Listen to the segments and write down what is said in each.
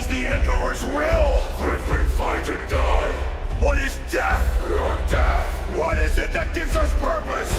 the Emperor's will? If we fight and die. What is death? Death. What is it that gives us purpose?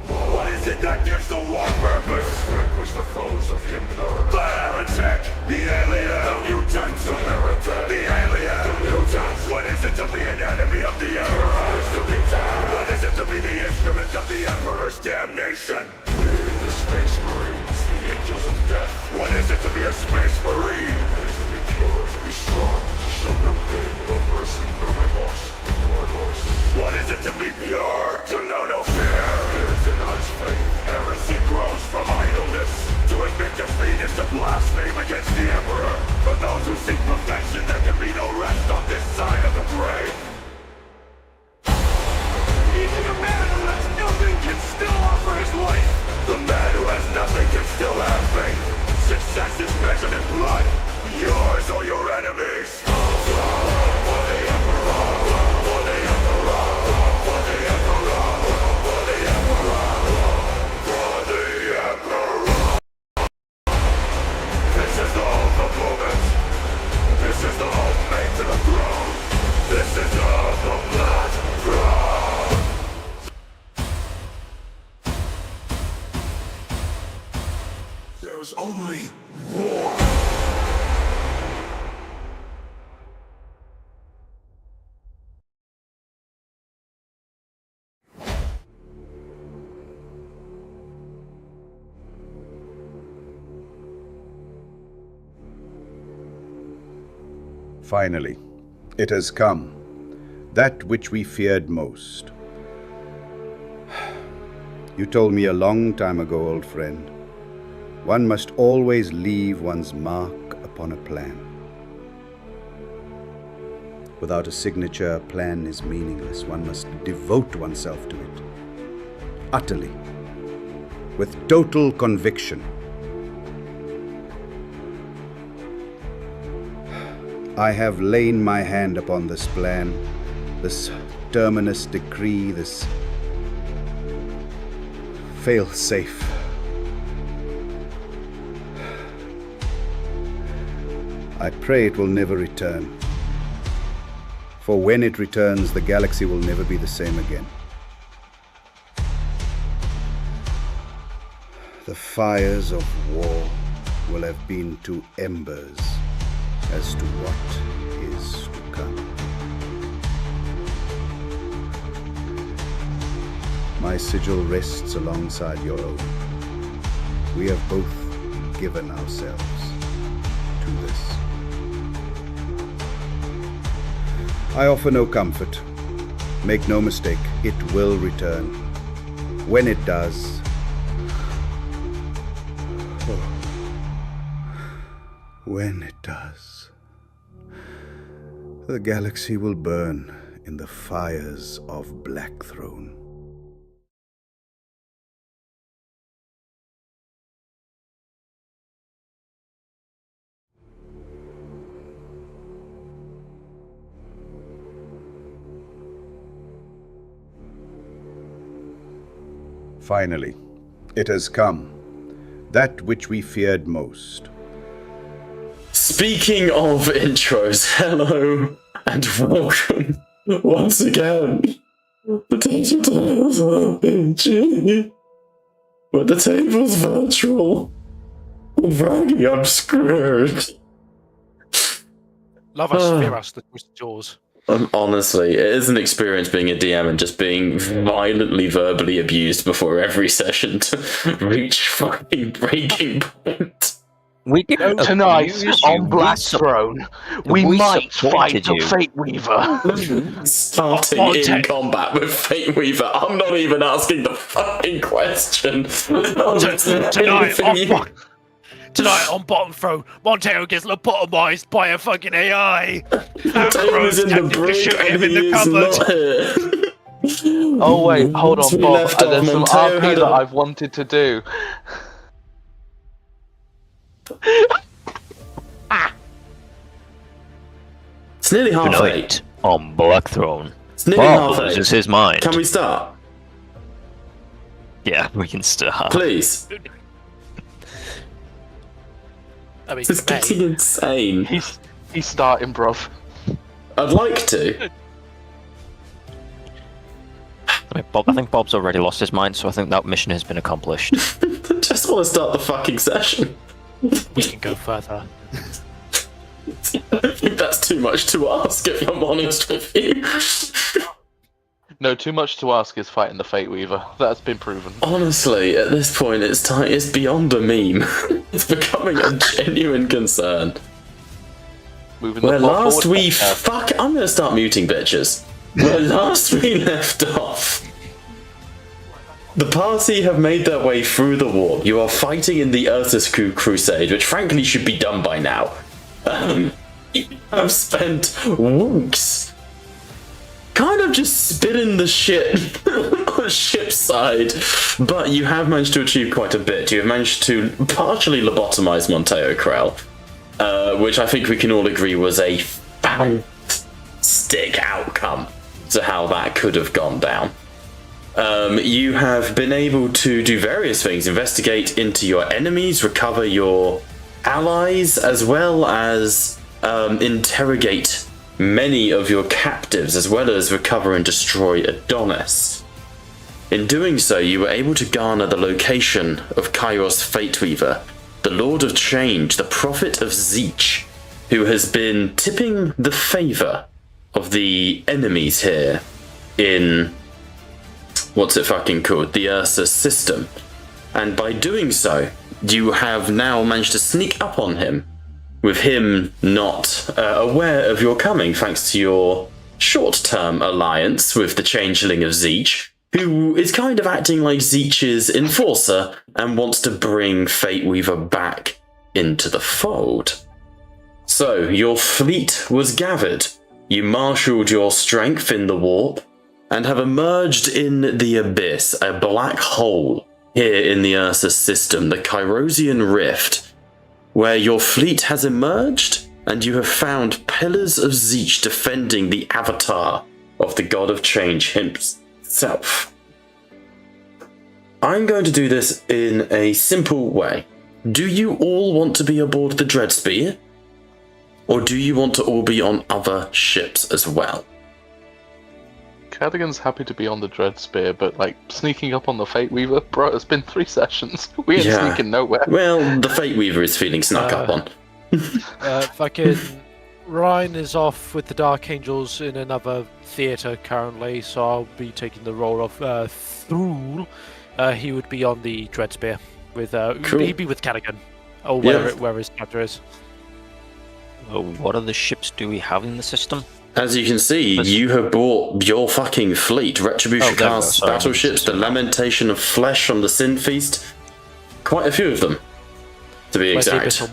What is it that gives the war purpose? Vanquish the foes of Hitler. The heretic! The alien! The mutants! The heretic! The alien! The mutants! What is it to be an enemy of the Emperor? What is to be dead? What is it to be the instrument of the Emperor's damnation? We, the Space Marines, the angels of death. What is it to be a Space Marine? It is to be pure, to be strong, to show no pain, no mercy, no remorse, no remorse. What is it to be pure? To know no fear? It is in us faith. Heresy grows from idleness. To admit defeat is to blaspheme against the Emperor. For those who seek perfection, there can be no rest on this side of the grave. Even a man who has nothing can still offer his life. The man who has nothing can still have faith. Success is measured in blood. Yours or your enemies. For the Emperor. For the Emperor. For the Emperor. For the Emperor. For the Emperor. This is the hope of moment. This is the hope made to the throne. This is the hope of Blackthrone. There's only war. Finally, it has come, that which we feared most. You told me a long time ago, old friend, one must always leave one's mark upon a plan. Without a signature, a plan is meaningless. One must devote oneself to it, utterly, with total conviction. I have lain my hand upon this plan, this terminus decree, this fail-safe. I pray it will never return, for when it returns, the galaxy will never be the same again. The fires of war will have been to embers as to what is to come. My sigil rests alongside your own. We have both given ourselves to this. I offer no comfort. Make no mistake, it will return. When it does, when it does, the galaxy will burn in the fires of Blackthrone. Finally, it has come, that which we feared most. Speaking of intros, hello and welcome once again. Potential Tales RPG, where the table's virtual. Frankly, I'm screwed. Love us, fear us, the twisted jaws. Honestly, it is an experience being a DM and just being violently verbally abused before every session to reach fucking breaking point. We didn't Tonight abuse on you. Blackthrone, we might fight supported the you. Fate Weaver. Starting in combat with Fate Weaver. I'm not even asking the fucking question. Tonight on Bottom Throne, Montero gets lobotomized by a fucking AI. Taylor's in the brig and he is not here. Oh wait, hold on, We Bob. left off, There's some Montero RP had that a- I've wanted to do. It's nearly half eight. Tonight on Blackthrone. It's nearly Bob half eight. loses his mind. Can we start? Yeah, we can start. Please. I mean, This is getting insane. He's starting, bruv. I'd like to. I think Bob's already lost his mind, so I think that mission has been accomplished. Just want to start the fucking session. we can go further. I think that's too much to ask, if I'm honest with you. No, too much to ask is fighting the Fate Weaver. That's been proven. Honestly, at this point, it's beyond a meme. It's becoming a genuine concern. Moving the Where plot last forward. we I'm gonna start muting bitches. Where last we left off, the party have made their way through the warp. You are fighting in the Ursus Crusade, which frankly should be done by now. You have spent weeks kind of just spitting the shit on the ship's side, but you have managed to achieve quite a bit. You have managed to partially lobotomize Monteo Krell, which I think we can all agree was a fantastic outcome to how that could have gone down. You have been able to do various things, investigate into your enemies, recover your allies, as well as interrogate many of your captives, as well as recover and destroy Adonis. In doing so, you were able to garner the location of Kairos Fateweaver, the Lord of Change, the Prophet of Zeech, who has been tipping the favor of the enemies here in, what's it fucking called, the Ursus system. And by doing so, you have now managed to sneak up on him, with him not aware of your coming, thanks to your short-term alliance with the Changeling of Zeech, who is kind of acting like Zeech's enforcer and wants to bring Fateweaver back into the fold. So, your fleet was gathered. You marshalled your strength in the warp, and have emerged in the abyss, a black hole here in the Ursus system, the Kyrosian Rift, where your fleet has emerged, and you have found pillars of Zeech defending the avatar of the God of Change himself. I'm going to do this in a simple way. Do you all want to be aboard the Dreadspear? Or do you want to all be on other ships as well? Cadigan's happy to be on the Dreadspear, but like sneaking up on the Fate Weaver, bro, it's been 3 sessions. We ain't sneaking nowhere. Well, the Fate Weaver is feeling snuck up on. Fucking Ryan is off with the Dark Angels in another theatre currently, so I'll be taking the role of Thule. He would be on the Dreadspear with Cool. he'd be with Cadigan, or Yeah. where his character is. What other ships do we have in the system? As you can see, you have brought your fucking fleet. Retribution there we go, class sorry. battleships, the Lamentation of Flesh from the Sin Feast. Quite a few of them, to be Where's the exact.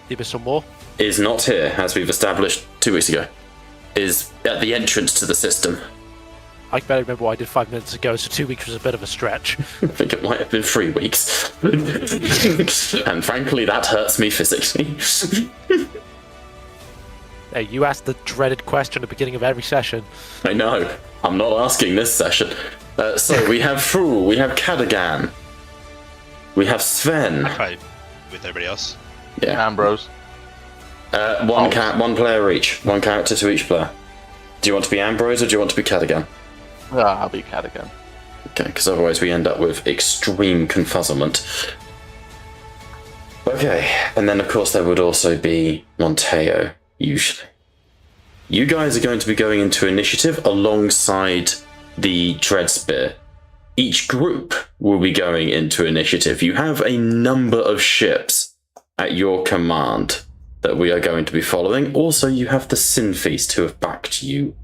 Abyssal Maw? Is not here, as we've established 2 weeks ago. Is at the entrance to the system. I can barely remember what I did 5 minutes ago, so 2 weeks was a bit of a stretch. I think it might have been 3 weeks. And frankly, that hurts me physically. Hey, you asked the dreaded question at the beginning of every session. I know. I'm not asking this session. So we have Fool, we have Cadigan, we have Sven. Okay, with everybody else. Yeah. Ambrose. One player each. One character to each player. Do you want to be Ambrose or do you want to be Cadigan? I'll be Cadigan. Okay, because otherwise we end up with extreme confuzzlement. Okay, and then of course there would also be Monteo, usually. You guys are going to be going into initiative alongside the Dreadspear. Each group will be going into initiative. You have a number of ships at your command that we are going to be following. Also, you have the Sin Feast who have backed you.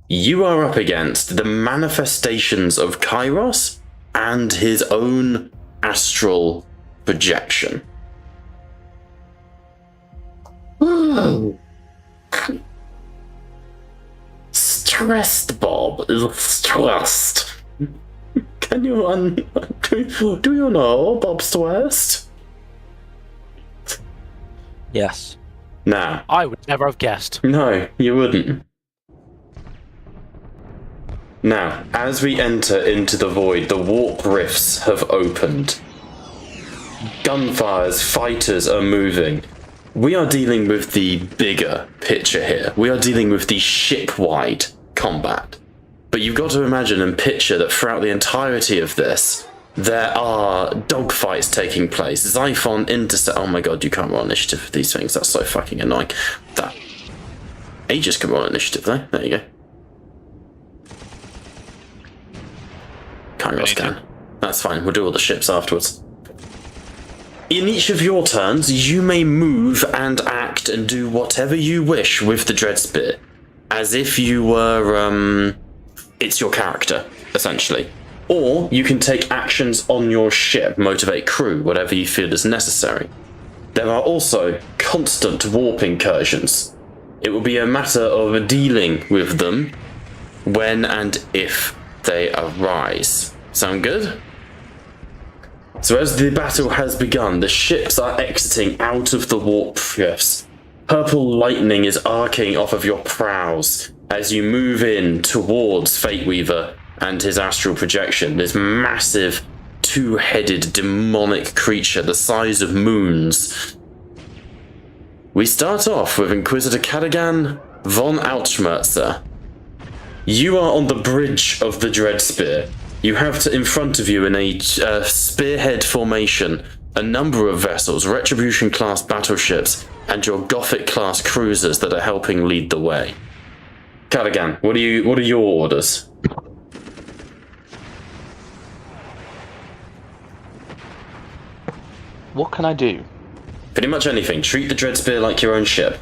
You are up against the manifestations of Kairos and his own astral projection. Stressed, Bob. Stressed. Can you do you know Bob stressed? Yes. Nah. I would never have guessed. No, you wouldn't. Now, as we enter into the void, the warp rifts have opened. gunfires, fighters are moving. We are dealing with the bigger picture here. We are dealing with the ship-wide combat. But you've got to imagine and picture that throughout the entirety of this, there are dogfights taking place. Xiphon intercept. Oh my god, you can't roll initiative for these things. That's so fucking annoying. That Aegis can roll initiative though. There you go. Can't roll scan. That's fine. We'll do all the ships afterwards. In each of your turns, you may move and act and do whatever you wish with the Dreadspear, as if you were it's your character essentially. Or you can take actions on your ship, motivate crew, whatever you feel is necessary. There are also constant warp incursions. It will be a matter of dealing with them when and if they arise. Sound good? So as the battle has begun, the ships are exiting out of the warp drifts. Purple lightning is arcing off of your prows as you move in towards Fateweaver and his astral projection, this massive two-headed demonic creature the size of moons. We start off with Inquisitor Cadigan von Altschmerzer. You are on the bridge of the Dreadspear. You have in front of you in a spearhead formation a number of vessels, Retribution-class battleships, and your Gothic-class cruisers that are helping lead the way. Cadigan, what are your orders? What can I do? Pretty much anything. Treat the Dreadspear like your own ship.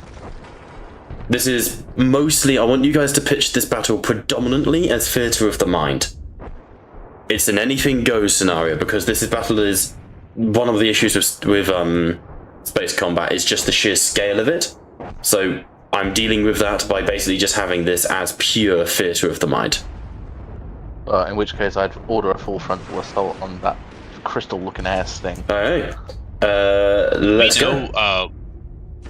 This is mostly, I want you guys to pitch this battle predominantly as theatre of the mind. It's an anything goes scenario because this battle is one of the issues with space combat is just the sheer scale of it. So I'm dealing with that by basically just having this as pure theatre of the mind. In which case I'd order a full frontal assault on that crystal-looking ass thing. Alright. Let's go.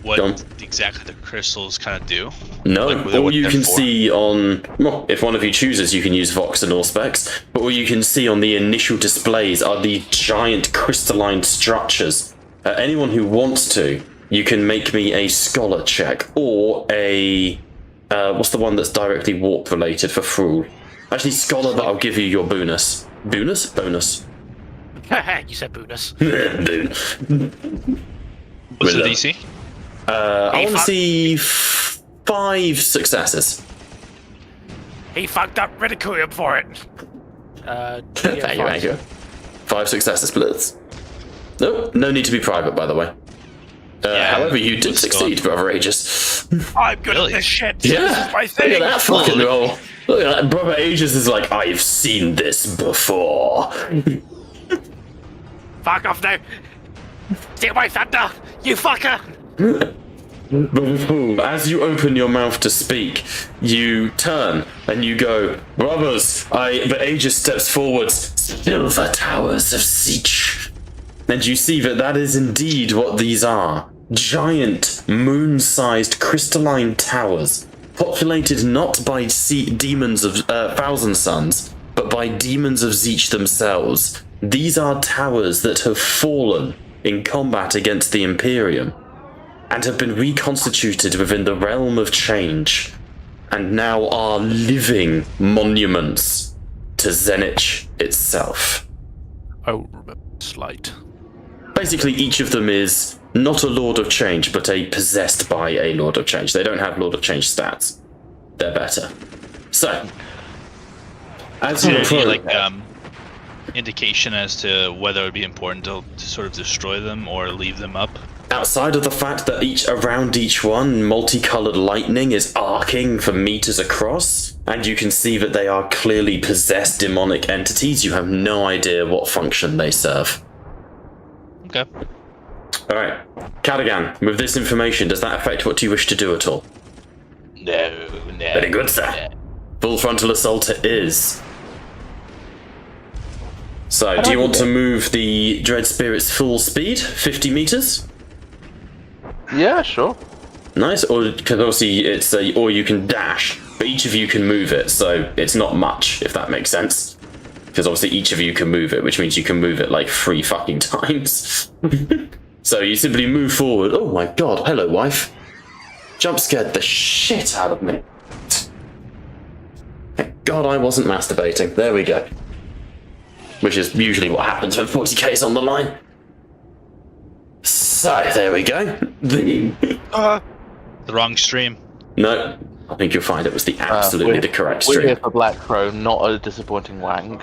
What exactly the crystals kind of do? No, like, all you can see on... Well, if one of you chooses, you can use Vox and Auspex, but all you can see on the initial displays are the giant crystalline structures. Anyone who wants to, you can make me a Scholar check, or a... what's the one that's directly warp-related for Thrall? Actually, Scholar, but I'll give you your bonus. Bonus? Bonus. You said bonus. What's the DC? I want to see 5 successes. He fucked up Ridicule for it. Thank you, Anchor. 5 successes, Blitz. Nope, no need to be private, by the way. However, you did succeed, Brother Aegis. I'm good Really? at this shit. Yeah, This is my thing. look at that fucking roll. Look at that, Brother Aegis is like, I've seen this before. Fuck off now. Steal my thunder, you fucker. As you open your mouth to speak, you turn and you go, brothers, but Aegis steps forwards, silver towers of Siege. And you see that is indeed what these are. Giant, moon-sized crystalline towers, populated not by demons of Thousand Suns, but by demons of Zeech themselves. These are towers that have fallen in combat against the Imperium, and have been reconstituted within the realm of change, and now are living monuments to Zenich itself. Oh, remember Slight. Basically, each of them is not a Lord of Change, but possessed by a Lord of Change. They don't have Lord of Change stats. They're better. So, as you approach... indication as to whether it would be important to sort of destroy them or leave them up? Outside of the fact that around each one, multicolored lightning is arcing for meters across, and you can see that they are clearly possessed demonic entities, you have no idea what function they serve. Okay. Alright. Cadigan, with this information, does that affect what you wish to do at all? No. Very good, sir. Full frontal assault it is. So, do you want to move the Dread Spirit's full speed, 50 meters? Yeah, sure. Nice, or because obviously it's or you can dash, but each of you can move it, so it's not much, if that makes sense. because obviously each of you can move it, which means you can move it like 3 fucking times. So you simply move forward. Oh my god, hello wife. Jump scared the shit out of me. Thank god I wasn't masturbating. There we go. Which is usually what happens when 40k's on the line. So, there we go. The wrong stream. No, I think you'll find it was the absolutely the correct We're here stream. for Blackthrone, not a disappointing wank.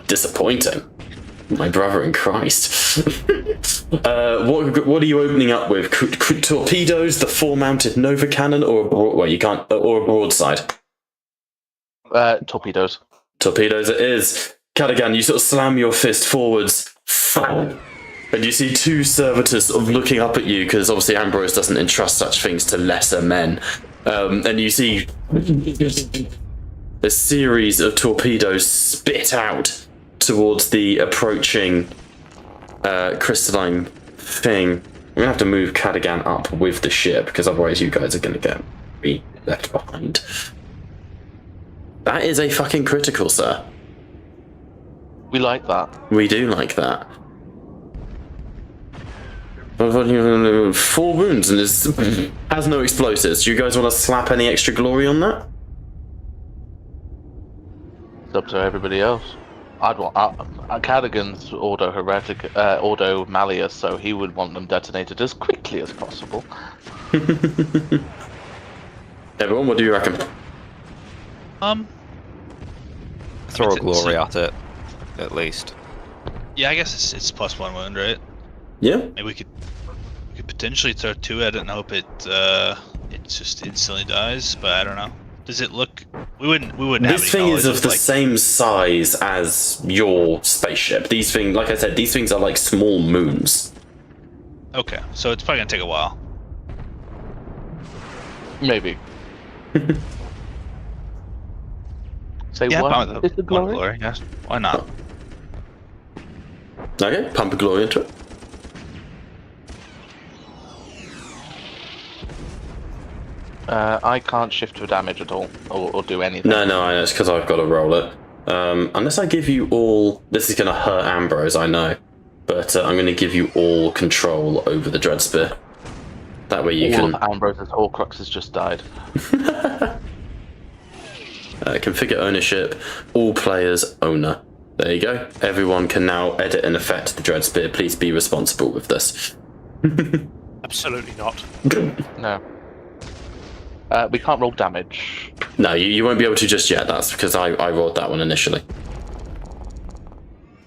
Disappointing. My brother in Christ. What are you opening up with? Torpedoes, the 4-mounted Nova Cannon, or a broadside? Torpedoes. Torpedoes it is. Cadigan, you sort of slam your fist forwards, and you see 2 servitors sort of looking up at you, because obviously Ambrose doesn't entrust such things to lesser men. And you see a series of torpedoes spit out towards the approaching crystalline thing. I'm gonna have to move Cadigan up with the ship, because otherwise you guys are gonna be left behind. That is a fucking critical, sir. We like that. We do like that. 4 wounds and has no explosives. Do you guys want to slap any extra glory on that? It's up to everybody else. I'd want Cadigan's Ordo Malleus, so he would want them detonated as quickly as possible. Everyone, what do you reckon? Throw a glory at it, at least. Yeah, I guess it's +1 wound, right? Yeah. Maybe we could potentially throw 2 at it and hope it just instantly dies, but I don't know. Does it look? We wouldn't have This any thing is knowledge of the like... same size as your spaceship. These things, like I said, these things are like small moons. Okay, so it's probably gonna take a while. Maybe. Say Yeah, what? pump Is the glory? glory. Yes, why not? Okay, pump a glory into it. I can't shift for damage at all, or do anything. No, I know, it's because I've got to roll it. Unless I give you all... This is going to hurt Ambrose, I know. But I'm going to give you all control over the Dreadspear. That way you All can... of Ambrose's Horcruxes just died. configure ownership. All players owner. There you go. Everyone can now edit and affect the Dreadspear. Please be responsible with this. Absolutely not. No. We can't roll damage. No, you won't be able to just yet. That's because I rolled that one initially.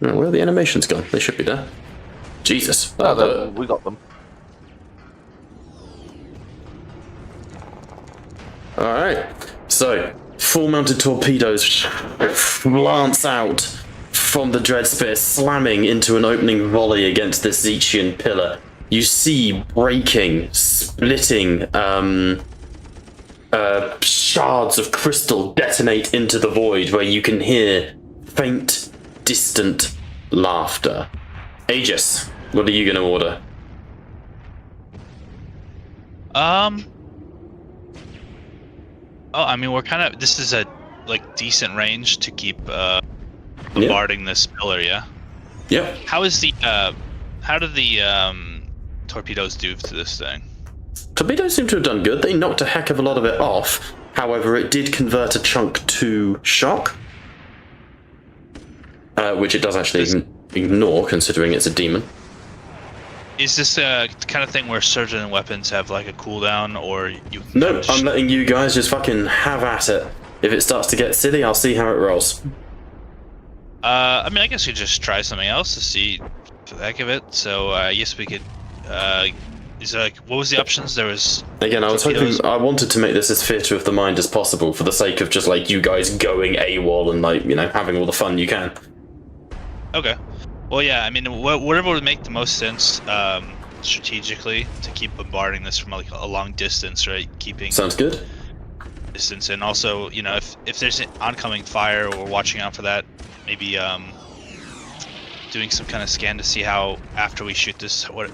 Oh, where are the animations gone? They should be there. Jesus. We got them. Alright. So, 4-mounted torpedoes lance out from the Dreadspear, slamming into an opening volley against this Zechian pillar. You see breaking, splitting, shards of crystal detonate into the void, where you can hear faint, distant laughter. Aegis, what are you going to order? Oh, I mean, we're kind of... This is a, like, decent range to keep bombarding this pillar, yeah? Yep. How is the, how do the, torpedoes do to this thing? Torpedoes seem to have done good. They knocked a heck of a lot of it off. However, it did convert a chunk to shock. Which it does actually ignore, considering it's a demon. Is this the kind of thing where certain weapons have like a cooldown, or you? No, I'm letting you guys just fucking have at it. If it starts to get silly, I'll see how it rolls. I mean, I guess we just try something else to see for the heck of it. So I guess we could. Is there, like, what was the options? There was. Again, I was torpedoes. hoping, I wanted to make this as theatre of the mind as possible for the sake of just like you guys going AWOL and like, you know, having all the fun you can. Okay. Well, yeah. I mean, whatever would make the most sense strategically to keep bombarding this from like a long distance, right? Keeping Sounds good. distance, and also, you know, if there's an oncoming fire, or watching out for that, maybe doing some kind of scan to see how after we shoot this, what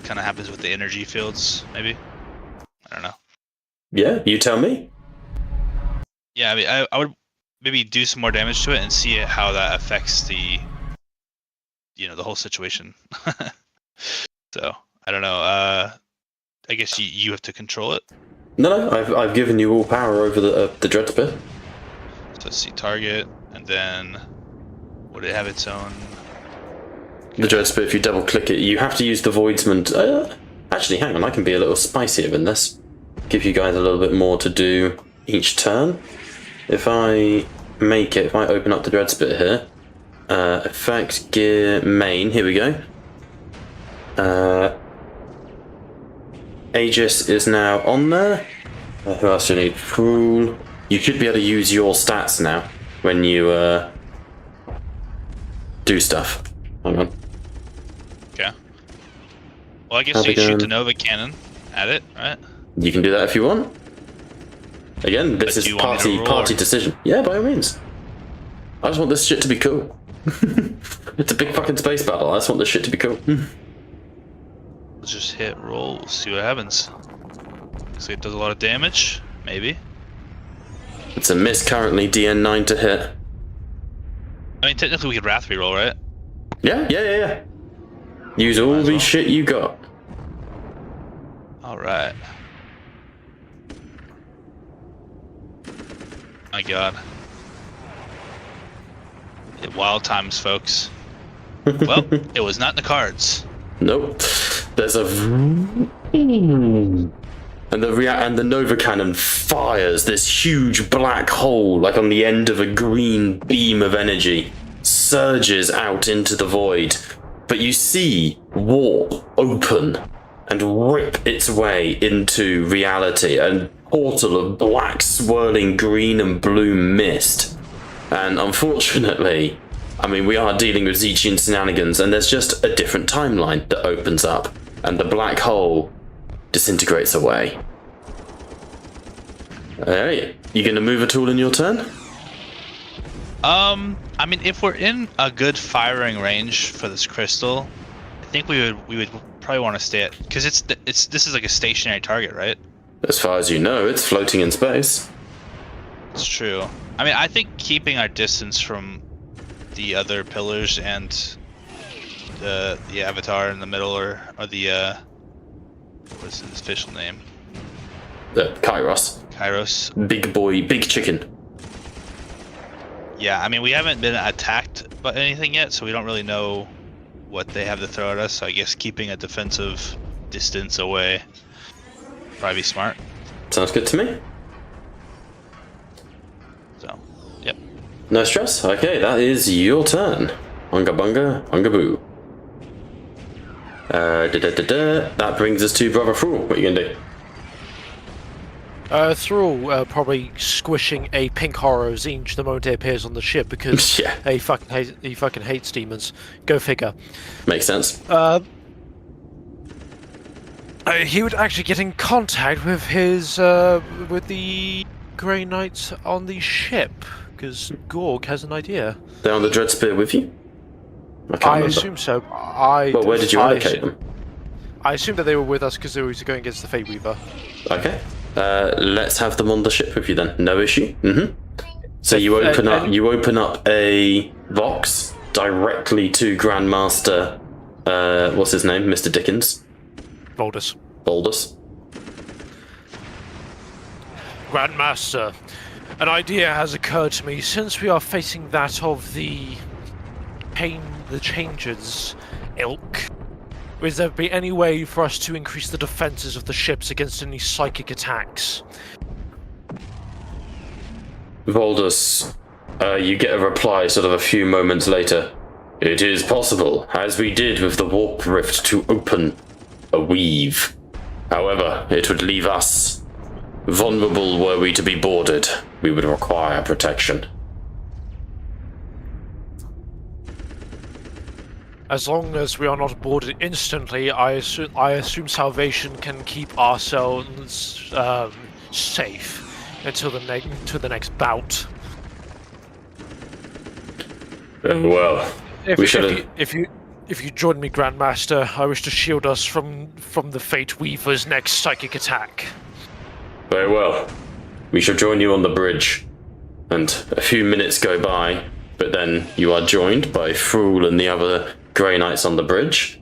kind of happens with the energy fields, maybe. I don't know. Yeah, you tell me. Yeah, I mean, I would maybe do some more damage to it and see how that affects the whole situation. So I don't know. I guess you have to control it. No, I've given you all power over the dread spear. So let's see target, and then would it have its own? The dread spear. If you double click it, you have to use the voidsman. Actually, hang on. I can be a little spicier in this. Give you guys a little bit more to do each turn. If I open up the dread spear here, effect, gear, main. Here we go. Aegis is now on there. Who else do you need? Fool. You should be able to use your stats now when you do stuff. Hang on. Okay. Well, I guess you can shoot the Nova Cannon at it, right? You can do that if you want. Again, this is party decision. Yeah, by all means. I just want this shit to be cool. It's a big fucking space battle. I just want this shit to be cool. Let's just hit roll. We'll see what happens. Looks like it does a lot of damage. Maybe. It's a miss currently. DN9 to hit. I mean, technically we could Wrath reroll, right? Yeah. Use all the shit you got. All right. My God. Wild times, folks. Well, it was not in the cards. Nope. There's a and the Nova Cannon fires this huge black hole, like on the end of a green beam of energy, surges out into the void. But you see warp open and rip its way into reality, a portal of black swirling green and blue mist. And unfortunately, I mean, we are dealing with Zechian shenanigans, and there's just a different timeline that opens up, and the black hole disintegrates away. Hey, you gonna move at all in your turn? I mean, if we're in a good firing range for this crystal, I think we would probably want to stay at, because this is like a stationary target, right? As far as you know, it's floating in space. It's true. I mean, I think keeping our distance from the other pillars and the avatar in the middle, or the what's his official name? The Kairos. Big boy, big chicken. Yeah, I mean, we haven't been attacked by anything yet, so we don't really know what they have to throw at us. So I guess keeping a defensive distance away probably be smart. Sounds good to me. So, yep. No stress. Okay, that is your turn. Unga bunga, unga boo. That brings us to Brother Fool. What are you gonna do? Thrall probably squishing a pink horror Zinj the moment it appears on the ship because Yeah. he fucking hates demons. Go figure. Makes sense. He would actually get in contact with his with the Grey Knights on the ship because Gorg has an idea. They're on the Dread Spear with you? I can't remember. assume so. Well, where did you allocate them? I assumed that they were with us because they were going against the Fate Weaver. Okay. Let's have them on the ship with you then. No issue. So you open up a Vox directly to Grandmaster. What's his name? Mr. Dickens. Baldus. Grandmaster, an idea has occurred to me since we are facing that of the Changers ilk. Would there be any way for us to increase the defenses of the ships against any psychic attacks? Voldus, you get a reply sort of a few moments later. It is possible, as we did with the warp rift, to open a weave. However, it would leave us vulnerable were we to be boarded. We would require protection. As long as we are not boarded instantly, I assume Salvation can keep ourselves safe until the next bout. Well, if you join me, Grandmaster, I wish to shield us from the Fate Weaver's next psychic attack. Very well. We shall join you on the bridge. and a few minutes go by, but then you are joined by Thrall and the other Grey Knights on the bridge.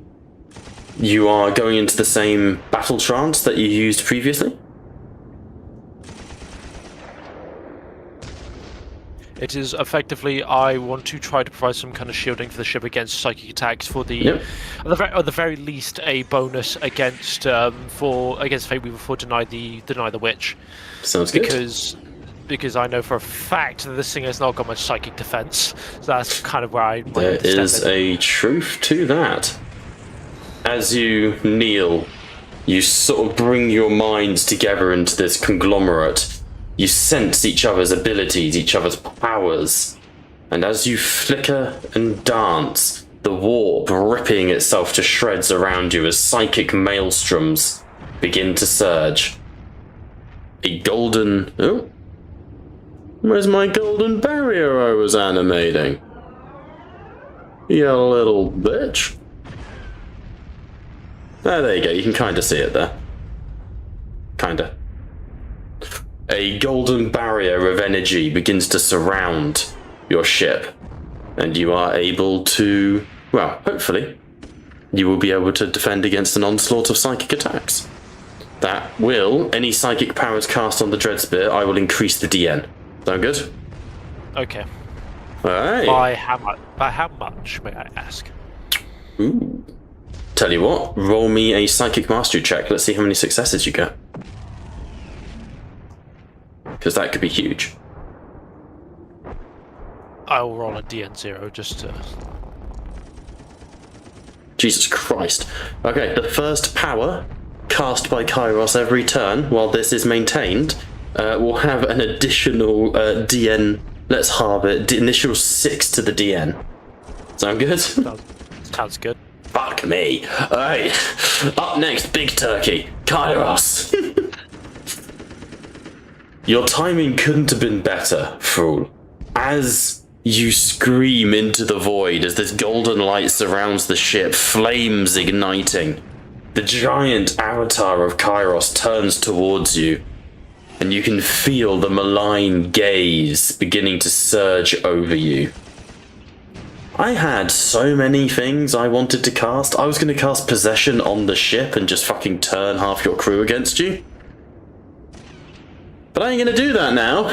You are going into the same battle trance that you used previously? It is effectively, I want to try to provide some kind of shielding for the ship against psychic attacks for the, Yep. at the very least, a bonus against Fate Weaver for deny the witch. Sounds good. Because I know for a fact that this thing has not got much psychic defense, so that's kind of where I. There is a truth to that. As you kneel, you sort of bring your minds together into this conglomerate. You sense each other's abilities, each other's powers, and as you flicker and dance, the warp ripping itself to shreds around you as psychic maelstroms begin to surge. A golden... Oh? Where's my golden barrier I was animating? You little bitch. Ah, there you go, you can kinda see it there. Kinda. A golden barrier of energy begins to surround your ship, and you are able to, well, hopefully, you will be able to defend against an onslaught of psychic attacks. That will, any psychic powers cast on the Dreadspear, I will increase the DN. Sound good? Okay. Alright. By how much, may I ask? Ooh. Tell you what, roll me a psychic mastery check. Let's see how many successes you get. Because that could be huge. I will roll a DN0 just to... Jesus Christ. Okay, the first power cast by Kairos every turn while this is maintained will have an additional DN, let's halve it, initial 6 to the DN. Sound good? Sounds good. Fuck me. Alright, up next, Big Turkey, Kairos. Your timing couldn't have been better, Thrall. As you scream into the void, as this golden light surrounds the ship, flames igniting, the giant avatar of Kairos turns towards you, and you can feel the malign gaze beginning to surge over you. I had so many things I wanted to cast. I was going to cast Possession on the ship and just fucking turn half your crew against you. But I ain't gonna do that now.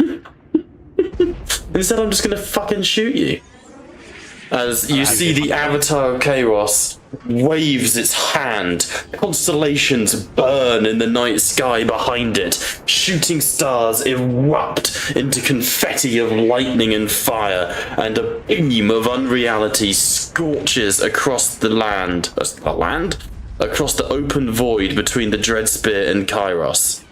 Instead, I'm just gonna fucking shoot you. As you see the avatar of Kairos waves its hand, constellations burn in the night sky behind it, shooting stars erupt into confetti of lightning and fire, and a beam of unreality scorches across the land. Across the open void between the Dreadspear and Kairos.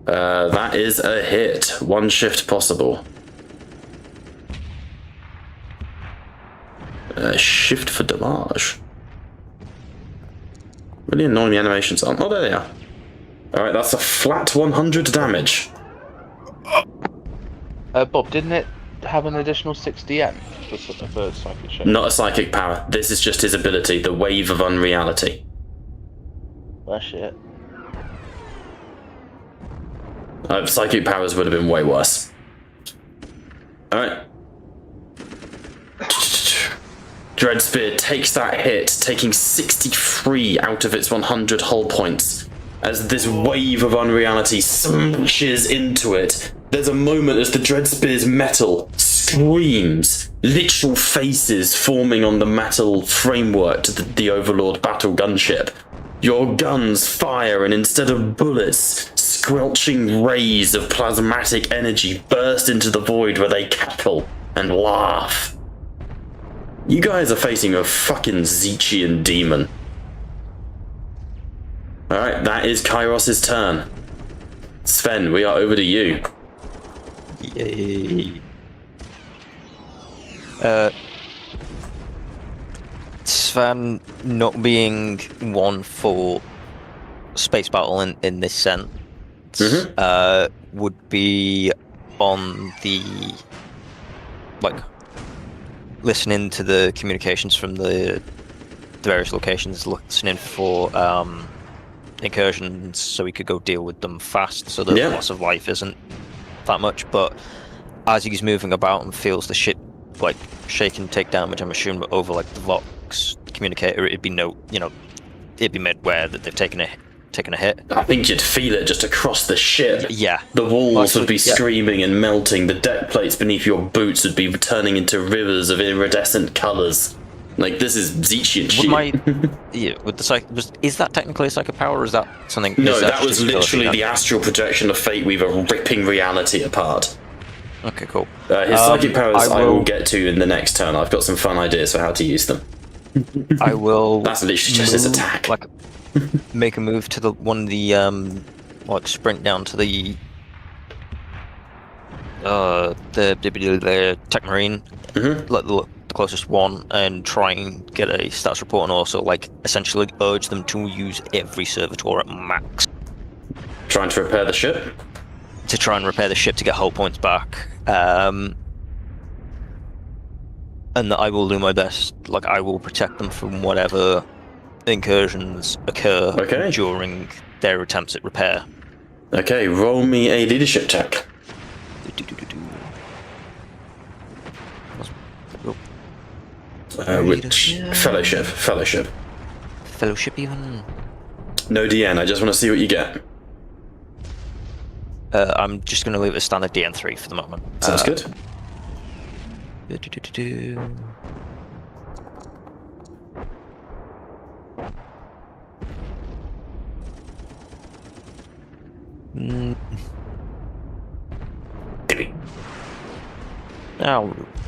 That is a hit. One shift possible. Shift for damage. Really annoying the animations aren't. Oh, there they are. Alright, that's a flat 100 damage. Bob, didn't it have an additional 6 DN for psychic shift? Not a psychic power. This is just his ability, the Wave of Unreality. That shit. Psychic powers would have been way worse. Alright. Dreadspear takes that hit, taking 63 out of its 100 hull points. As this wave of unreality smashes into it, there's a moment as the Dreadspear's metal screams, literal faces forming on the metal framework to the Overlord battle gunship. Your guns fire, and instead of bullets, squelching rays of plasmatic energy burst into the void where they cackle and laugh. You guys are facing a fucking Zechian demon. Alright, that is Kairos' turn. Sven, we are over to you. Yay. Sven not being one for space battle in this sense would be on the listening to the communications from the various locations, listening for incursions so we could go deal with them fast so the loss of life isn't that much, but as he's moving about and feels the ship like shake and take damage, I'm assuming over like the Vox communicator, it'd be it'd be made aware that they've taken a hit. I think you'd feel it just across the ship. Yeah. The walls would be Yeah. screaming and melting. The deck plates beneath your boots would be turning into rivers of iridescent colours. Like, this is Zechian shit. Is that technically a psychic power, or is that something? No, is that was just literally ability? the astral projection of Fate Weaver ripping reality apart. Okay, cool. His psychic powers I will will get to in the next turn. I've got some fun ideas for how to use them. I will. That's literally just his move, attack. Like, make a move to the one of the like sprint down to the Tech Marine, like the closest one, and try and get a stats report, and also like essentially urge them to use every servitor at max Trying to repair the ship. to try and repair the ship to get hull points back. And that I will do my best. Like, I will protect them from whatever incursions occur during their attempts at repair. Okay, roll me a leadership check. Which fellowship? Fellowship even? No DN. I just want to see what you get. I'm just going to leave it a standard DN3 for the moment. Sounds good.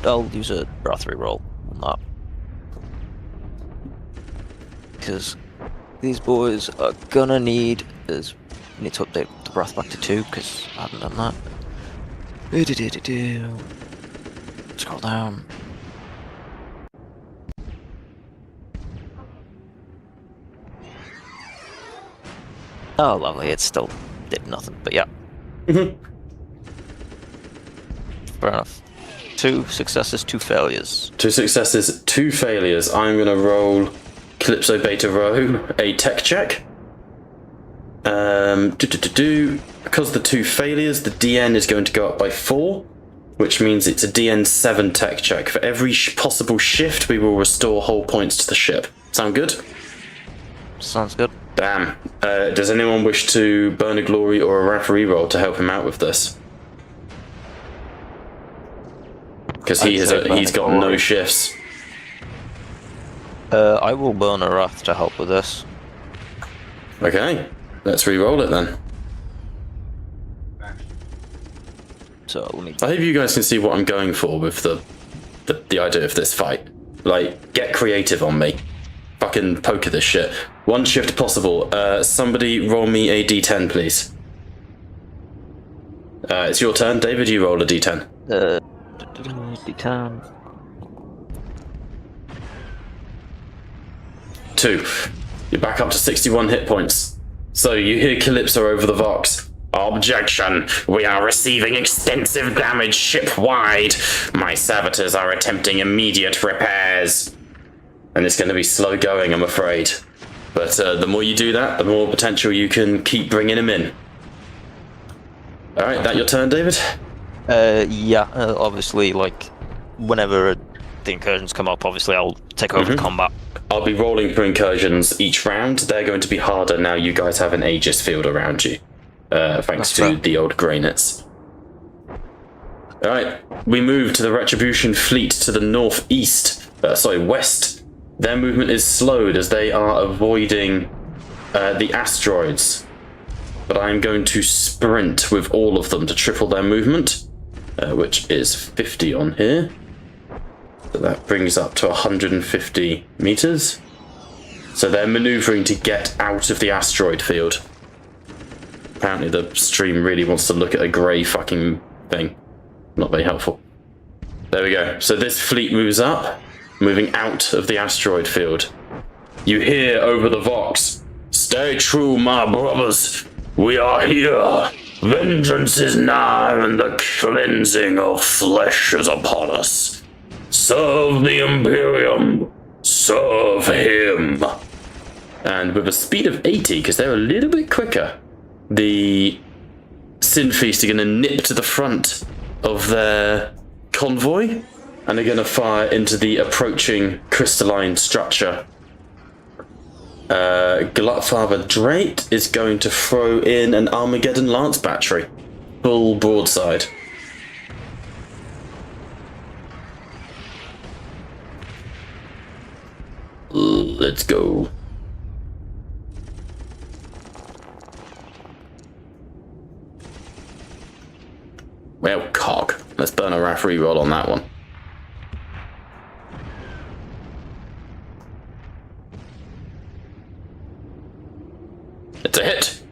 I'll use a Wrath reroll on that. Because these boys are gonna need to update the Wrath back to 2, because I haven't done that. Scroll down. Oh, lovely, it still did nothing, but yeah. Fair enough. 2 successes, 2 failures. 2 successes, 2 failures. I'm going to roll Calypso Beta Rho a tech check. Because the 2 failures, the DN is going to go up by 4, which means it's a DN 7 tech check. For every possible shift, we will restore hull points to the ship. Sound good? Sounds good. Damn. Does anyone wish to burn a glory or a referee roll to help him out with this? Because he's got no shifts. I will burn a Wrath to help with this. Okay, let's re-roll it then. So let me. I hope you guys can see what I'm going for with the idea of this fight. Like, get creative on me. Fucking poker this shit. 1 shift possible. Somebody roll me a d10, please. It's your turn, David. You roll a d10. D10. 2. You're back up to 61 hit points. So you hear Calypso over the Vox. Objection! We are receiving extensive damage ship-wide. My servitors are attempting immediate repairs. And it's going to be slow going, I'm afraid. But the more you do that, the more potential you can keep bringing him in. Alright, that your turn, David? Yeah, obviously, like, whenever the incursions come up, obviously I'll take over the combat. I'll be rolling for incursions each round. They're going to be harder now you guys have an Aegis field around you. Thanks to the old Greynets. Alright, we move to the Retribution fleet to the northeast. West. Their movement is slowed as they are avoiding the asteroids. But I'm going to sprint with all of them to triple their movement, which is 50 on here. So that brings up to 150 meters. So they're maneuvering to get out of the asteroid field. Apparently the stream really wants to look at a grey fucking thing. Not very helpful. There we go. So this fleet moves up, moving out of the asteroid field. You hear over the Vox, "Stay true, my brothers. We are here. Vengeance is nigh, and the cleansing of flesh is upon us. Serve the Imperium. Serve him." And with a speed of 80, because they're a little bit quicker, the Sin Feast are going to nip to the front of their convoy and are going to fire into the approaching crystalline structure. Glutfather Drake is going to throw in an Armageddon Lance battery. Full broadside. Let's go. Well, cock. Let's burn a Wrath reroll on that one. It's a hit.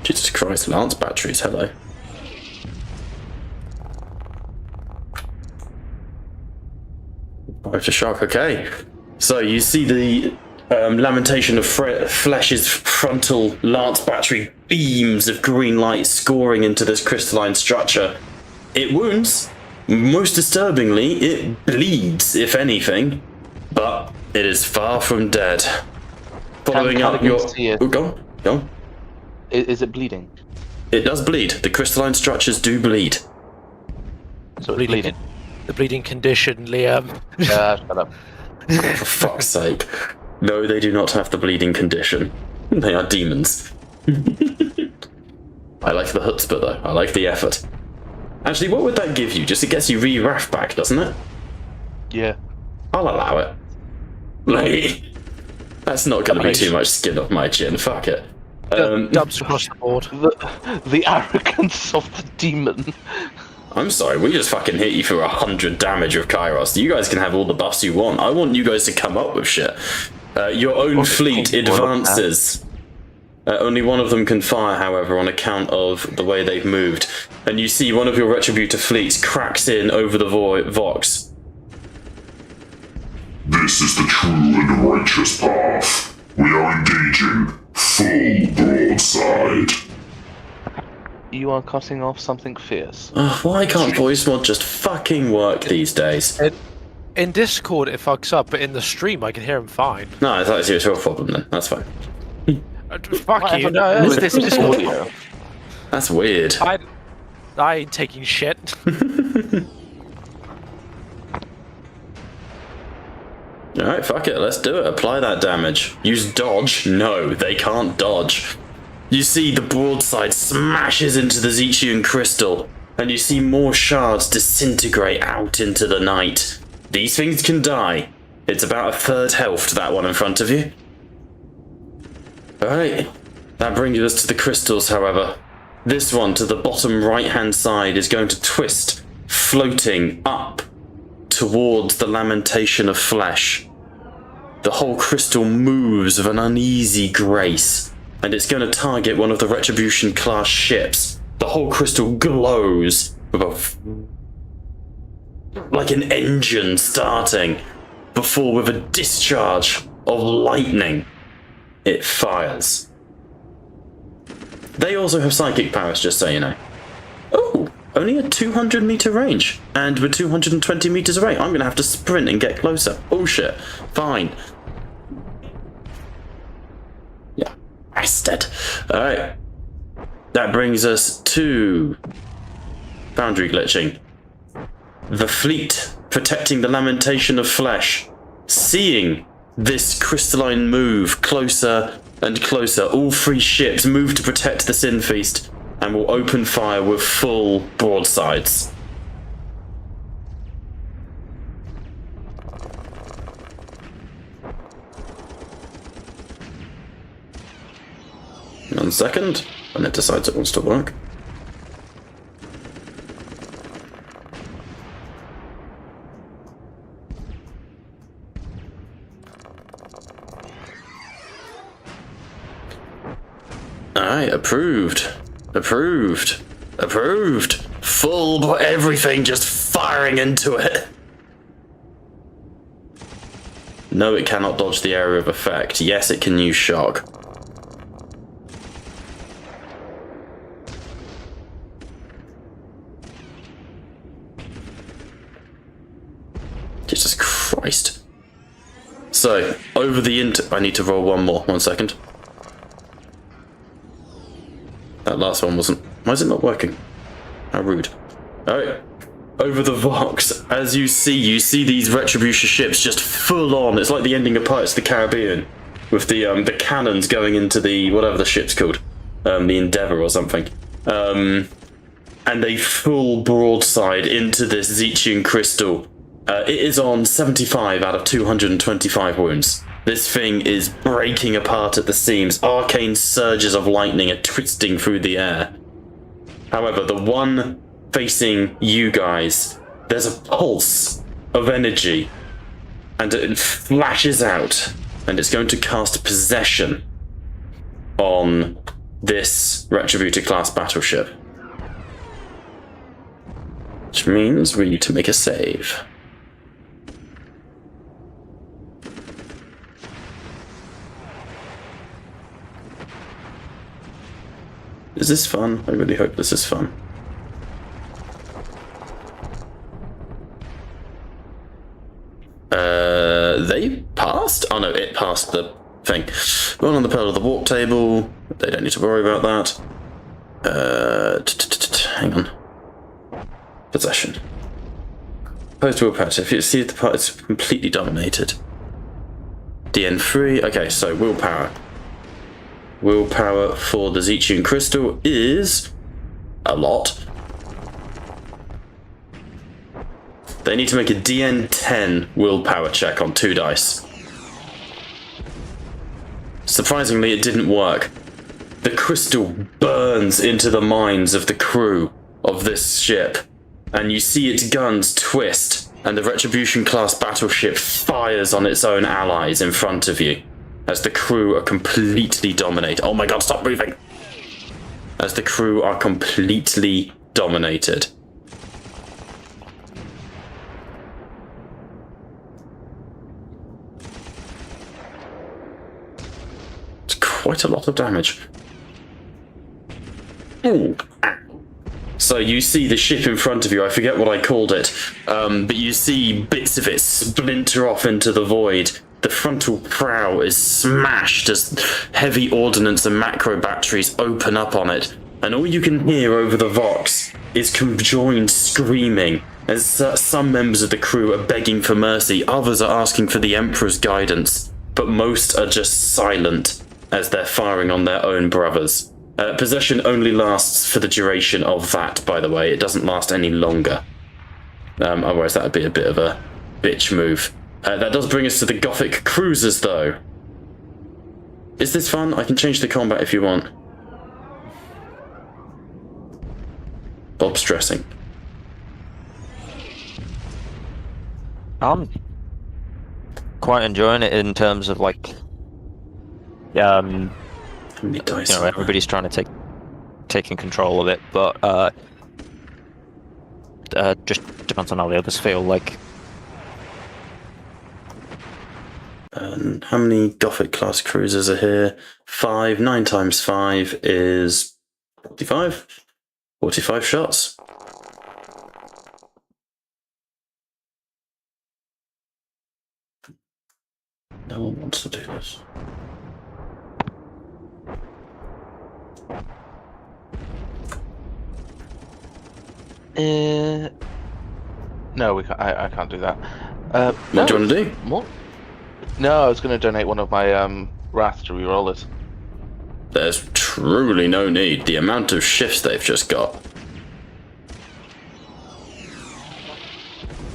Jesus Christ, Lance batteries, hello. Five to shock, okay. So you see the lamentation of Flesh's frontal Lance battery beams of green light scoring into this crystalline structure. It wounds. Most disturbingly, it bleeds, if anything. But it is far from dead. Following up your... Oh, go on. Is it bleeding? It does bleed. The crystalline structures do bleed. So it's bleeding. The bleeding condition, Liam. Shut up. For fuck's sake. No, they do not have the bleeding condition. They are demons. I like the chutzpah, though. I like the effort. Actually, what would that give you? Just it gets you re-Wrath back, doesn't it? Yeah. I'll allow it. Like, that's not going to be too much skin off my chin. Fuck it. Dubs across the board. The arrogance of the demon. I'm sorry, we just fucking hit you for 100 damage with Kairos. You guys can have all the buffs you want. I want you guys to come up with shit. Your own fleet advances. Only one of them can fire, however, on account of the way they've moved. And you see one of your Retributor fleets cracks in over the Vox. This is the true and righteous path. We are engaging full broadside. You are cutting off something fierce. Why can't voice mod just fucking work these days? In Discord it fucks up, but in the stream I can hear him fine. No, it's your problem then. That's fine. Fuck you, no, this is just audio. That's weird. I ain't taking shit. Alright, fuck it, let's do it. Apply that damage. Use dodge? No, they can't dodge. You see the broadside smashes into the Zechian crystal, and you see more shards disintegrate out into the night. These things can die. It's about a third health to that one in front of you. Alright, that brings us to the crystals, however. This one, to the bottom right-hand side, is going to twist, floating up towards the lamentation of flesh. The whole crystal moves with an uneasy grace, and it's going to target one of the Retribution-class ships. The whole crystal glows with like an engine starting, before with a discharge of lightning, it fires. They also have psychic powers, just so you know. Oh, only a 200-meter range, and with 220 meters away, I'm going to have to sprint and get closer. Oh shit, fine. Yeah, bastard. Alright. That brings us to boundary glitching. The fleet protecting the lamentation of flesh, seeing this crystalline move closer and closer. All three ships move to protect the Sin Feast and will open fire with full broadsides. One second, when it decides it wants to work. Alright, approved. Approved. Approved. Full everything just firing into it. No, it cannot dodge the area of effect. Yes, it can use shock. Jesus Christ. So, over the I need to roll one more. 1 second. That last one wasn't. Why is it not working? How rude. Alright. Over the Vox, as you see these Retribution ships just full on. It's like the ending of Pirates of the Caribbean, with the cannons going into the whatever the ship's called, the Endeavour or something, and a full broadside into this Zechian crystal. It is on 75 out of 225 wounds. This thing is breaking apart at the seams. Arcane surges of lightning are twisting through the air. However, the one facing you guys, there's a pulse of energy, and it flashes out, and it's going to cast possession on this Retributor class battleship. Which means we need to make a save. Is this fun? I really hope this is fun. They passed? Oh no, it passed the thing. One on the pedal of the warp table. They don't need to worry about that. Hang on. Possession. Post-war patch. If you see the part, it's completely dominated. DN3. Okay, so willpower. Willpower for the Zechian crystal is a lot. They need to make a DN10 willpower check on 2 dice. Surprisingly, it didn't work. The crystal burns into the minds of the crew of this ship, and you see its guns twist, and the Retribution class battleship fires on its own allies in front of you, as the crew are completely dominated. Oh my god, stop moving! As the crew are completely dominated. It's quite a lot of damage. Ooh. So you see the ship in front of you, I forget what I called it, but you see bits of it splinter off into the void. The frontal prow is smashed as heavy ordnance and macro batteries open up on it, and all you can hear over the Vox is conjoined screaming as some members of the crew are begging for mercy, others are asking for the Emperor's guidance, but most are just silent as they're firing on their own brothers. Possession only lasts for the duration of that, by the way. It doesn't last any longer. Otherwise that would be a bit of a bitch move. That does bring us to the Gothic cruisers, though. Is this fun? I can change the combat if you want. Bob's stressing. I'm quite enjoying it in terms of like, How many dice? you know, everybody's trying to taking control of it, but just depends on how the others feel. Like, and how many Gothic class cruisers are here? 5. 9 times 5 is 45. 45 shots. No one wants to do this. No, we can't. I can't do that. What do you want to do? What? No, I was going to donate one of my wrath to reroll it. There's truly no need. The amount of shifts they've just got.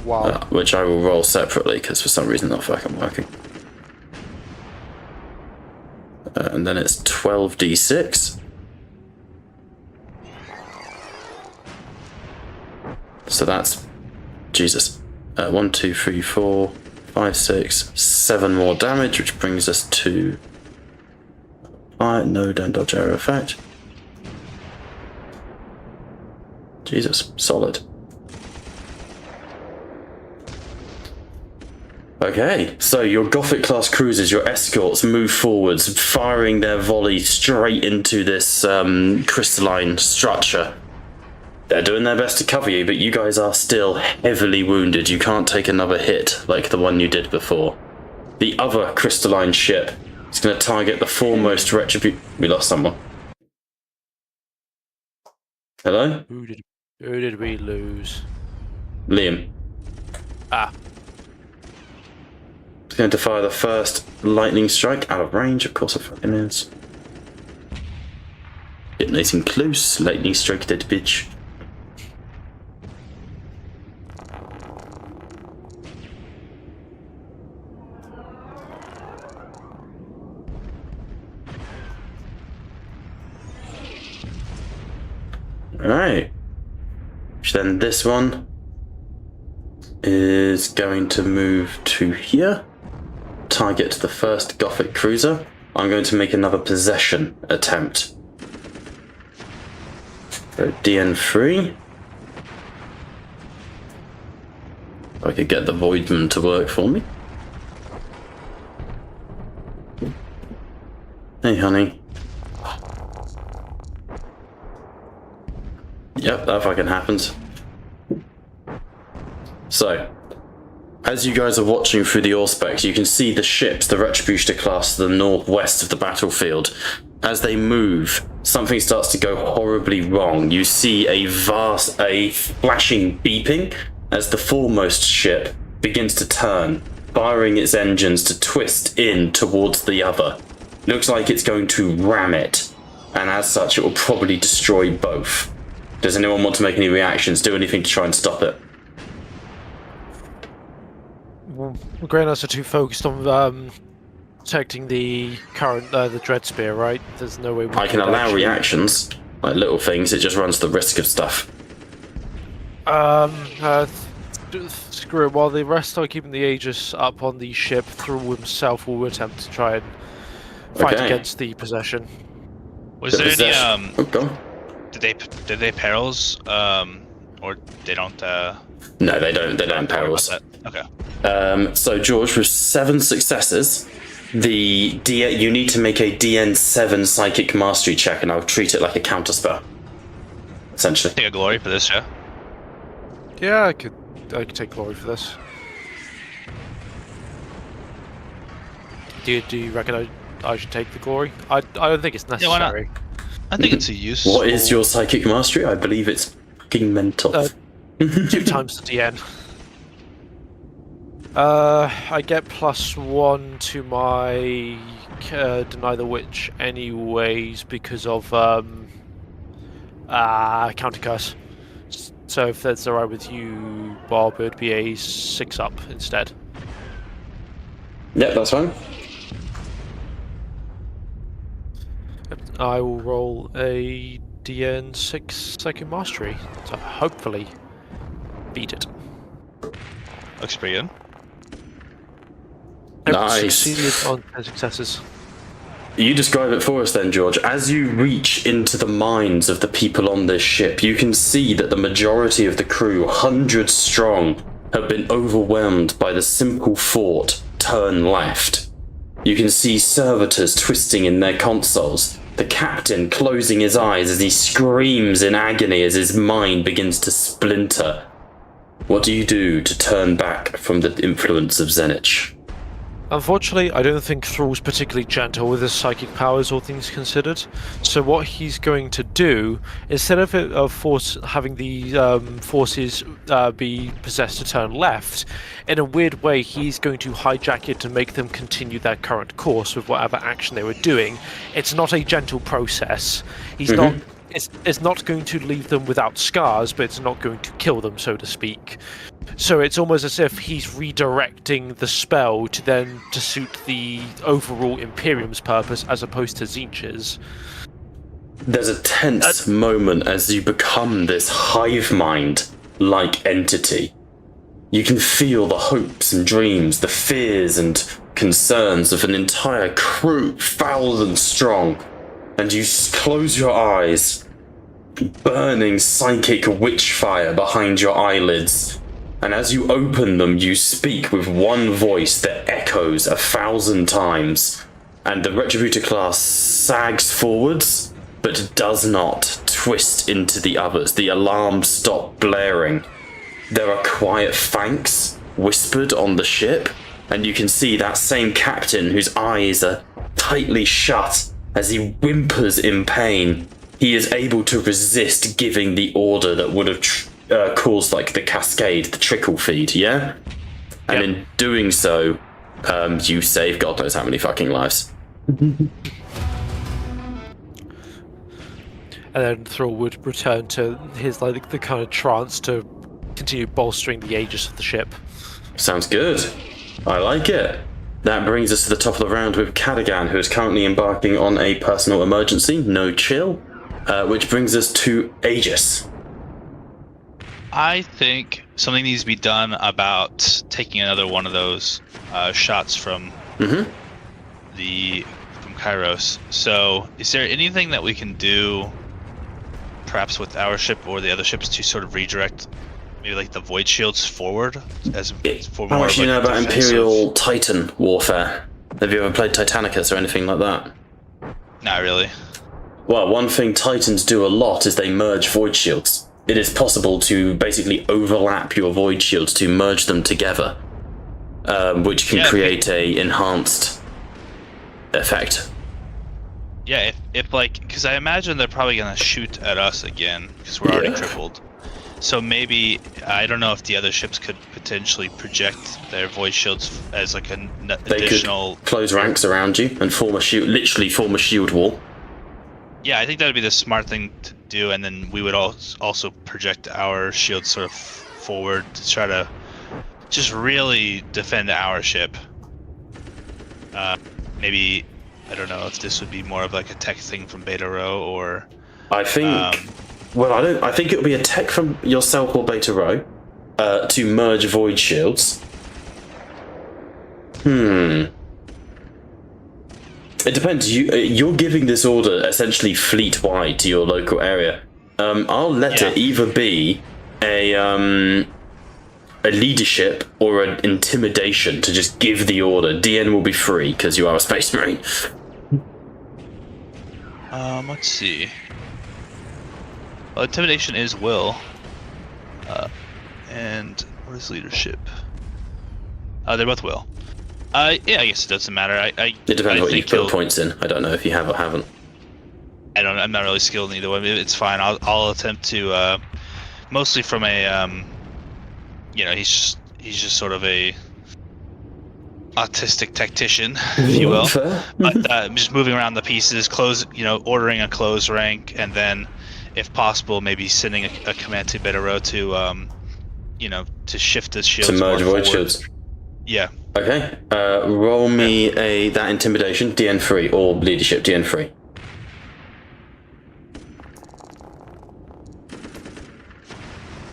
Wow. Which I will roll separately because for some reason not fucking working. And then it's 12d6. So that's Jesus. 1, 2, 3, 4, 5, 6, 7 more damage, which brings us to 5. No, don't dodge arrow effect. Jesus, solid. Okay, so your Gothic class cruisers, your escorts, move forwards, firing their volley straight into this crystalline structure. They're doing their best to cover you, but you guys are still heavily wounded. You can't take another hit like the one you did before. The other crystalline ship is going to target the foremost retribute. We lost someone. Hello? Who did we lose? Liam. Ah, It's going to fire the first lightning strike out of range, of course it fucking is. Get nice and close, lightning strike that bitch. Alright. Then this one is going to move to here. Target the first Gothic cruiser. I'm going to make another possession attempt. So DN3. If I could get the Voidman to work for me. Hey, honey. Yep, that fucking happens. So, as you guys are watching through the Auspex, you can see the ships, the Retributor class, to the northwest of the battlefield. As they move, something starts to go horribly wrong. You see a flashing beeping as the foremost ship begins to turn, firing its engines to twist in towards the other. Looks like it's going to ram it, and as such it will probably destroy both. Does anyone want to make any reactions, do anything to try and stop it? well, Greynuts are too focused on protecting the the Dread Spear, right? There's no way we I can allow actually... reactions, like little things, it just runs the risk of stuff. Screw it, while the rest are keeping the Aegis up on the ship, Thrall himself will attempt to try and fight Okay. against the possession. Was The there possession- any Oh, go on. did they perils or they don't No, they don't perils. about that? Okay. So George, with 7 successes, you need to make a DN7 psychic mastery check, and I'll treat it like a counterspell. Essentially. Take a glory for this, yeah. Yeah, I could take glory for this. Do you reckon I should take the glory? I don't think it's Yeah, why not? necessary. I think it's a use. What is your psychic mastery? I believe it's fucking mental. 2 times the DN. I get +1 to my Deny the Witch anyways because of counter curse. So if that's alright with you, Bob, it'd be a 6-up instead. Yep, that's fine. I will roll a DN6 Psychic Mastery to hopefully beat it. Looks pretty good. I've Nice. succeeded on 10 successes. You describe it for us then, George. As you reach into the minds of the people on this ship, you can see that the majority of the crew, hundreds strong, have been overwhelmed by the simple thought, turn left. You can see servitors twisting in their consoles, the captain closing his eyes as he screams in agony as his mind begins to splinter. What do you do to turn back from the influence of Zenich? Unfortunately, I don't think Thrall's particularly gentle with his psychic powers, all things considered. So what he's going to do, instead of having the forces be possessed to turn left, in a weird way, he's going to hijack it to make them continue their current course with whatever action they were doing. It's not a gentle process. He's not. It's not going to leave them without scars, but it's not going to kill them, so to speak. So it's almost as if he's redirecting the spell to suit the overall Imperium's purpose as opposed to Zinch's. There's a tense moment as you become this hive mind-like entity. You can feel the hopes and dreams, the fears and concerns of an entire crew, 1,000 strong, and you close your eyes, burning psychic witch fire behind your eyelids. And as you open them, you speak with one voice that echoes 1,000 times. And the Retributor class sags forwards, but does not twist into the others. The alarms stop blaring. There are quiet thanks whispered on the ship, and you can see that same captain whose eyes are tightly shut as he whimpers in pain. he is able to resist giving the order that would have caused like the cascade, the trickle feed, yeah? And in doing so, you save God knows how many fucking lives. And then Thrall would return to his like the kind of trance to continue bolstering the aegis of the ship. Sounds good. I like it. That brings us to the top of the round with Cadigan, who is currently embarking on a personal emergency, no chill, which brings us to Aegis. I think something needs to be done about taking another one of those shots from from Kairos. So, is there anything that we can do, perhaps with our ship or the other ships, to sort of redirect maybe like the void shields forward as for How more much of do you know like about defensive- Imperial Titan warfare? Have you ever played Titanicus or anything like that? Not really. Well, one thing Titans do a lot is they merge void shields. It is possible to basically overlap your void shields to merge them together, which can create a enhanced effect. Yeah, if like, because I imagine they're probably gonna shoot at us again because we're already crippled. So maybe I don't know if the other ships could potentially project their void shields as like an additional. They could close ranks around you and literally form a shield wall. Yeah, I think that would be the smart thing to do, and then we would also project our shields sort of forward to try to just really defend our ship. Maybe, I don't know if this would be more of like a tech thing from Beta Row or. I think. Well, I think it would be a tech from yourself or Beta Row to merge void shields. It depends. You're giving this order essentially fleet-wide to your local area. I'll let it either be a leadership or an intimidation to just give the order. DN will be free because you are a space marine. Let's see. Well, intimidation is will. And what is leadership? They're both will. Yeah, I guess it doesn't matter. It depends what you put points in. I don't know if you have or haven't. I'm not really skilled in either way. It's fine. I'll attempt to, mostly from a, he's just sort of a autistic tactician, if you will. But just moving around the pieces, ordering a close rank, and then, if possible, maybe sending a command to Beta Row to, to shift the shields to merge void forward. shields. Yeah. Okay. Roll me that intimidation DN3 or leadership DN3.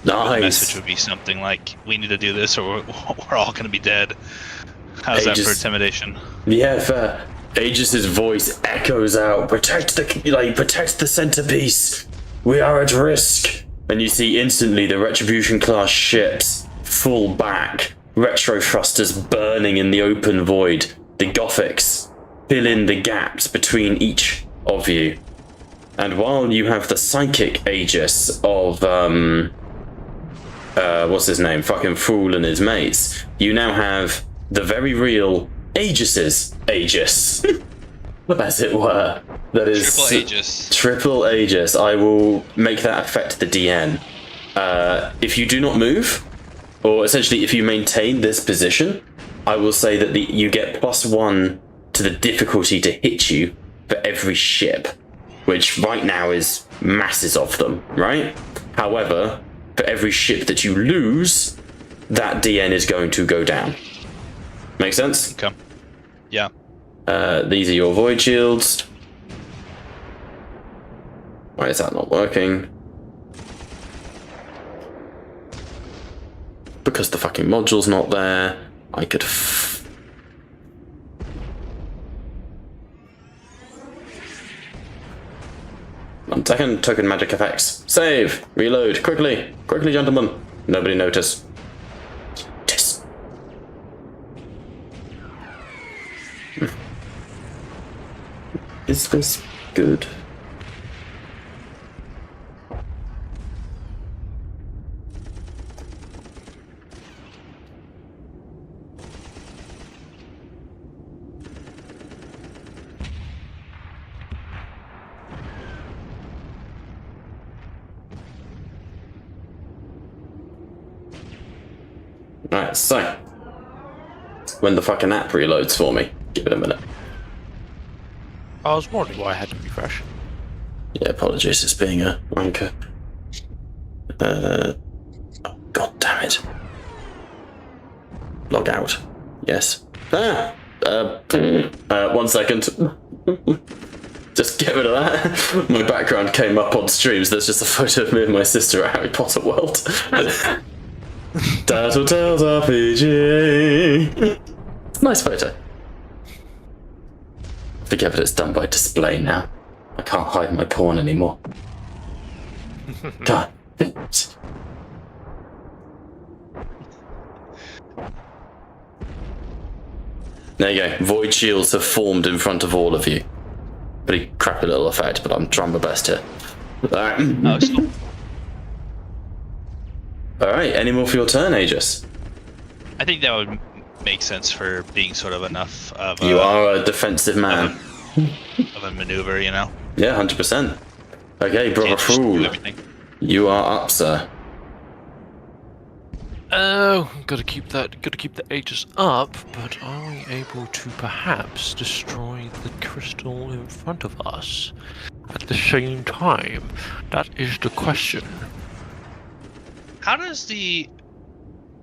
Nice. The message would be something like, "We need to do this, or we're all going to be dead." How's that for intimidation? Yeah, fair. Aegis's voice echoes out, protect the centerpiece. We are at risk. And you see instantly the Retribution class ships fall back, retro thrusters burning in the open void. The Gothics fill in the gaps between each of you. And while you have the psychic Aegis of what's his name? Fucking Fool and his mates, you now have the very real Aegis's Aegis. As it were. That is Triple Aegis. Triple Aegis. I will make that affect the DN. If you do not move, or essentially if you maintain this position, I will say that you get +1 to the difficulty to hit you for every ship, which right now is masses of them, right? However, for every ship that you lose, that DN is going to go down. Make sense? Okay. Yeah. These are your void shields. Why is that not working? Because the fucking module's not there. I could One second, token magic effects. Save! Reload! Quickly! Quickly, gentlemen! Nobody notice. Yes. Is this good? Alright, so. When the fucking app reloads for me. Give it a minute. I was wondering why I had to refresh. Yeah, apologies, it's being a wanker. Oh, God damn it. Log out. Yes. 1 second. Just get rid of that. My background came up on streams. There's just a photo of me and my sister at Harry Potter World. Tattletales RPG. Nice photo. Forget that it's done by display now. I can't hide my porn anymore. God. There you go. Void shields have formed in front of all of you. Pretty crappy little effect, but I'm trying my best here. Alright. Oh, so Alright, any more for your turn, Aegis? I think that would make sense for being sort of enough of You are a defensive man. of a maneuver, you know. Yeah, 100%. Okay, Brother Can't just do Fool. everything. You are up, sir. Oh, gotta keep the Aegis up, but are we able to perhaps destroy the crystal in front of us at the same time? That is the question. How does the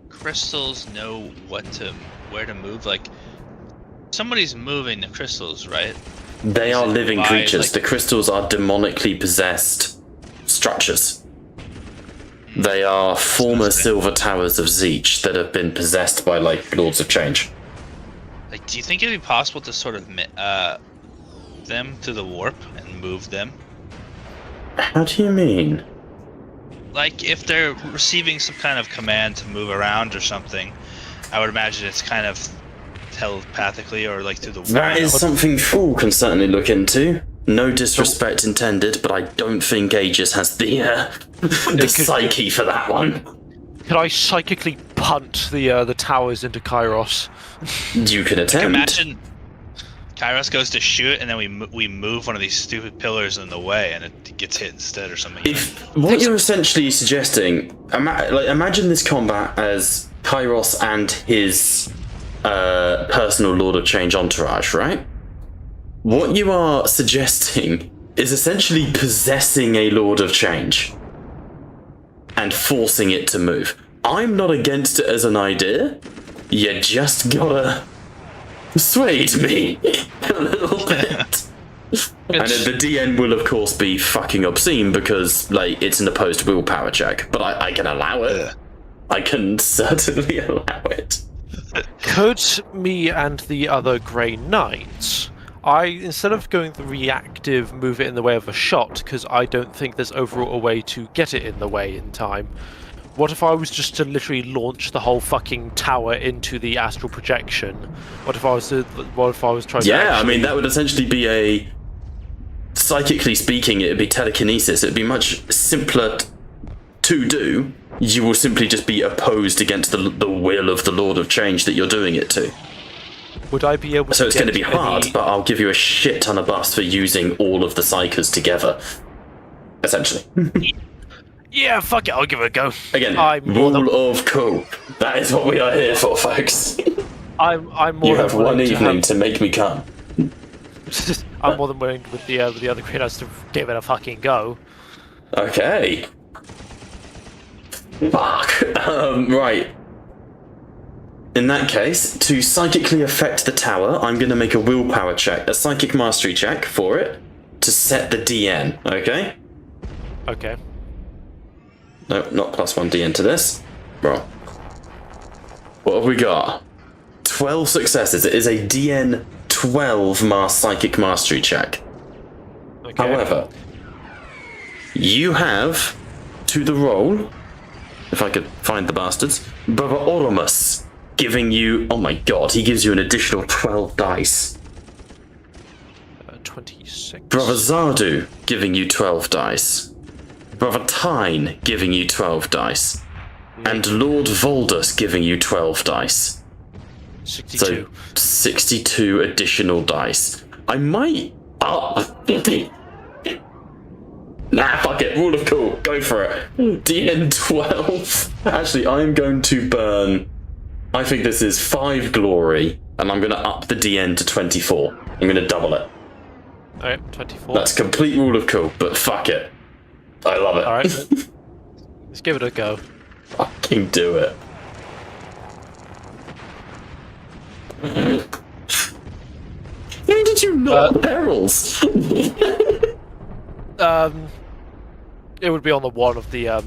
crystals know where to move? Like, somebody's moving the crystals, right? They are living by, creatures. like- The crystals are demonically possessed structures. They are former silver towers of Zeech that have been possessed by, like, Lords of Change. Like, do you think it'd be possible to sort of them to the warp and move them? How do you mean? Like, if they're receiving some kind of command to move around or something, I would imagine it's kind of telepathically or like through the warp. That is something Fool can certainly look into. No disrespect intended, but I don't think Aegis has the psyche for that one. Can I psychically punt the towers into Kairos? You can attempt. Imagine Kairos goes to shoot, and then we move one of these stupid pillars in the way, and it gets hit instead or something. If what you're essentially suggesting, imagine this combat as Kairos and his personal Lord of Change entourage, right? What you are suggesting is essentially possessing a Lord of Change and forcing it to move. I'm not against it as an idea. You just gotta persuade me a little bit. And the DN will, of course, be fucking obscene because, like, it's an opposed willpower check. But I can allow it. I can certainly allow it. Could me and the other Grey Knights, instead of going the reactive, move it in the way of a shot, because I don't think there's overall a way to get it in the way in time. What if I was just to literally launch the whole fucking tower into the astral projection? What if I was trying to Yeah, actually... I mean, that would essentially be a... Psychically speaking, it would be telekinesis. It would be much simpler to do. You will simply just be opposed against the will of the Lord of Change that you're doing it to. Would I be able to So it's going to be get hard, any- but I'll give you a shit ton of buffs for using all of the psychers together. Essentially. Yeah, fuck it, I'll give it a go. Again, I'm more than- rule of cool. That is what we are here for, folks. I'm more You than have one willing to evening to make me come. I'm more than willing with the other Grey Knights to give it a fucking go. Okay. Fuck. Right. In that case, to psychically affect the tower, I'm going to make a willpower check, a psychic mastery check for it, to set the DN, okay? Okay. No, not +1 DN to this. Roll. What have we got? 12 successes. It is a DN 12 psychic mastery check. Okay. However, you have, to the roll, if I could find the bastards, Brother Oromus giving you, oh my god, he gives you an additional 12 dice. 26. Brother Zardu giving you 12 dice. Brother Tyne giving you 12 dice. And Lord Voldus giving you 12 dice. 62. So 62 additional dice. I might up. Nah, fuck it. Rule of cool. Go for it. DN 12. Actually, I'm going to burn I think this is 5 glory, and I'm going to up the DN to 24. I'm going to double it. Alright, 24. That's complete rule of cool, but fuck it. I love it. Alright, let's give it a go. Fucking do it. Why did you not perils? It would be on the one of the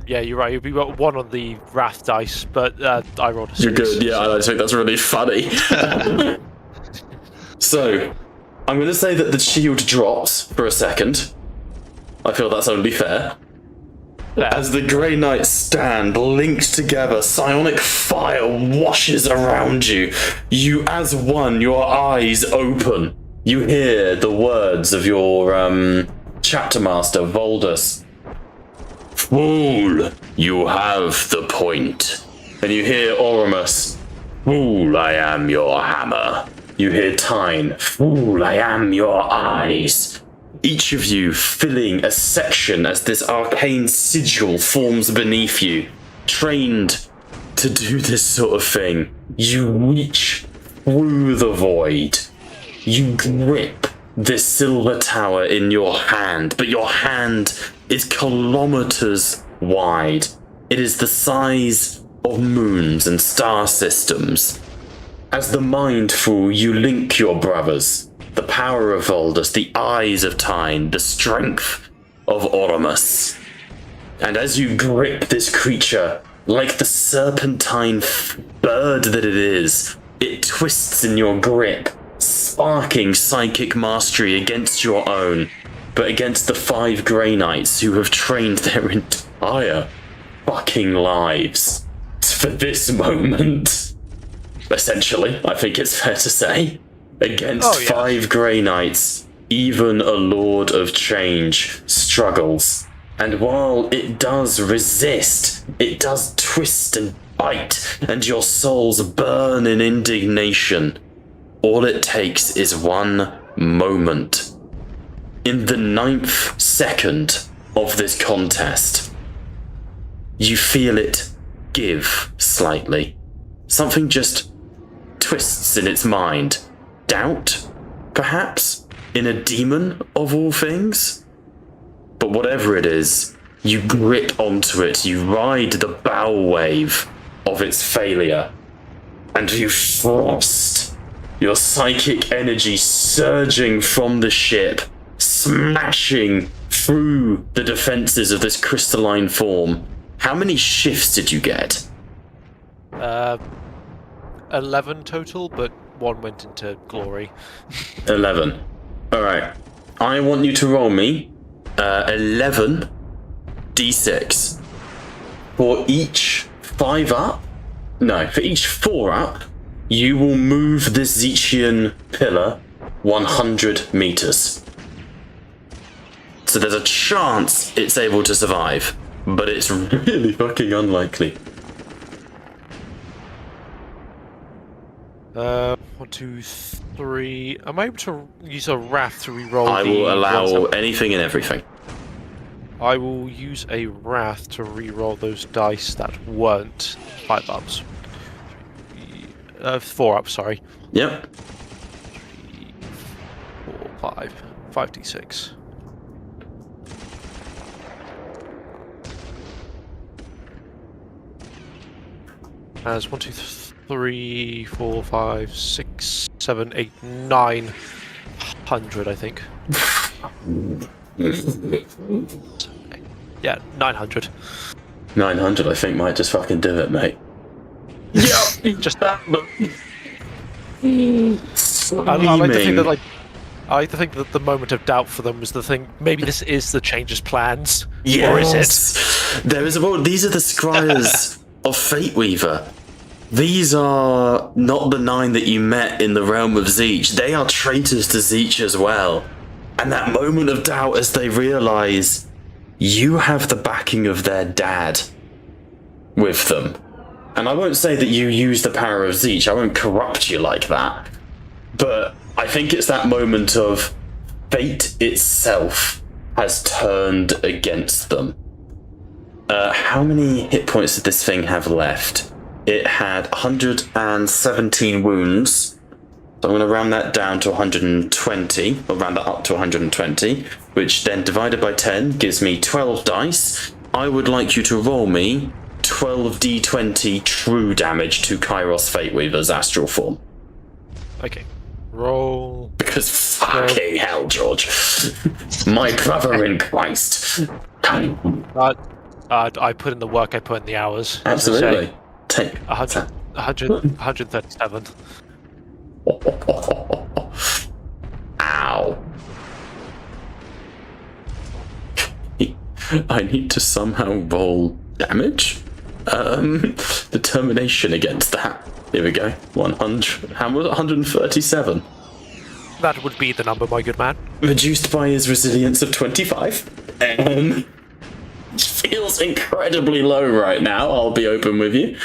yeah, you're right. It would be one on the wrath dice, but I rolled a 6. You're good. Yeah, I think that's really funny. So, I'm going to say that the shield drops for a second. I feel that's only fair. As the Grey Knights stand linked together, psionic fire washes around you. You, as one, your eyes open. You hear the words of your chapter master, Voldus. Fool, you have the point. And you hear Oramus. Fool, I am your hammer. You hear Tyne. Fool, I am your eyes. Each of you filling a section as this arcane sigil forms beneath you. Trained to do this sort of thing. You reach through the void. You grip this silver tower in your hand, but your hand is kilometers wide. It is the size of moons and star systems. As the mindful, you link your brothers. The power of Voldus, the eyes of Tyne, the strength of Oramus. And as you grip this creature, like the serpentine bird that it is, it twists in your grip, sparking psychic mastery against your own, but against the 5 Grey Knights who have trained their entire fucking lives for this moment. Essentially, I think it's fair to say. Against 5 Grey Knights, even a Lord of Change struggles. And while it does resist, it does twist and bite, and your souls burn in indignation. All it takes is one moment. In the 9th second of this contest, you feel it give slightly. Something just twists in its mind. Doubt, perhaps, in a demon of all things? But whatever it is, you grip onto it, you ride the bow wave of its failure, and you thrust your psychic energy surging from the ship, smashing through the defenses of this crystalline form. How many shifts did you get? 11 total, but 1 went into glory. 11. Alright. I want you to roll me 11 d6. For each 5 up, no, for each 4 up, you will move the Zechian pillar 100 meters. So there's a chance it's able to survive, but it's really fucking unlikely. 1, 2, 3. Am I able to use a wrath to reroll? I will allow anything and everything. I will use a wrath to reroll those dice that weren't 5 ups. 4 ups, sorry. Yep. 3, 4, 5. 5d6. As 1, 2, 3, 4, 5, 6, 7, 8, 900, I think. Yeah, 900. 900, I think, might just fucking do it, mate. Yeah, just that. I like to think that, like, I like to think that the moment of doubt for them was the thing. Maybe this is the Change's plans, or is it? There is. Well, these are the scryers of Fate Weaver. These are not the 9 that you met in the realm of Zeech. They are traitors to Zeech as well. And that moment of doubt as they realise you have the backing of their dad with them. And I won't say that you use the power of Zeech. I won't corrupt you like that. But I think it's that moment of fate itself has turned against them. How many hit points did this thing have left? it had 117 wounds. So I'm going to round that down to 120, or round that up to 120, which then divided by 10 gives me 12 dice. I would like you to roll me 12d20 true damage to Kairos Fateweaver's astral form. Okay. Roll. Because fucking hell, George. My brother in Christ. I put in the work, I put in the hours. Absolutely. Take 137. Ow. I need to somehow roll damage? Determination against that. Here we go. 100. How was it? 137. That would be the number, my good man. Reduced by his resilience of 25. Feels incredibly low right now, I'll be open with you.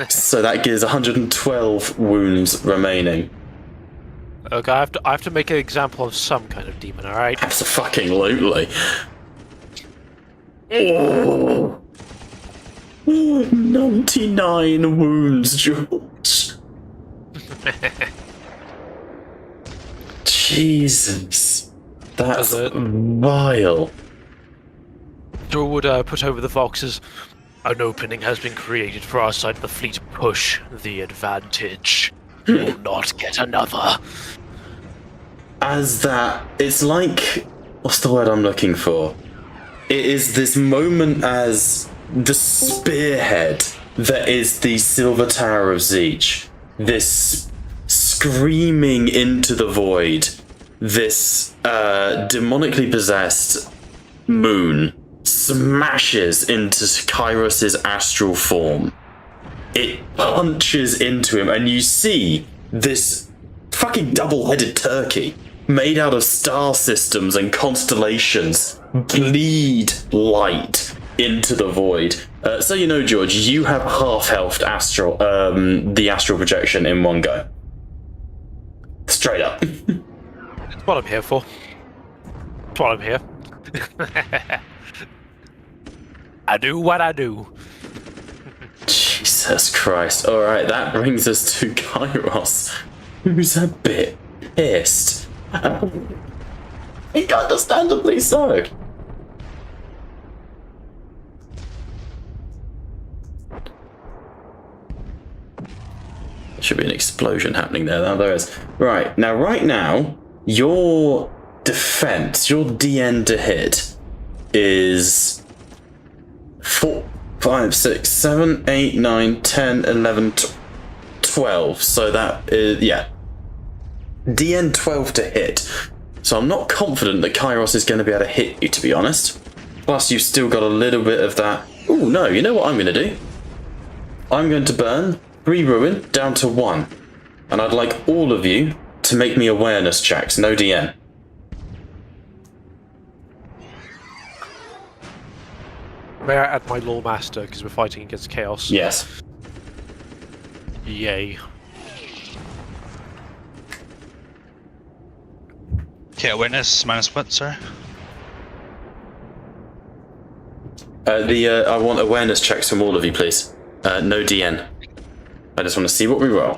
So that gives 112 wounds remaining. Okay, I have to make an example of some kind of demon, alright? Absolutely. Oh. 99 wounds, George. Jesus. That's vile. Joe would put over the Voxes. An opening has been created for our side of the fleet. Push the advantage. You will not get another. As that, it's like, what's the word I'm looking for? It is this moment as the spearhead that is the Silver Tower of Zeech. This screaming into the void. This demonically possessed moon smashes into Kairos' astral form. It punches into him, and you see this fucking double-headed turkey made out of star systems and constellations bleed light into the void. So you know, George, you have half-health astral, the astral projection in one go. Straight up. That's what I'm here for. That's what I'm here. I do what I do. Jesus Christ. Alright, that brings us to Kairos, who's a bit pissed. Understandably so. Should be an explosion happening there. Now there is. Right now, your defense, your DN to hit is 4, 5, 6, 7, 8, 9, 10, 11, 12. So that is, yeah. DN 12 to hit. So I'm not confident that Kairos is going to be able to hit you, to be honest. Plus, you've still got a little bit of that. Oh, no, you know what I'm going to do? I'm going to burn 3 ruin down to 1. And I'd like all of you to make me awareness checks, no DN. May I add my Law Master, because we're fighting against Chaos? Yes. Yay. Okay, awareness minus what, sir? I want awareness checks from all of you, please. No DN. I just want to see what we roll.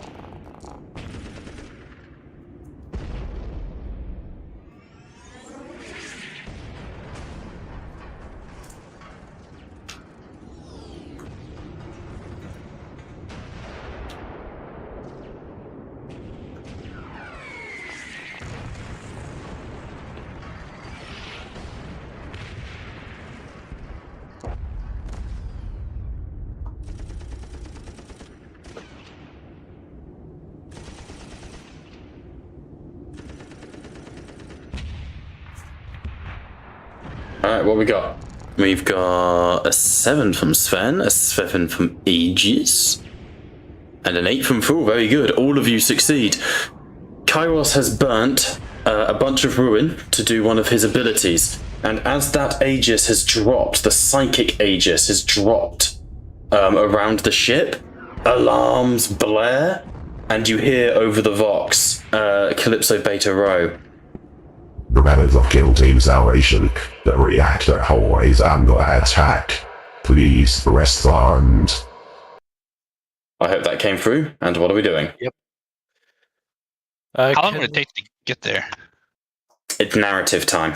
Alright, what we got? We've got a 7 from Sven, a 7 from Aegis, and an 8 from Fool. Very good. All of you succeed. Kairos has burnt a bunch of ruin to do one of his abilities, and as that Aegis has dropped, the psychic Aegis has dropped around the ship, alarms blare, and you hear over the Vox, Calypso Beta Rho. The members of Kill Team Salvation, the reactor always under attack. Please respond. I hope that came through. And what are we doing? How long would it take to get there? It's narrative time.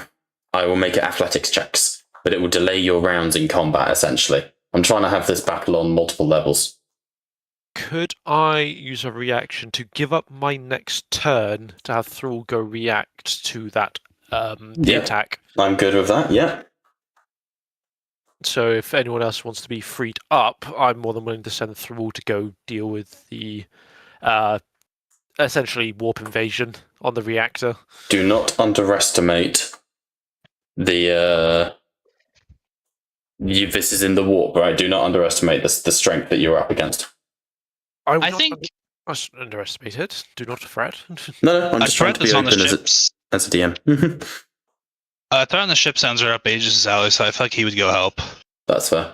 I will make it athletics checks, but it will delay your rounds in combat, essentially. I'm trying to have this battle on multiple levels. Could I use a reaction to give up my next turn to have Thrall go react to that the attack? I'm good with that, yeah. So if anyone else wants to be freed up, I'm more than willing to send Thrall to go deal with the essentially warp invasion on the reactor. Do not underestimate the... this is in the warp, right? Do not underestimate the strength that you're up against. I think... I underestimate it. Do not fret. No, I'm just trying to be open as a DM. Threat on the ship sounds are up Aegis' alley, so I feel like he would go help. That's fair.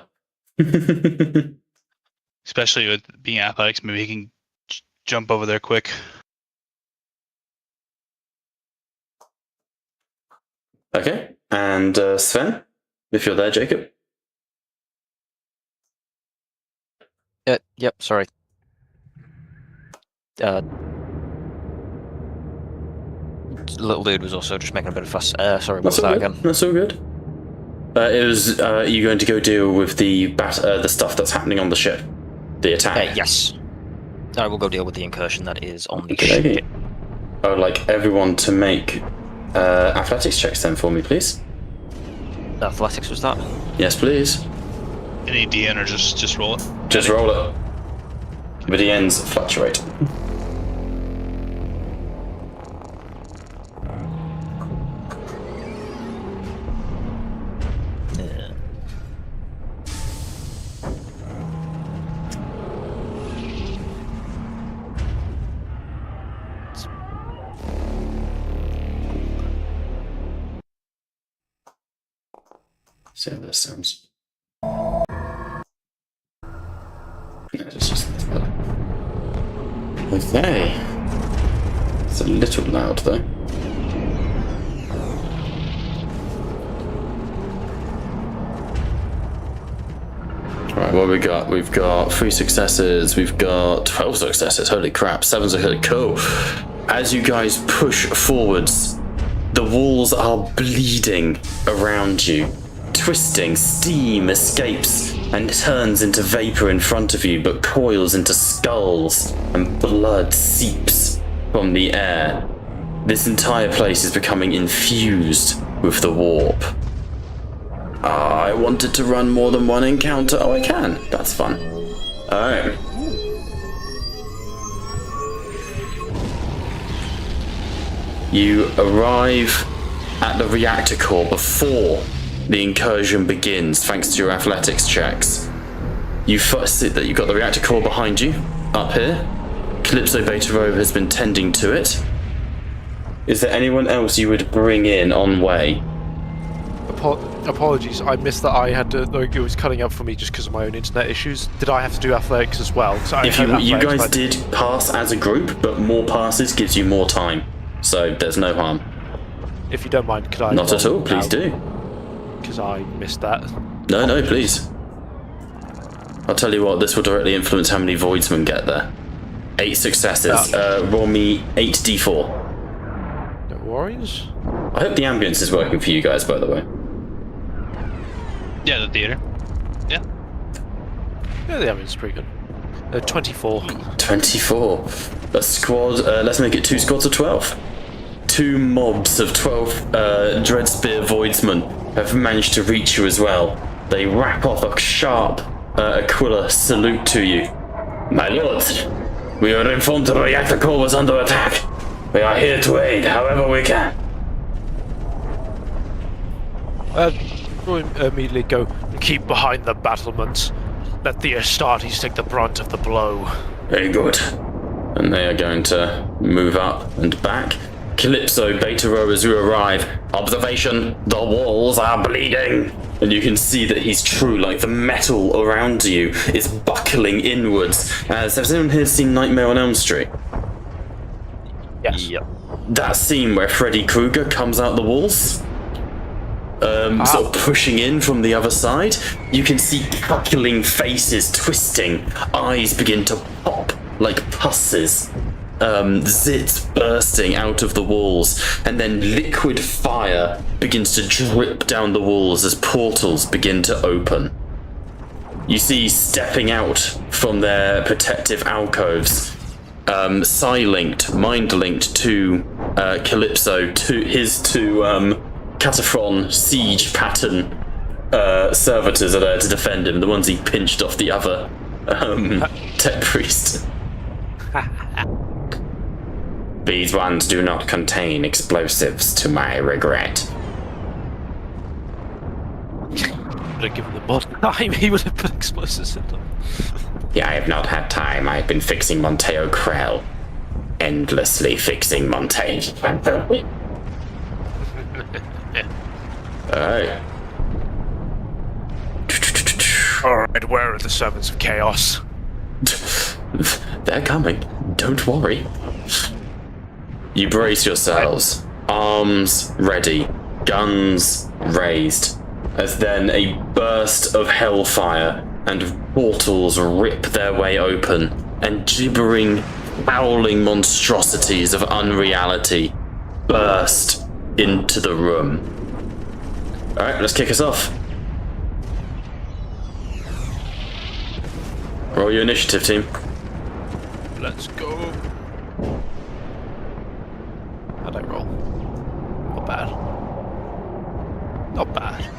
Especially with being athletics, maybe he can jump over there quick. Okay, and Sven, if you're there, Jacob. Yep, sorry. Little dude was also just making a bit of fuss. Sorry, what was that again? That's all good. It was you going to go deal with the stuff that's happening on the ship, the attack. Yes, I will go deal with the incursion that is on the ship. ship. I would like everyone to make athletics checks then for me, please. Athletics was that? Yes, please. Any DN or just roll it? Just roll it. The DNs fluctuate. See how this sounds. It's just okay. It's a little loud though. Right, what we got? We've got 3 successes. We've got 12 successes. Holy crap! 7 successes. Cool. As you guys push forwards, the walls are bleeding around you. Twisting, steam escapes and turns into vapor in front of you, but coils into skulls, and blood seeps from the air. This entire place is becoming infused with the warp. I wanted to run more than one encounter. Oh, I can. That's fun. Alright. You arrive at the reactor core before the incursion begins, thanks to your athletics checks. You first see that you've got the reactor core behind you, up here. Calypso Beta Rover has been tending to it. Is there anyone else you would bring in on way? Apologies, I missed that I had to, like, it was cutting up for me just because of my own internet issues. Did I have to do athletics as well? If you guys did pass as a group, but more passes gives you more time. So there's no harm. If you don't mind, could I... Not at all, please do. Because I missed that. No, please. I'll tell you what, this will directly influence how many voidsmen get there. 8 successes. Roll me 8d4. No worries. I hope the ambulance is working for you guys, by the way. Yeah, the theater. Yeah. Yeah, the ambulance is pretty good. 24. 24. A squad, let's make it 2 squads of 12. 2 mobs of 12 Dreadspear Voidsmen have managed to reach you as well. They wrap off a sharp Aquila salute to you. My lords, we are informed the reactor core was under attack. We are here to aid however we can. We'll immediately go and keep behind the battlements. Let the Astartes take the brunt of the blow. Very good. And they are going to move up and back. Calypso Beta Rowers who arrive. Observation, the walls are bleeding. And you can see that he's true, like the metal around you is buckling inwards. Has anyone here seen Nightmare on Elm Street? Yes. Yep. That scene where Freddy Krueger comes out the walls? sort of pushing in from the other side. You can see cackling faces twisting, eyes begin to pop like pusses, zits bursting out of the walls, and then liquid fire begins to drip down the walls as portals begin to open. You see stepping out from their protective alcoves, psi-linked, mind-linked to Calypso, to Cataphron siege pattern servitors are there to defend him, the ones he pinched off the other tech priest. These ones do not contain explosives, to my regret. Would have given them more time, he would have put explosives in them. Yeah, I have not had time. I've been fixing Monteo Krell. Endlessly fixing Monteo. Alright. Alright, where are the servants of chaos? They're coming. Don't worry. You brace yourselves. Arms ready. Guns raised. As then a burst of hellfire and portals rip their way open, and gibbering, howling monstrosities of unreality burst into the room. Alright, let's kick us off. Roll your initiative, team. Let's go. How'd I roll? Not bad. Not bad.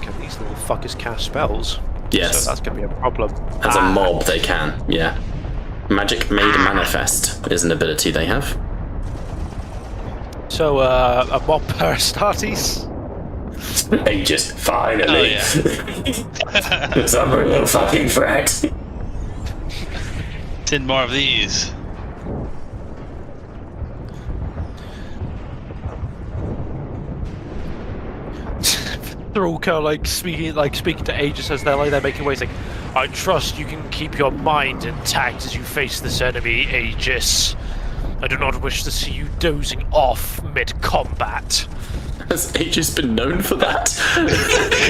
Can these little fuckers cast spells? Yes. So that's gonna be a problem. As a mob, they can, yeah. Magic Made Manifest is an ability they have. So, a mob per Astartes? Aegis, finally. Oh, It's a real fucking threat. 10 more of these. They're all kind of like speaking to Aegis as they're like they're making ways. Like, I trust you can keep your mind intact as you face this enemy, Aegis. I do not wish to see you dozing off mid-combat. Has Aegis been known for that?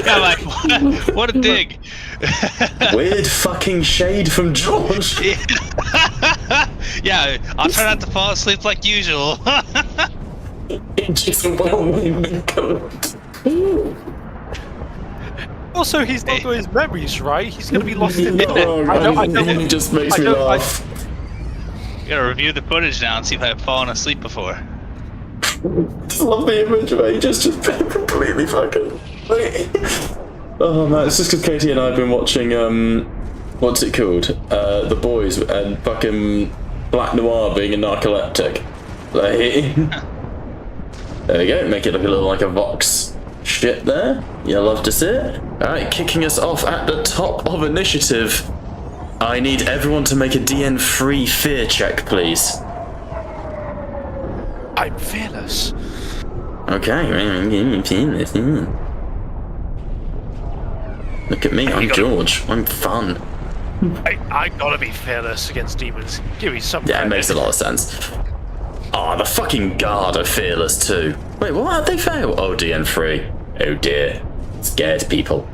Yeah, like, what a dig. Weird fucking shade from George. Yeah, I'll try not to fall asleep like usual. Aegis well-named code. Also, he's not got his memories right. He's going to be lost in the Oh, it just makes me laugh. You gotta review the footage now and see if I've fallen asleep before. Just love the image of Aegis just being completely fucking... Oh man, it's just because Katie and I have been watching, what's it called? The Boys, and fucking Black Noir being a narcoleptic. Like, there we go, make it look a little like a Vox shit there. You'll love to see it. Alright, kicking us off at the top of initiative. I need everyone to make a DN3 fear check, please. I'm fearless. Okay, look at me, I'm George. I'm fun. I gotta be fearless against demons. Give me some. Yeah, it makes a lot of sense. Oh, the fucking guard are fearless too. Wait, what? How'd they fail? Oh, DN3. Oh dear. Scared people.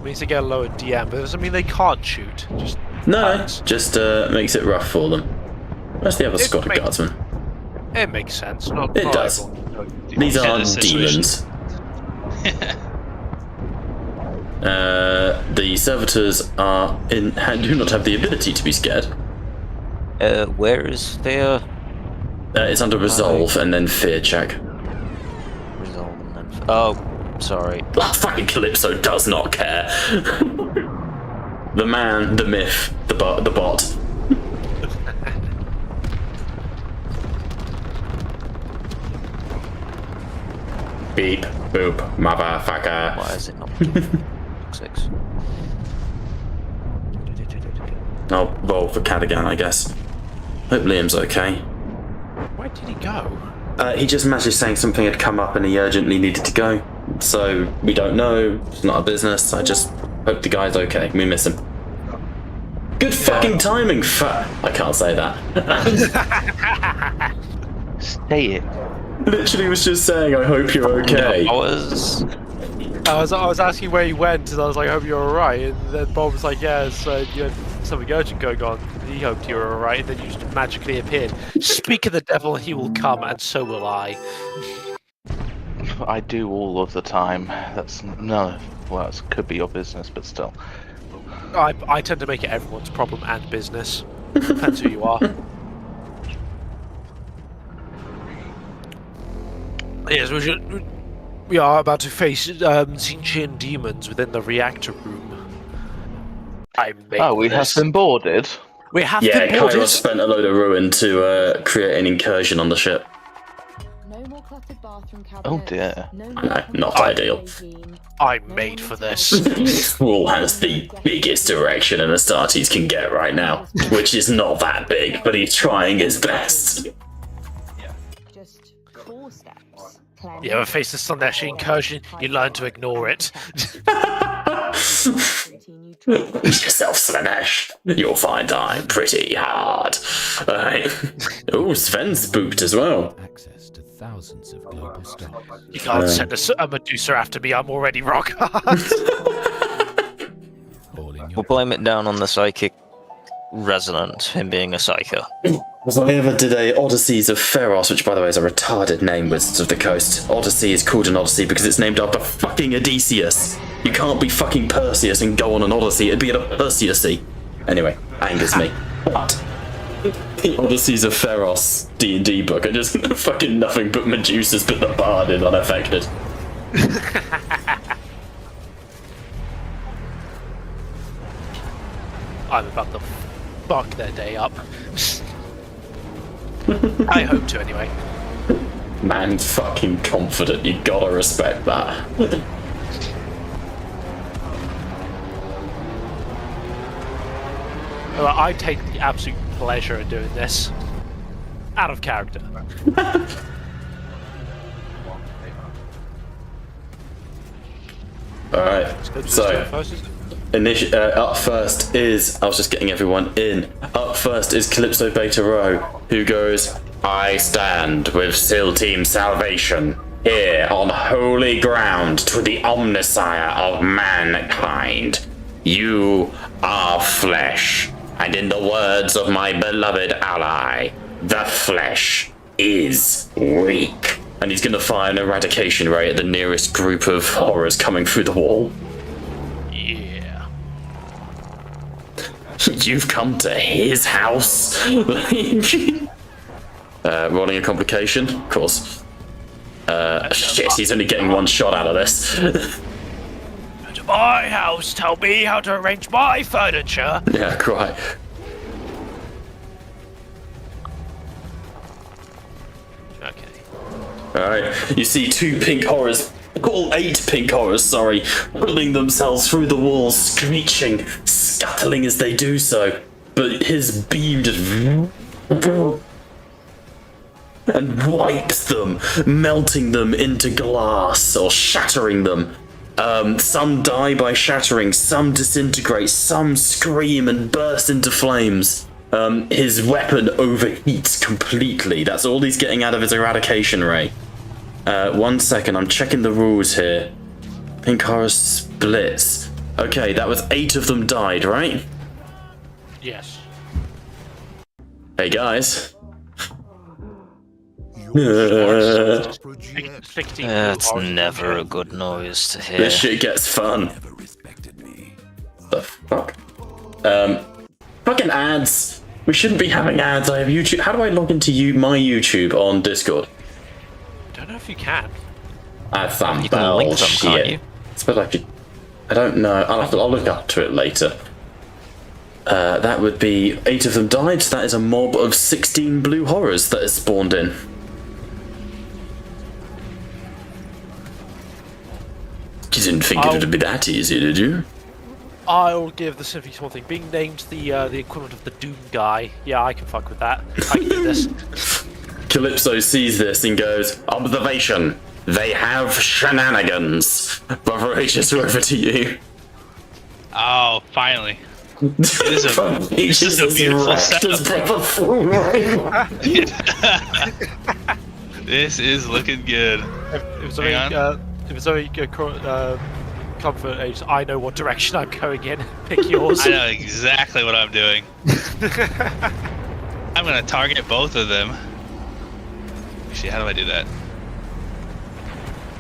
Means they get a lower DM, but doesn't mean they can't shoot. Just No, just makes it rough for them. Where's the other squad of guardsmen? It makes sense. Not It does. These aren't demons. The servitors do not have the ability to be scared. Where is their It's under resolve and then fear check. resolve and then? Oh, sorry. Oh, fucking Calypso does not care. The man, the myth, the bot. Beep, boop, motherfucker. Why is it not? 6. I'll roll for Cadigan, I guess. Hope Liam's okay. Where did he go? He just messaged saying something had come up and he urgently needed to go. So, we don't know. It's not our business. I just hope the guy's okay. We miss him. Good fucking timing. I can't say that. Say it. Literally was just saying, I hope you're okay. I was. I was asking where you went, and I was like, I hope you're alright. And then Bob was like, yeah, so you had something urgent going on. He hoped you were alright, and then you just magically appeared. Speak of the devil, he will come, and so will I. I do all of the time. That's no. Well, it could be your business, but still. I tend to make it everyone's problem and business. Depends who you are. Yes, we are about to face Zinchian demons within the reactor room. We have been boarded. We have Yeah, been boarded. Kairos spent a load of ruin to create an incursion on the ship. No more cluttered bathroom cabinets. Oh dear. No, not ideal. I'm made for this. This wall has the biggest erection an Astartes can get right now, which is not that big, but he's trying his best. Just 4 steps. You ever face a Sundashi incursion, you learn to ignore it. Yourself, Slanesh. You'll find I'm pretty hard. Oh, Sven's spooked as well. Access to thousands of global stocks. You can't send a Medusa after me, I'm already rock hard. All in We'll your blame it down on the psychic resonance, him being a psycho. If I ever did a Odysseys of Pharos, which by the way is a retarded name, Wizards of the Coast. Odyssey is called an Odyssey because it's named after fucking Odysseus. You can't be fucking Perseus and go on an Odyssey, it'd be a Perseusy. Anyway, angers me. But the Odysseys of Pharos D&D book are just fucking nothing but Medusas, but the bard is unaffected. I'm about to fuck their day up. I hope to, anyway. Man, fucking confident, you gotta respect that. Well, I take the absolute pleasure in doing this. Out of character. Alright, so up first is, I was just getting everyone in. Up first is Calypso Beta Rho, who goes, I stand with SEAL Team Salvation, here on holy ground to the Omnissiah of mankind. You are flesh, and in the words of my beloved ally, the flesh is weak. And he's gonna fire an eradication ray at the nearest group of horrors coming through the wall. Yeah. You've come to his house? Rolling a complication? Of course. Shit, he's only getting one shot out of this. To my house, tell me how to arrange my furniture. Yeah, quite. Okay. Alright, you see 2 pink horrors, all 8 pink horrors, sorry, pulling themselves through the walls, screeching, scuttling as they do so. But his beam just and wipes them, melting them into glass or shattering them. Some die by shattering, some disintegrate, some scream and burst into flames. His weapon overheats completely. That's all he's getting out of his eradication ray. 1 second, I'm checking the rules here. Pink horror splits. Okay, that was 8 of them died, right? Yes. Hey guys. 16 That's never a good noise to hear. This shit gets fun. never respected me. The fuck? Fucking ads. We shouldn't be having ads. I have YouTube. How do I log into my YouTube on Discord? I don't know if you can. Add some You can link them, can't you? I suppose I could. I don't know. I'll look up to it later. That would be 8 of them died. So that is a mob of 16 blue horrors that has spawned in. You didn't think it would be that easy, did you? I'll give the Symphony Small thing. Being named the equivalent of the Doom guy. Yeah, I can fuck with that. I can do this. Calypso sees this and goes, observation. They have shenanigans. Voracious, over to you. Oh, finally. is a beautiful setup. This is looking good. It was only comfort age. I know what direction I'm going in. Pick yours. I know exactly what I'm doing. I'm gonna target both of them. Actually, how do I do that?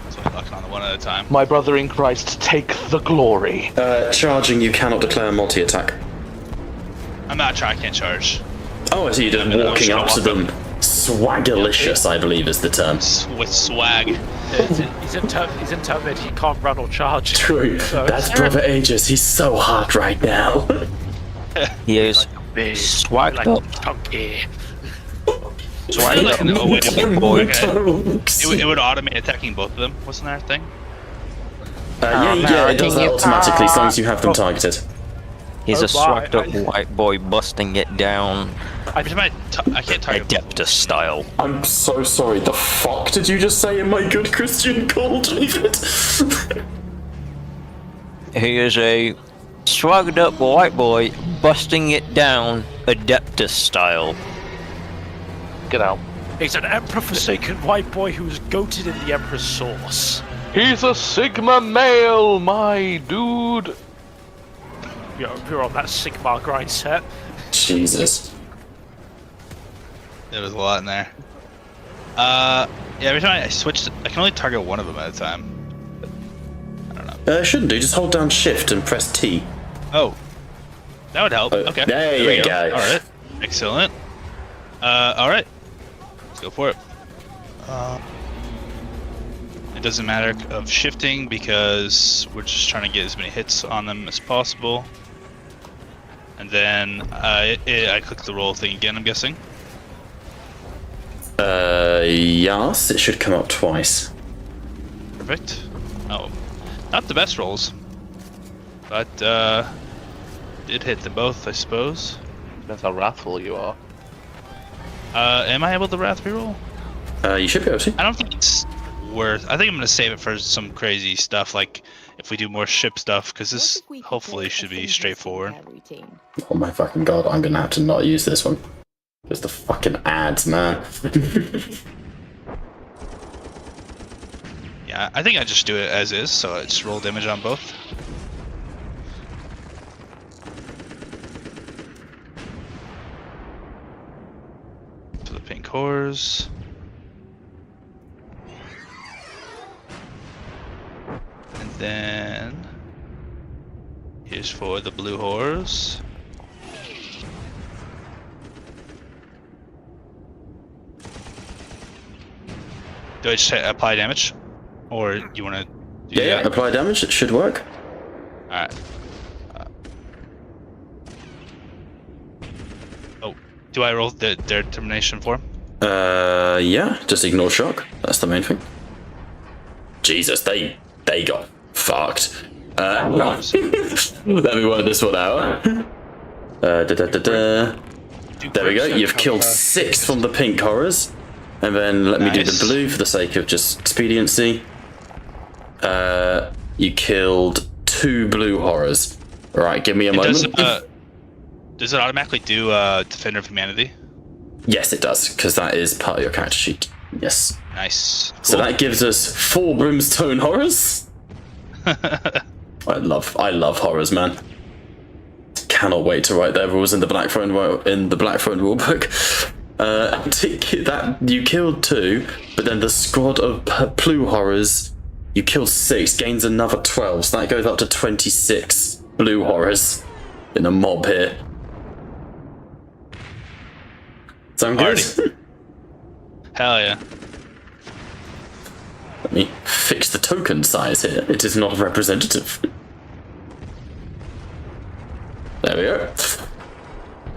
So I'm locking on the one at a time. My brother in Christ, take the glory. Charging, you cannot declare multi-attack. I'm not trying. I can't charge. Oh, I see you're just walking up to them. Swaggerlicious, I believe is the term. With swag. He's intimidated. He can't run or charge. True. So- That's Brother Aegis. He's so hard right now. He is swagged up. Chunky. Swagged up. Oh, wait, boy. It would automate attacking both of them. Wasn't there a thing? Yeah, it does that automatically as long as you have them targeted. He's Oh, a swagged up white boy busting it down. I can't target both of them. Adeptus style. I'm so sorry. The fuck did you just say in my good Christian call, David? He is a swagged up white boy busting it down Adeptus style. Get out. He's an emperor-forsaken white boy who was goated in the emperor's sauce. He's a Sigma male, my dude. You're on that Sigma grind set. Jesus. There was a lot in there. Yeah, every time I switch, I can only target one of them at a time. I don't know. Shouldn't do. Just hold down Shift and press T. Oh, that would help. Okay. There we you go. All right. Excellent. All right. Let's go for it. It doesn't matter of shifting because we're just trying to get as many hits on them as possible. And then I click the roll thing again, I'm guessing. Yes, it should come up twice. Perfect. Oh, not the best rolls, but did hit them both, I suppose. That's how wrathful you are. Am I able to wrath reroll? You should be able to. I don't think it's worth. I think I'm gonna save it for some crazy stuff, like if we do more ship stuff, because this hopefully should be straightforward. Oh my fucking god, I'm gonna have to not use this one. Just the fucking ads, man. Yeah, I think I just do it as is, so I just roll damage on both. To the pink horrors. And then here's for the blue horrors. Do I just apply damage? Or you want to do Yeah, that? apply damage. It should work. Alright. Oh, do I roll their determination for him? Yeah, just ignore shock. That's the main thing. Jesus, they got fucked. Let me work this one out. There we go. You've killed 6 from the pink horrors. And then let me do the blue for the sake of just expediency. You killed 2 blue horrors. Alright, give me a moment. Does it automatically do Defender of Humanity? Yes, it does, because that is part of your character sheet. Yes. Nice. So that gives us 4 brimstone horrors. I love horrors, man. Cannot wait to write their rules in the Blackthrone rulebook. That you killed 2, but then the squad of blue horrors, you killed 6, gains another 12, so that goes up to 26 blue horrors in a mob here. Sound good? Hell yeah. Let me fix the token size here. It is not representative. There we go.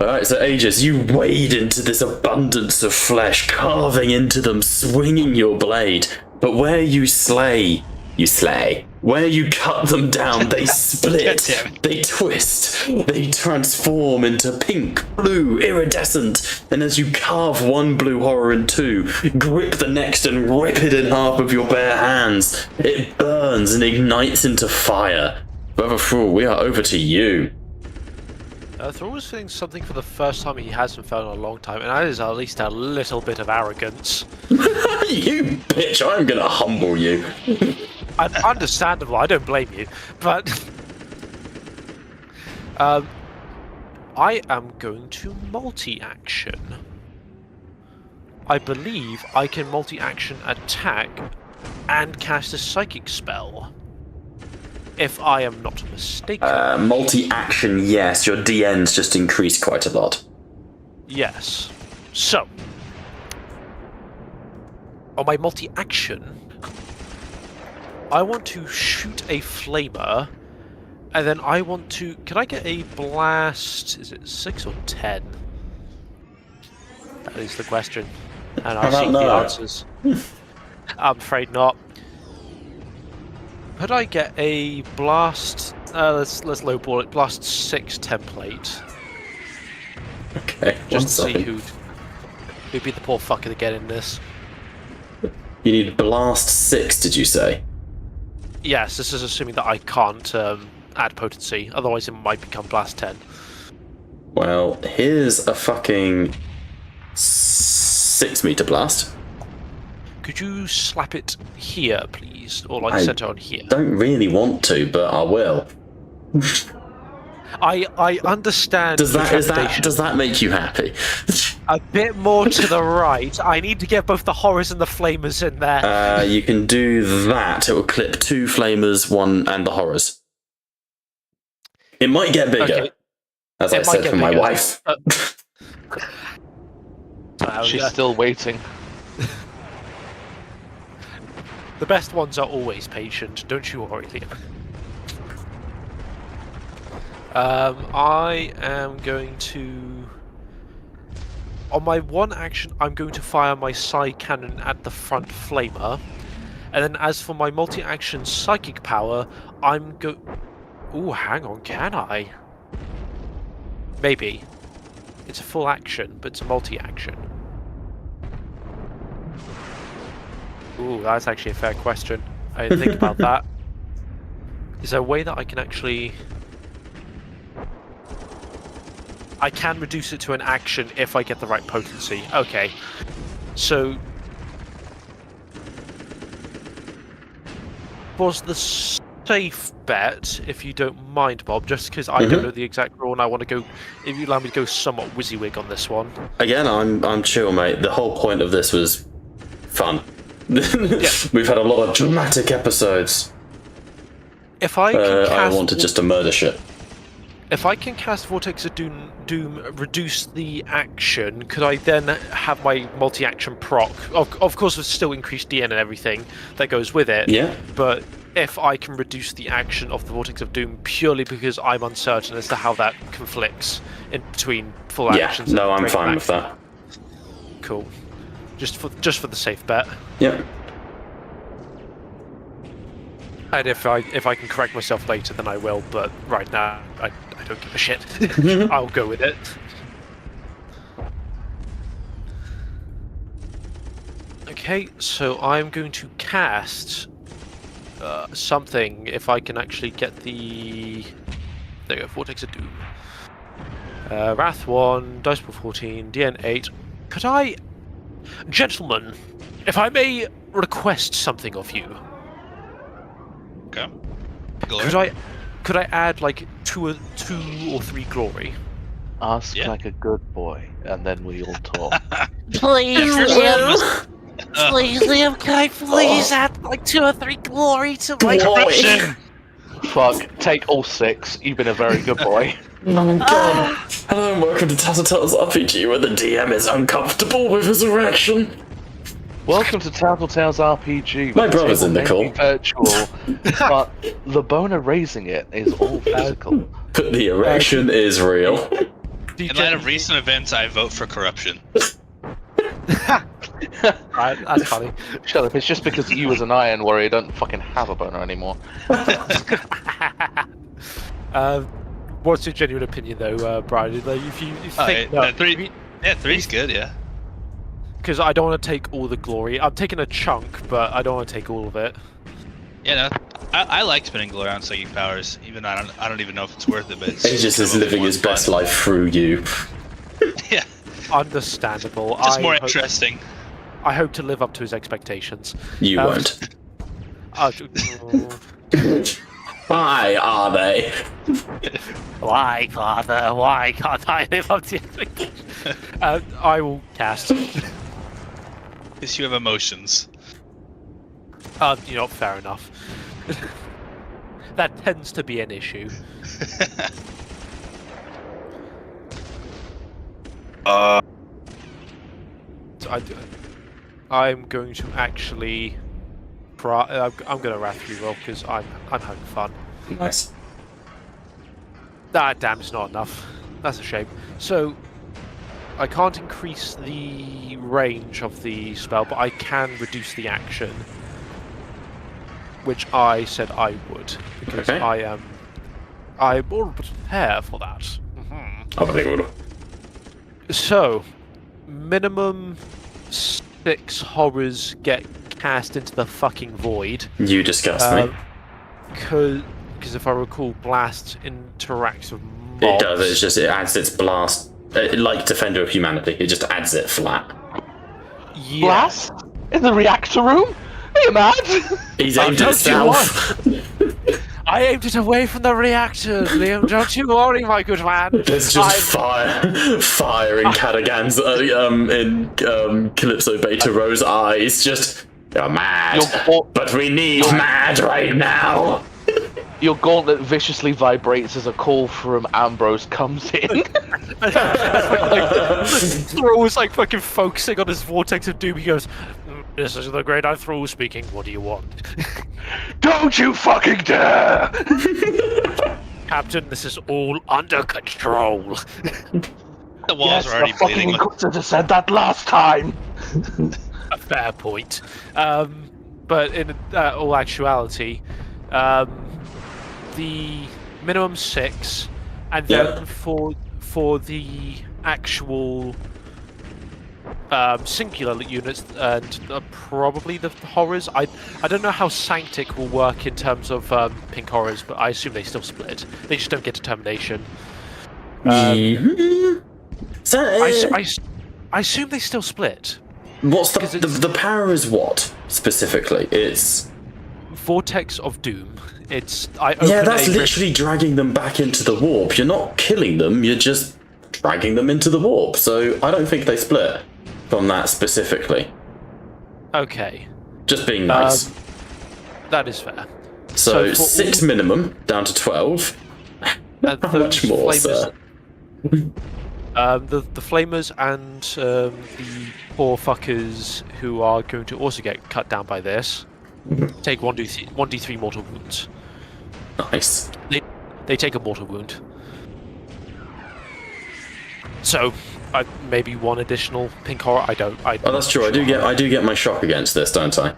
Alright, so Aegis, you wade into this abundance of flesh, carving into them, swinging your blade. But where you slay, you slay. Where you cut them down, they split, they twist, they transform into pink, blue, iridescent. And as you carve one blue horror in 2, grip the next and rip it in half with your bare hands, it burns and ignites into fire. Brother Thrall, we are over to you. Thor is feeling something for the first time he hasn't felt in a long time, and that is at least a little bit of arrogance. You bitch! I'm gonna humble you. Understandable, I don't blame you, but I am going to multi-action. I believe I can multi-action attack and cast a psychic spell, if I am not mistaken. Multi-action, yes. Your DN's just increased quite a lot. Yes. So, on my multi-action, I want to shoot a flamer, and then I want to... Can I get a blast? Is it 6 or 10? That is the question. And I'll seek the answers. I'm afraid not. Could I get a blast? Let's lowball it. Blast 6 template. Okay. Just to see who'd be the poor fucker to get in this. You need blast 6, did you say? Yes, this is assuming that I can't add potency. Otherwise, it might become blast 10. Well, here's a fucking 6-meter blast. Could you slap it here, please, or like center on here? Don't really want to, but I will. I understand. Does that make you happy? A bit more to the right. I need to get both the horrors and the flamers in there. You can do that. It will clip 2 flamers, 1 and the horrors. It might get bigger, Okay. as I said for my wife. She's still waiting. The best ones are always patient. Don't you worry, Liam. I am going to... On my one action, I'm going to fire my side cannon at the front flamer. And then as for my multi-action psychic power, I'm Ooh, hang on, can I? Maybe. It's a full action, but it's a multi-action. Ooh, that's actually a fair question. I didn't think about that. Is there a way that I can actually... I can reduce it to an action if I get the right potency. Okay. So... was the safe bet, if you don't mind, Bob, just because I don't know the exact rule and I want to go... If you allow me to go somewhat WYSIWYG on this one. Again, I'm chill, mate. The whole point of this was fun. Yeah. We've had a lot of dramatic episodes. If I can I wanted just to murder shit. If I can cast Vortex of Doom, reduce the action, could I then have my multi-action proc? Of course, with still increased DN and everything that goes with it. Yeah. But if I can reduce the action of the Vortex of Doom purely because I'm uncertain as to how that conflicts in between full actions. Yeah. No, I'm and fine with that. Cool. Just for the safe bet. Yep. And if I can correct myself later, then I will. But right now, I don't give a shit. I'll go with it. Okay, so I'm going to cast something. If I can actually get the... There you go, Vortex of Doom. Wrath 1, Dice Pool 14, DN 8. Could I... Gentlemen, if I may request something of you. Okay. Could I add like 2 or 3 glory? Ask like a good boy, and then we all talk. Please, Liam. Please, Liam, can I please add like 2 or 3 glory to my Corruption! Fuck, take all 6. You've been a very good boy. Oh god. Hello and welcome to Tattletale's RPG, where the DM is uncomfortable with his erection. Welcome to Tattletale's RPG. My brother's in the call. Virtual, but the boner raising it is all physical. But the erection is real. In light of recent events, I vote for corruption. Right, that's funny. Shut up, it's just because you as an Iron Warrior don't fucking have a boner anymore. What's your genuine opinion, though, Brian? If you think... Three's good, yeah. Because I don't want to take all the glory. I'm taking a chunk, but I don't want to take all of it. Yeah, no, I like spinning glory on psychic powers, even though I don't even know if it's worth it, but it's Aegis is living his best life through you. Yeah, Understandable. just more interesting. I hope to live up to his expectations. You won't. Why are they? Why, Father? Why can't I live up to expectations? I will cast. Because you have emotions. You know, fair enough. That tends to be an issue. I'm going to actually. I'm going to wrath you roll because I'm having fun. Nice. Ah, damn, it's not enough. That's a shame. So, I can't increase the range of the spell, but I can reduce the action, which I said I would because Okay. I'm all prepared for that. Unbelievable. So, minimum 6 horrors get cast into the fucking void. You disgust me. Because if I recall, blast interacts with mobs. It does. It adds its blast, like Defender of Humanity. It just adds it flat. Yeah. Blast? In the reactor room? Are you mad? He's aimed at himself. I aimed it away from the reactor, Liam. Don't you worry, my good man. There's just fire in Cadagan's, in Calypso Beta Rose eyes. Just, you're mad, but we need mad right now. Your gauntlet viciously vibrates as a call from Ambrose comes in. Thrall's like fucking focusing on his vortex of doom. He goes, "This is the great Thrall speaking. What do you want?" Don't you fucking dare! Captain, this is all under control. The walls are already the fucking bleeding. Inquisitor said that last time. A fair point. But in all actuality, the minimum 6, and then for the actual singular units and probably the horrors. I don't know how Sanctic will work in terms of pink horrors, but I assume they still split. They just don't get determination. I assume they still split. What's the power is what specifically? It's Vortex of Doom. That's literally dragging them back into the warp. You're not killing them. You're just dragging them into the warp. So I don't think they split from that specifically. Okay. Just being nice. That is fair. So 6 minimum down to 12. How much more, sir? The flamers and the poor fuckers who are going to also get cut down by this take 1d3 mortal wounds. Nice. They take a mortal wound. So maybe one additional pink horror. Oh, that's true. Sure. I do get my shock against this, don't I?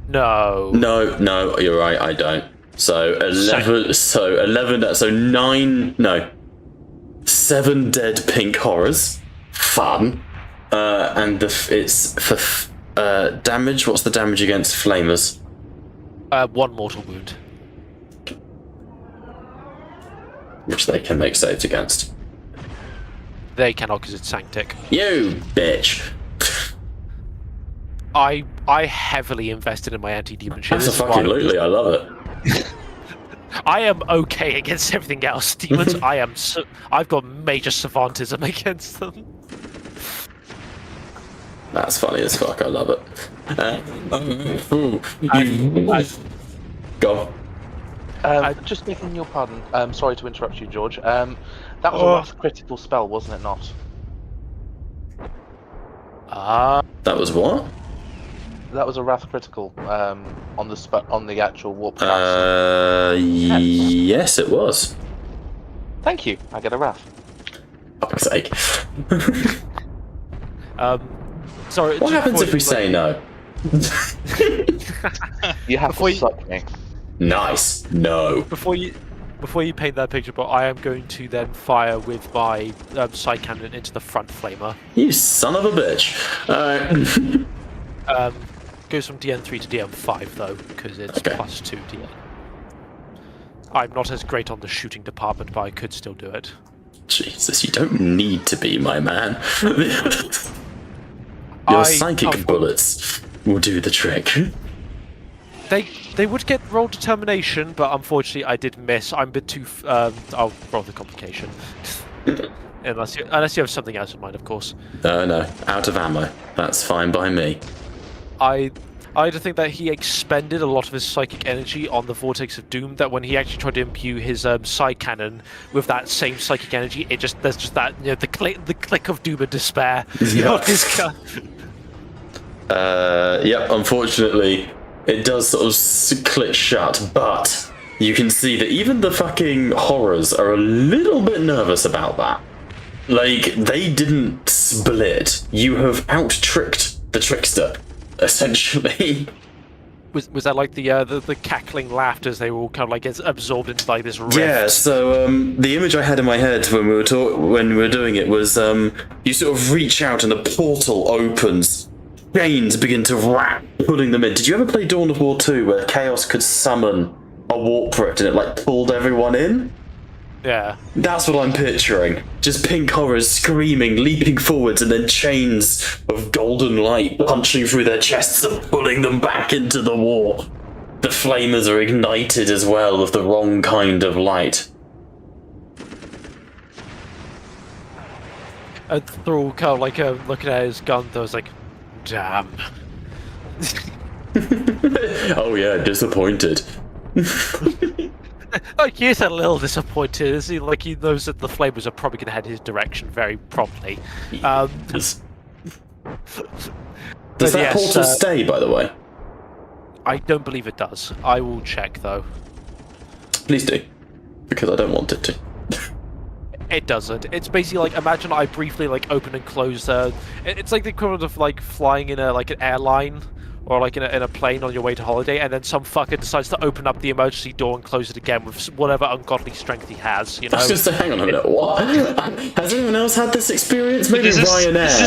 No. No, you're right. I don't. So 11. So 11. So 9. No. 7 dead pink horrors. Fun. And it's for damage. What's the damage against flamers? 1 mortal wound. Which they can make saves against. They cannot because it's Sanctic. You bitch. I heavily invested in my anti-demon shit. Absolutely, I love it. I am okay against everything else. Demons, I've got major savantism against them. That's funny as fuck. I love it. Go. Just begging your pardon. Sorry to interrupt you, George. That was a rough critical spell, wasn't it not? That was what? That was a wrath critical on the actual warp cast. Yes, it was. Thank you. I get a wrath. Fuck's sake. Sorry. What happens if we say no? You have to suck me. Nice. No. Before you paint that picture, but I am going to then fire with my side cannon into the front flamer. You son of a bitch. goes from DN3 to DN5 though, because it's Okay. plus 2 DN. I'm not as great on the shooting department, but I could still do it. Jesus, you don't need to be, my man. Your psychic bullets will do the trick. They would get roll determination, but unfortunately I did miss. I'm a bit too. I'll roll the complication. unless you have something else in mind, of course. No, out of ammo. That's fine by me. I either think that he expended a lot of his psychic energy on the Vortex of Doom, that when he actually tried to imbue his side cannon with that same psychic energy, there's just that, you know, the click of doom and despair on his gun. Yep, unfortunately, it does sort of click shut, but you can see that even the fucking horrors are a little bit nervous about that. Like, they didn't split. You have out-tricked the trickster, essentially. Was that like the cackling laughter as they were all kind of like absorbed into like this rift? Yeah, so the image I had in my head when we were doing it was you sort of reach out and the portal opens. Chains begin to wrap, pulling them in. Did you ever play Dawn of War 2 where Chaos could summon a warp rift and it like pulled everyone in? Yeah. That's what I'm picturing. Just pink horrors screaming, leaping forwards, and then chains of golden light punching through their chests and pulling them back into the war. The flamers are ignited as well with the wrong kind of light. And Thrall kind of like looking at his gun, though, was like, damn. Oh yeah, disappointed. Like, he's a little disappointed, is he? Like, he knows that the flamers are probably going to head his direction very promptly. Does that portal stay, by the way? I don't believe it does. I will check, though. Please do, because I don't want it to. It doesn't. It's basically like, imagine I briefly like open and close. It's like the equivalent of like flying in an airline or like in a plane on your way to holiday, and then some fucker decides to open up the emergency door and close it again with whatever ungodly strength he has. You know. I was just saying, hang on a minute. What? Has anyone else had this experience? Maybe Ryanair.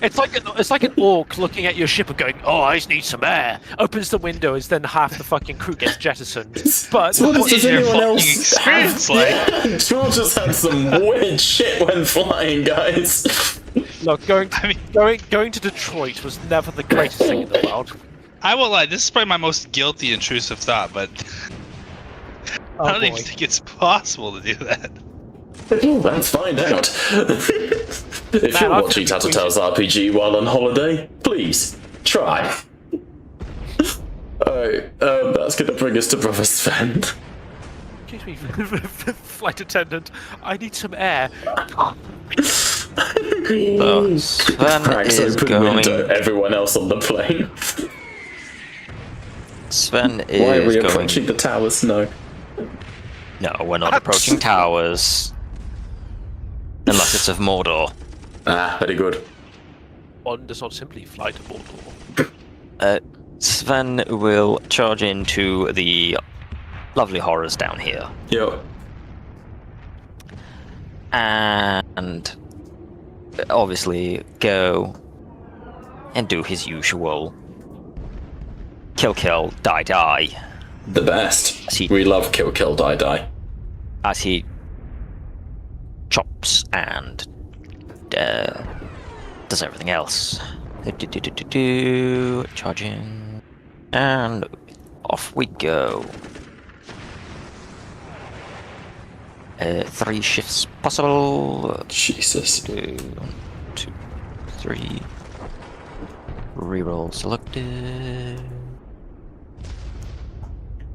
It's like an orc looking at your ship and going, "Oh, I just need some air." Opens the window, and then half the fucking crew gets jettisoned. But what does anyone else experience like? Yeah, George has had some weird shit when flying, guys. Look, going to Detroit was never the greatest thing in the world. I won't lie, this is probably my most guilty, intrusive thought, but I don't even think it's possible to do that. Let's find out. If you're watching Tattletale's RPG while on holiday, please try. Alright, that's gonna bring us to Brother Sven. Excuse me, flight attendant. I need some air. So Sven Cracks is open going. window, everyone else on the plane. Sven is Why are we going. approaching the towers? No. No, we're not approaching towers. Unless it's of Mordor. Ah, very good. One does not simply fly to Mordor. Sven will charge into the lovely horrors down here. Yep. And obviously go and do his usual kill, die. The best. We love kill, die. As he chops and does everything else. Charging. And off we go. 3 shifts possible. Jesus. 2, 3. Reroll selected.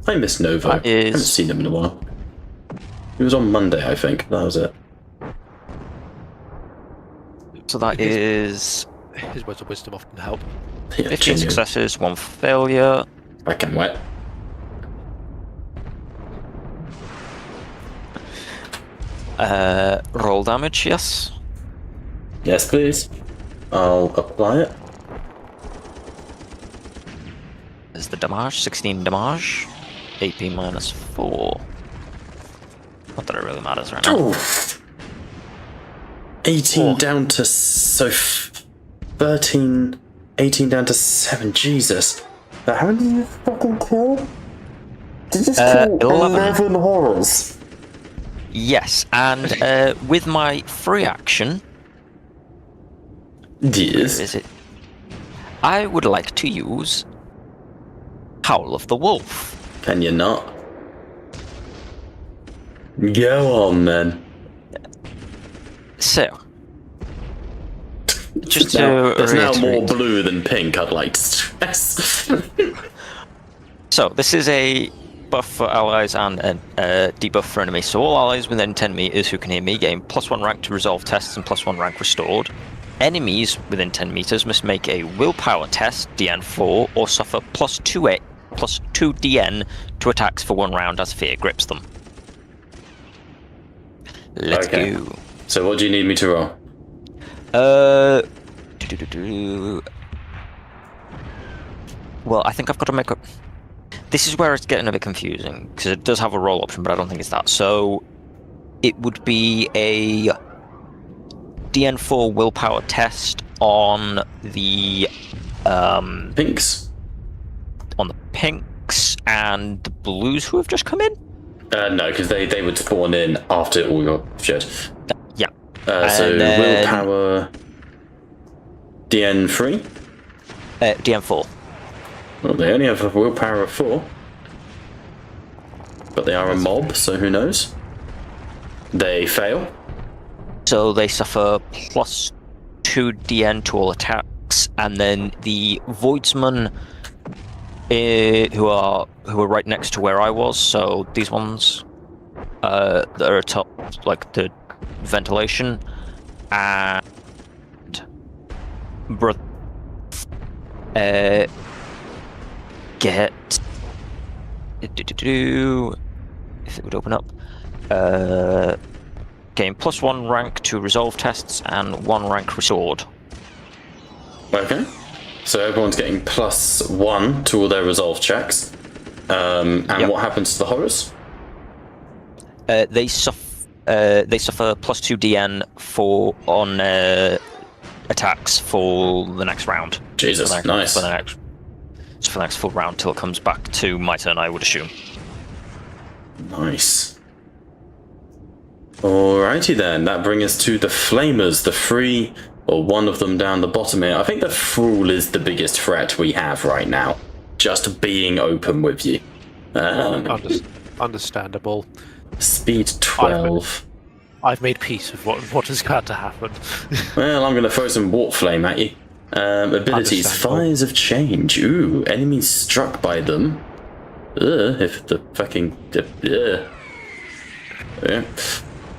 I miss Nova. I haven't seen him in a while. He was on Monday, I think. That was it. So that is his words of wisdom often help. Yeah, 15 successes, 1 failure. I can wet. Roll damage, yes. Yes, please. I'll apply it. Is the damage 16 damage? AP minus 4. Not that it really matters right now. Oof. 18 down to 13. 18 down to 7. Jesus. How many did you fucking kill? Did you just kill 11 horrors? Yes, and with my free action, Yes. where is it? I would like to use Howl of the Wolf. Can you not? Go on, then. So, just There's now more reiterate. blue than pink, I'd like to stress. So, this is a buff for allies and a debuff for enemies. So, all allies within 10 meters who can hear me gain +1 rank to resolve tests and +1 rank restored. Enemies within 10 meters must make a willpower test, DN4, or suffer +2 DN to attacks for 1 round as fear grips them. Let's Okay. go. So what do you need me to roll? Well, I think I've got to make a... This is where it's getting a bit confusing, because it does have a roll option, but I don't think it's that. So, it would be a DN4 willpower test on the... Pinks? On the pinks and the blues who have just come in? No, because they would spawn in after all your shit. Yeah. So then- willpower... DN3? DN4. Well, they only have a willpower of 4. But they are a mob, so who knows? They fail. So they suffer +2 DN to all attacks, and then the Voidsmen, who are right next to where I was. So these ones that are atop, like the ventilation, and get if it would open up. Gain +1 rank to resolve tests and 1 rank restored. Okay. So everyone's getting +1 to all their resolve checks. And Yep. what happens to the horrors? They suffer +2 DN on attacks for the next round. Jesus, nice. For the next full round till it comes back to my turn, I would assume. Nice. Alrighty then, that brings us to the Flamers, the 3, or one of them down the bottom here. I think the Fool is the biggest threat we have right now. Just being open with you. Understandable. Speed 12. I've made peace with what is about to happen. Well, I'm going to throw some Warp Flame at you. Abilities, Understandable. Fires of Change. Ooh, enemies struck by them. If the fucking... Yeah.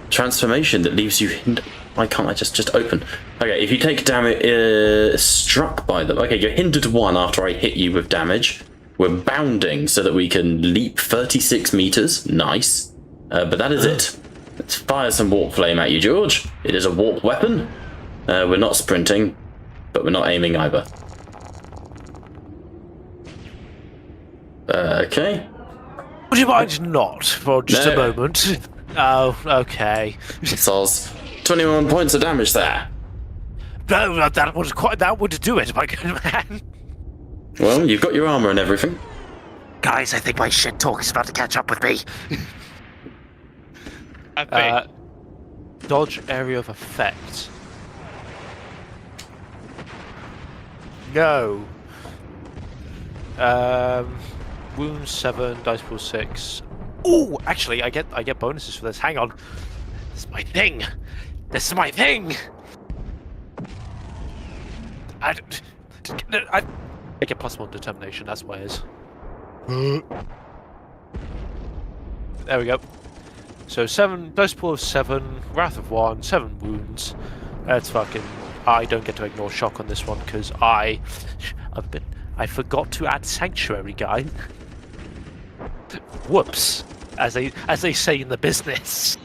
Transformation that leaves you hindered. Why can't I just open? Okay, if you take damage struck by them. Okay, you're hindered 1 after I hit you with damage. We're bounding so that we can leap 36 meters. Nice. But that is it. Let's fire some Warp Flame at you, George. It is a warp weapon. We're not sprinting, but we're not aiming either. Okay. Would you mind not for just a No. moment? Oh, okay. Soz. 21 points of damage there. No, that would do it, my good man. Well, you've got your armor and everything. Guys, I think my shit talk is about to catch up with me. Dodge area of effect. No. Wound 7, dice pool 6. Ooh, actually, I get bonuses for this. Hang on. This is my thing. This is my thing. I get +1 determination. That's what it is. There we go. So 7 dice pool of 7, wrath of 1, 7 wounds. That's fucking. I don't get to ignore shock on this one because I forgot to add sanctuary, guy. Whoops, as they say in the business.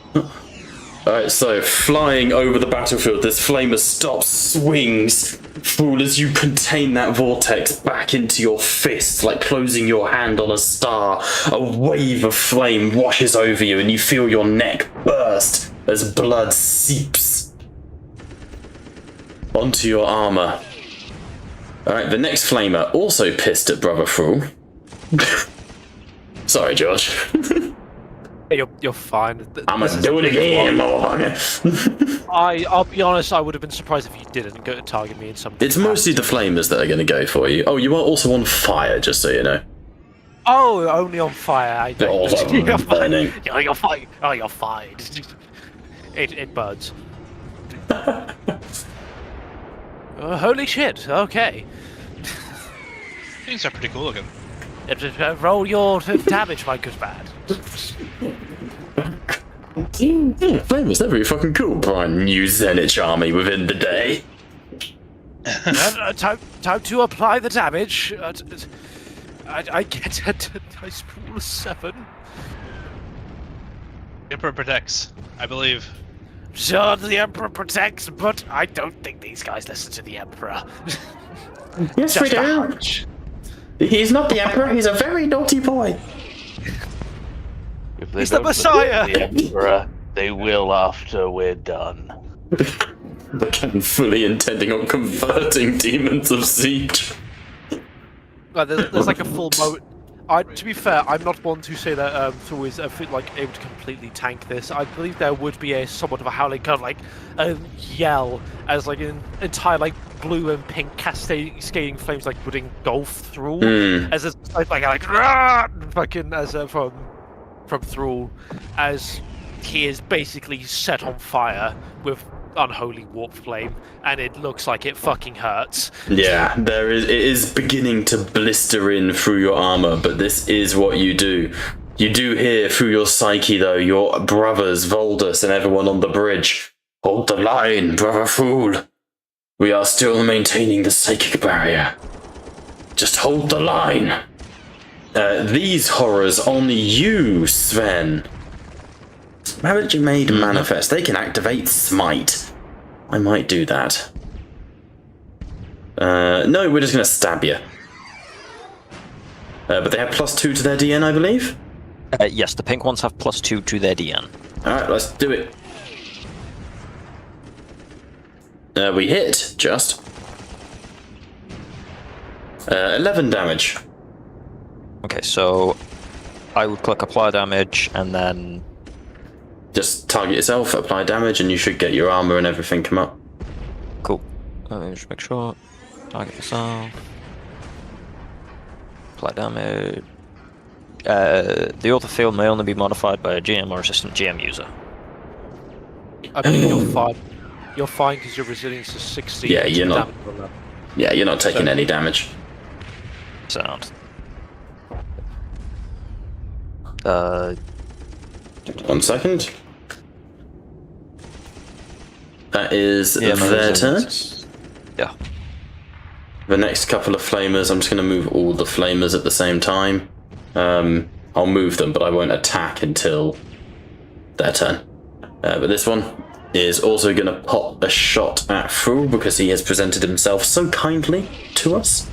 Alright, so flying over the battlefield, this flamer stops, swings. Fool, as you contain that vortex back into your fist, like closing your hand on a star, a wave of flame washes over you and you feel your neck burst as blood seeps onto your armor. Alright, the next flamer also pissed at Brother Fool. Sorry, George. Hey, you're fine. I'm gonna do it again, motherfucker. I'll be honest, I would have been surprised if you didn't go to target me in some It's mostly the flamers that are gonna go for you. Oh, you are also on fire, just so you know. Oh, only on fire. I don't. Oh, You're burning. fine. Oh, you're fine. Oh, you're fine. It burns. Holy shit. Okay. Things are pretty cool looking. Roll your damage, my good bad. Flamers, they're very fucking cool. Brian, new Zenith army within the day. Time to apply the damage. I get a dice pool of 7. Emperor protects, I believe. Sure, the Emperor protects, but I don't think these guys listen to the Emperor. Yes, we do. He's not the Emperor, he's a very naughty boy. If they He's the don't Messiah! The Emperor, they will after we're done. They're fully intending on converting demons of siege. Well, there's like a full mode. To be fair, I'm not one to say that Thor is like able to completely tank this. I believe there would be a somewhat of a howling kind of like yell as like an entire like blue and pink cascading flames like would engulf Thrall as it's like "Rah!" fucking as from Thrall as he is basically set on fire with unholy warp flame, and it looks like it fucking hurts. Yeah, it is beginning to blister in through your armor, but this is what you do. You do hear through your psyche, though, your brothers, Voldus, and everyone on the bridge. Hold the line, brother fool. We are still maintaining the psychic barrier. Just hold the line. These horrors on you, Sven. Haven't you made manifest? They can activate smite. I might do that. No, we're just gonna stab you. But they have +2 to their DN, I believe? Yes, the pink ones have +2 to their DN. Alright, let's do it. We hit, just. 11 damage. Okay, so I would click apply damage and then just target yourself, apply damage, and you should get your armor and everything come up. Cool. Let me just make sure. Target yourself. Apply damage. The auto field may only be modified by a GM or assistant GM user. I mean, you're fine. You're fine because your resilience is 60. Yeah, you're not. Yeah, you're not taking any damage. Sound. 1 second. That is their turn. Yeah. The next couple of flamers, I'm just going to move all the flamers at the same time. I'll move them, but I won't attack until their turn. But this one is also going to pop a shot at Fool because he has presented himself so kindly to us.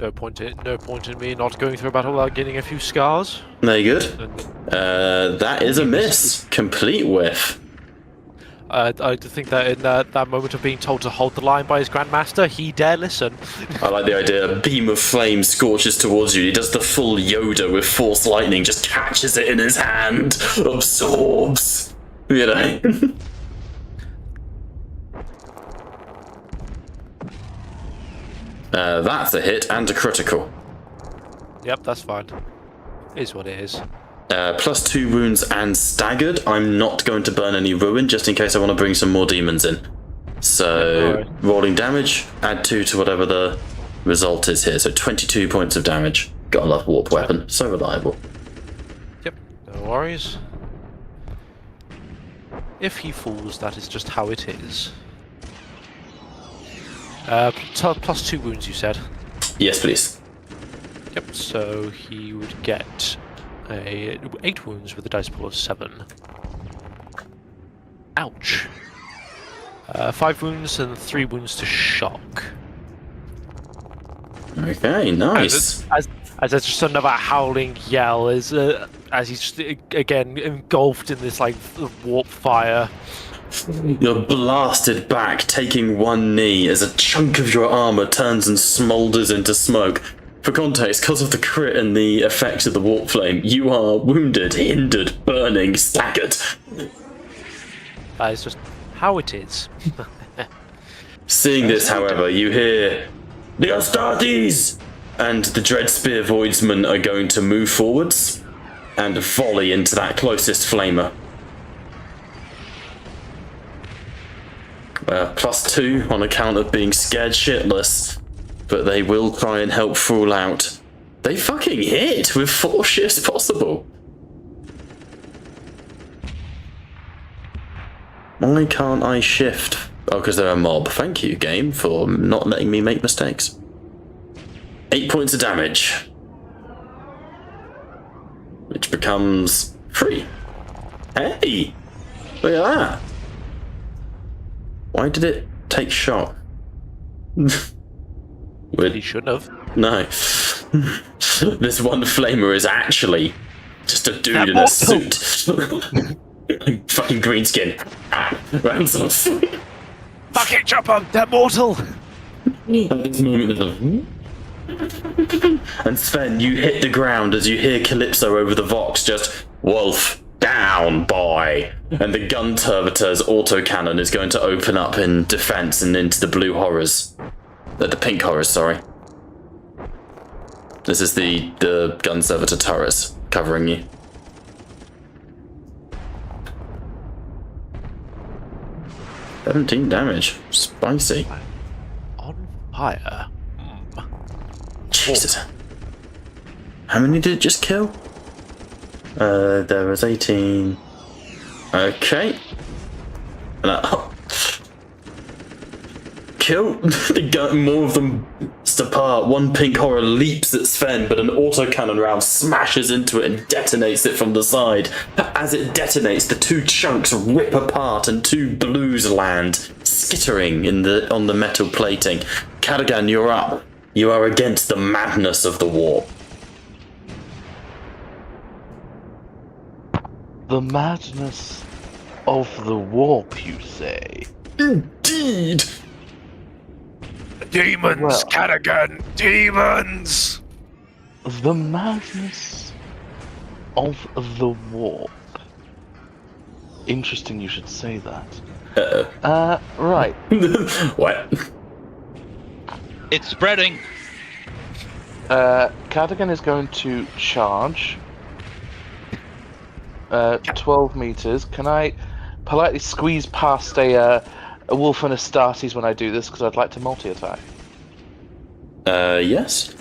No point in me not going through a battle without getting a few scars. Very good. That is a miss. Complete whiff. I think that in that moment of being told to hold the line by his Grandmaster, he dare listen. I like the idea. A beam of flame scorches towards you. He does the full Yoda with Force Lightning, just catches it in his hand, absorbs. You know. That's a hit and a critical. Yep, that's fine. Is what it is. +2 wounds and staggered. I'm not going to burn any ruin just in case I want to bring some more demons in. So, rolling damage, add 2 to whatever the result is here. So 22 points of damage. Gotta love warp weapon. So reliable. Yep, no worries. If he falls, that is just how it is. +2 wounds, you said? Yes, please. Yep, so he would get 8 wounds with a dice pool of 7. Ouch. 5 wounds and 3 wounds to shock. Okay, nice. As there's just another howling yell as he's just again engulfed in this like warp fire, You're blasted back, taking one knee as a chunk of your armor turns and smolders into smoke. For context, because of the crit and the effects of the warp flame, you are wounded, hindered, burning, staggered. That is just how it is. Seeing this, however, you hear the Astartes! And the Dreadspear Voidsmen are going to move forwards and volley into that closest flamer. +2 on account of being scared shitless, but they will try and help Fool out. They fucking hit with 4 shifts possible. Why can't I shift? Oh, because they're a mob. Thank you, game, for not letting me make mistakes. 8 points of damage. Which becomes 3. Hey! Look at that. Why did it take shot? He shouldn't have. No. This one flamer is actually just a dude in a suit. Fucking green skin. Ransoms. Fucking chop him! They're mortal! At this moment, and Sven, you hit the ground as you hear Calypso over the Vox just, Wolf, down, boy! And the gun turveter's autocannon is going to open up in defense and into the blue horrors. The pink horrors, sorry. This is the gun servitor turrets covering you. $17 damage. Spicy. On fire. Jesus. How many did it just kill? There was 18. Okay. Kill the gun. More of them apart. One pink horror leaps at Sven, but an autocannon round smashes into it and detonates it from the side. As it detonates, the 2 chunks rip apart and 2 blues land, skittering on the metal plating. Cadogan, you're up. You are against the madness of the war. The madness of the warp, you say? Indeed! Demons, Well- Cadogan, demons! The madness of the warp. Interesting you should say that. Right. What? It's spreading. Cadogan is going to charge 12 meters. Can I politely squeeze past a wolf and Astartes when I do this? Because I'd like to multi-attack. Yes.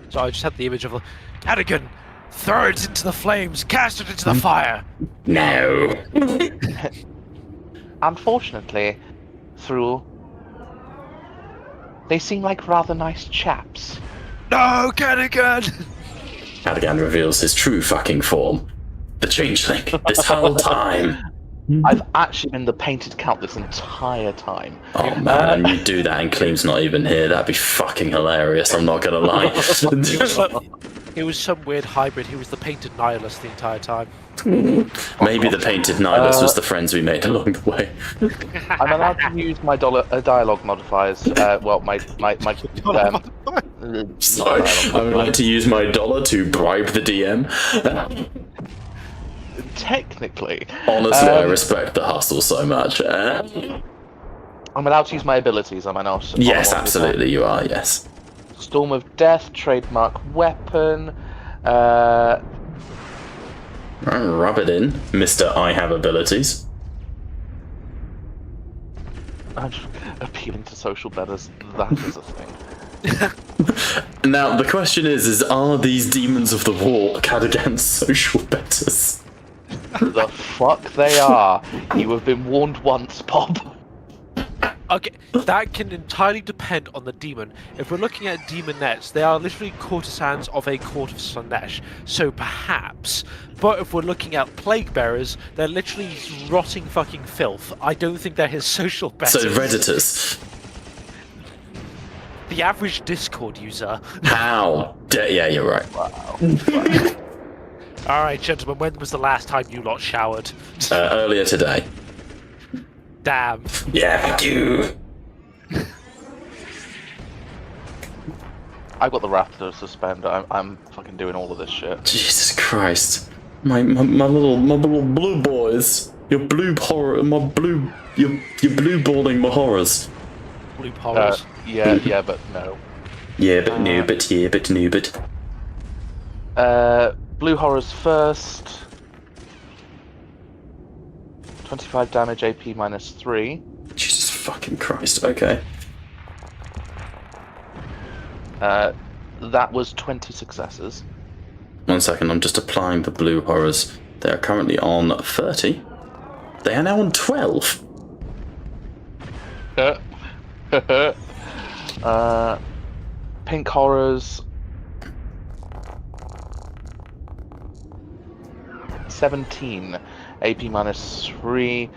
So I just had the image of Cadogan, throw it into the flames, cast it into the fire. No. Unfortunately, Thrul, they seem like rather nice chaps. No, Cadogan! Cadogan reveals his true fucking form. The changeling. This whole time. I've actually been the painted count this entire time. Oh man, and you do that and Cleem's not even here. That'd be fucking hilarious, I'm not gonna lie. He was some weird hybrid. He was the painted nihilist the entire time. Maybe the painted nihilist was the friends we made along the way. I'm allowed to use my dialogue modifiers. Well, my Sorry, I'm allowed to use my dollar to bribe the DM. technically. Honestly, I respect the hustle so much. I'm allowed to use my abilities, am I not? Yes, absolutely, you are, yes. Storm of Death, trademark weapon. Rub it in, Mr. I have abilities. I'm appealing to social betters. That is a thing. Now, the question is are these demons of the war Cadogan's social betters? The fuck they are. You have been warned once, Bob. Okay, that can entirely depend on the demon. If we're looking at demonettes, they are literally courtesans of a court of Slanesh, so perhaps. But if we're looking at plague bearers, they're literally rotting fucking filth. I don't think they're his social betters. So, Redditors. The average Discord user. How? Yeah, you're right. Wow. Alright, gentlemen, when was the last time you lot showered? Earlier today. Damn. Yeah, fuck you. I've got the Wrath to suspend. I'm fucking doing all of this shit. Jesus Christ. My little blue boys. Your blue horror, you're blue balling my horrors. Blue horrors. Yeah, but no. Yeah, but no, but yeah, but no, but. Blue horrors first. 25 damage, AP -3. Jesus fucking Christ, okay. That was 20 successes. 1 second, I'm just applying the blue horrors. They are currently on 30. They are now on 12. Pink horrors. 17. AP -3.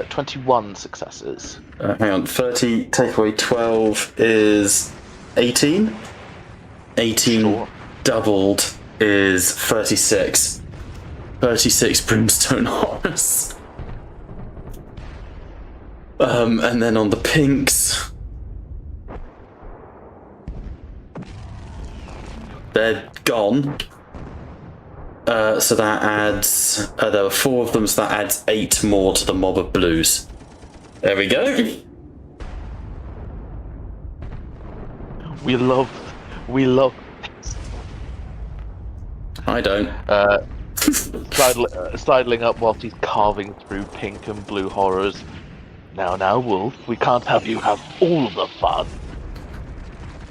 21 successes. Hang on, 30 take away 12 is 18. 18 Sure. doubled is 36. 36 brimstone horrors. And then on the pinks, they're gone. So that adds, there were 4 of them, so that adds 8 more to the mob of blues. There we go. We love. I don't. Sidling up whilst he's carving through pink and blue horrors. Now, Wolf, we can't have you have all the fun.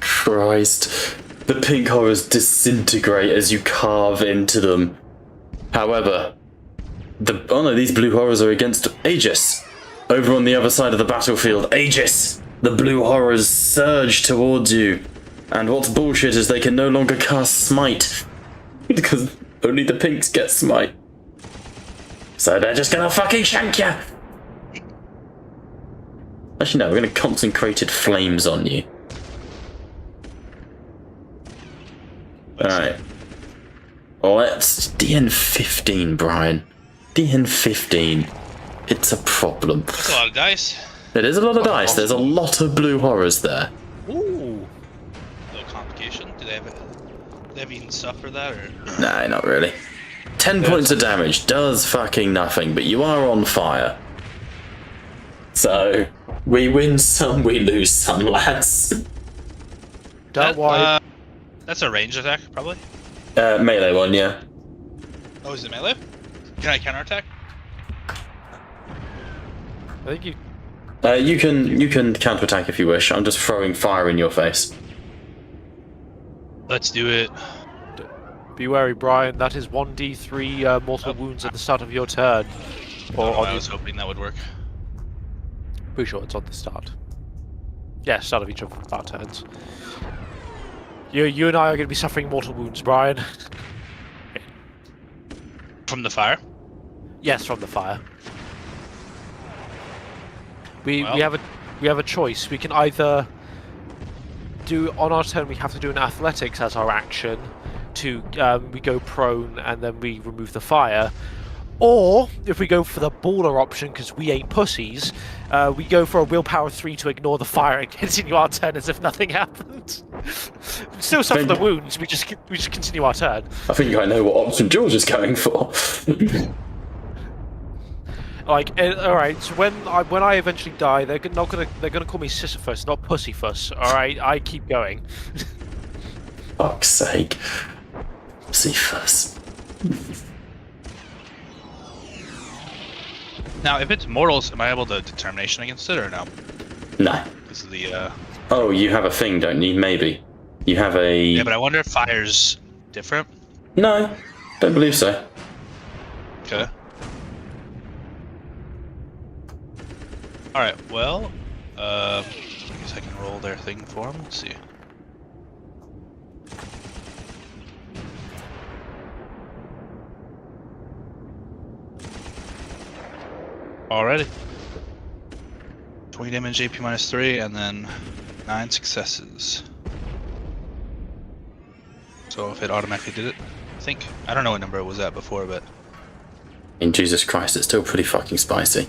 Christ. The pink horrors disintegrate as you carve into them. However, these blue horrors are against Aegis. Over on the other side of the battlefield, Aegis! The blue horrors surge towards you. And what's bullshit is they can no longer cast Smite. Because only the pinks get Smite. So they're just gonna fucking shank ya! Actually no, we're gonna concentrated flames on you. Alright. Let's DN 15, Brian. DN 15. It's a problem. That's a lot of dice. It is a lot of dice. There's a lot of blue horrors there. Ooh. No complication. Do they have even stuff for that or? Nah, not really. 10 points of damage does fucking nothing, but you are on fire. So, we win some, we lose some, lads. Don't worry. That's a ranged attack, probably. Melee one, yeah. Oh, is it melee? Can I counterattack? I think you. You can counterattack if you wish. I'm just throwing fire in your face. Let's do it. Be wary, Brian. That is 1d3 mortal wounds at the start of your turn. Or I was hoping that would work. Pretty sure it's on the start. Yeah, start of each of our turns. You and I are going to be suffering mortal wounds, Brian. From the fire? Yes, from the fire. We have a choice. We can either do on our turn. We have to do an athletics as our action to we go prone and then we remove the fire. Or, if we go for the baller option, because we ain't pussies, we go for a willpower 3 to ignore the fire and continue our turn as if nothing happened. We still suffer the wounds, we just continue our turn. I think I know what option George is going for. Alright, so when I eventually die, they're gonna call me Sisyphus, not Pussyfuss. Alright, I keep going. Fuck's sake. Sisyphus. Now, if it's mortals, am I able to determination against it or no? No. This is the. Oh, you have a thing, don't you? Maybe. You have a. Yeah, but I wonder if fire's different. No, don't believe so. Okay. All right. Well, I guess I can roll their thing for them. Let's see. Already. 20 damage, AP -3, and then 9 successes. So if it automatically did it, I think. I don't know what number it was at before, but. In Jesus Christ, it's still pretty fucking spicy.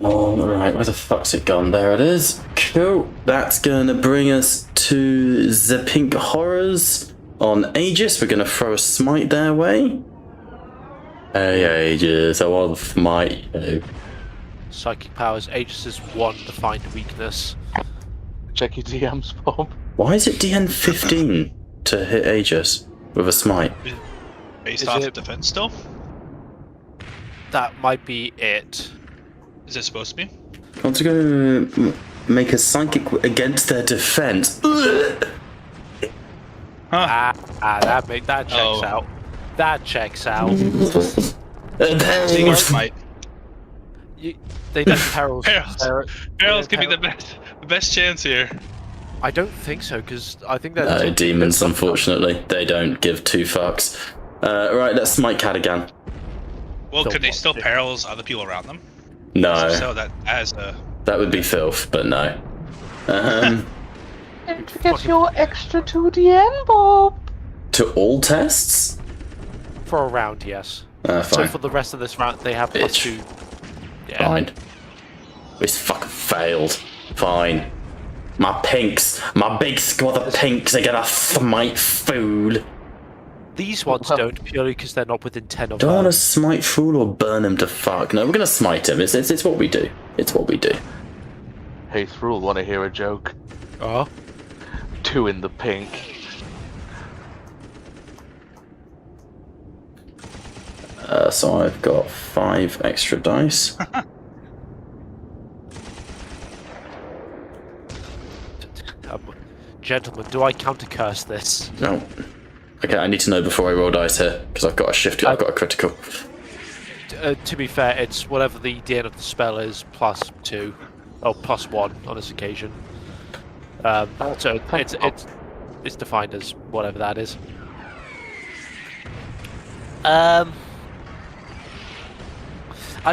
Alright, where the fuck's it gone? There it is. Cool. That's gonna bring us to the pink horrors on Aegis. We're gonna throw a smite their way. Hey Aegis, I want to smite you. Psychic powers. Aegis is 1 defined weakness. Check your DMs, Bob. Why is it DN 15 to hit Aegis with a smite? Based Is off it- defense still? That might be it. Is it supposed to be? I want to go make a psychic against their defense. Huh. That checks Oh. out. That checks out. Seeing smite. They did perils. Perils could be the best chance here. I don't think so, because I think that. No, demons, unfortunately. They don't give two fucks. Right, let's smite Cadigan. Well, Don't could they want still to. perils other people around them? No, So that as a that would be filth, but no. Don't forget your extra 2DN, Bob. To all tests? For a round, yes. Fine. So for the rest of this round, they have plus Bitch. 2. Yeah. Fine. This fucking failed. Fine. My pinks, my big squad of pinks are gonna smite fool. These ones don't, purely because they're not within 10 of Do I want to them. smite fool or burn him to fuck? No, we're gonna smite him. It's what we do. It's what we do. Hey, Thrall, wanna hear a joke? Oh? 2 in the pink. So I've got 5 extra dice. Gentlemen, do I counter curse this? No. Okay, I need to know before I roll dice here, because I've got a shift. I've got a critical. To be fair, it's whatever the DN of the spell is plus 2, or plus 1 on this occasion. So it's defined as whatever that is. I'd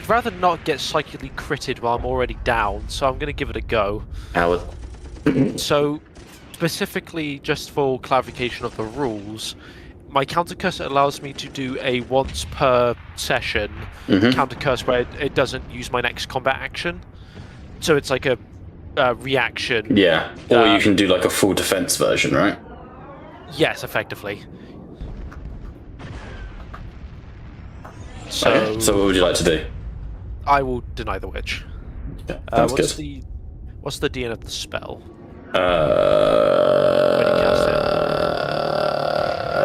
rather not get psychically critted while I'm already down, so I'm going to give it a go. Howard. So, specifically, just for clarification of the rules, my counter curse allows me to do a once per session counter curse where it doesn't use my next combat action. So it's like a reaction. Yeah. Or you can do like a full defense version, right? Yes, effectively. So, Okay. So what would you like to do? I will deny the witch. Yeah, sounds good. What's the DN of the spell?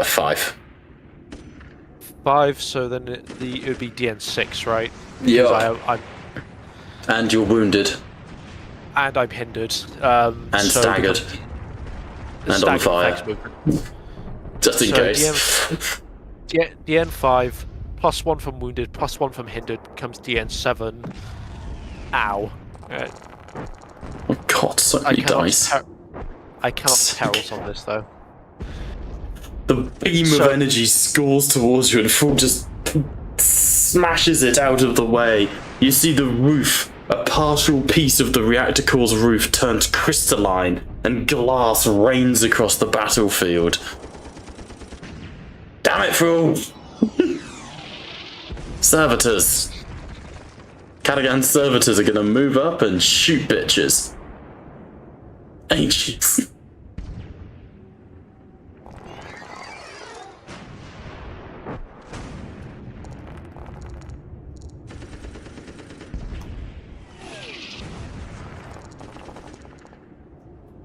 5. 5. So then it would be DN 6, right? Yeah. I'm And you're wounded. and I'm hindered. And so staggered. And on fire. affects movement. Just in So case. DN 5 plus 1 from wounded plus 1 from hindered becomes DN 7. Ow. Oh god, so many dice. I cannot Sick. perils on this though. The beam of energy scores towards you and Fool just smashes it out of the way. You see the roof, a partial piece of the reactor core's roof turns crystalline and glass rains across the battlefield. Damn it, Fool! Servitors. Cadigan servitors are gonna move up and shoot bitches. Ancients.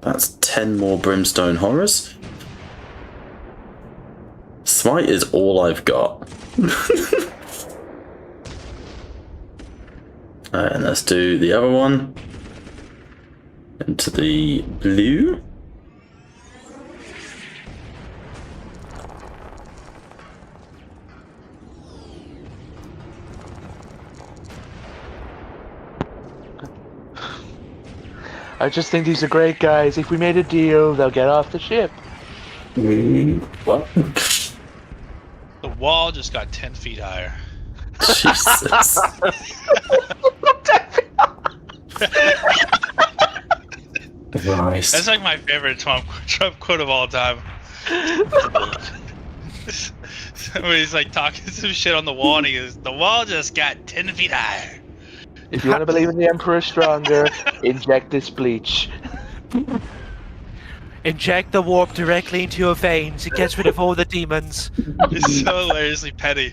That's 10 more brimstone horrors. Smite is all I've got. And let's do the other one. Into the blue. I just think these are great guys. If we made a deal, they'll get off the ship. What? The wall just got 10 feet higher. Jesus. Christ. That's like my favorite Trump quote of all time. Somebody's like talking some shit on the wall and he goes, the wall just got 10 feet higher. If you want to believe in the Emperor stronger, inject this bleach. Inject the warp directly into your veins. It gets rid of all the demons. It's so hilariously petty.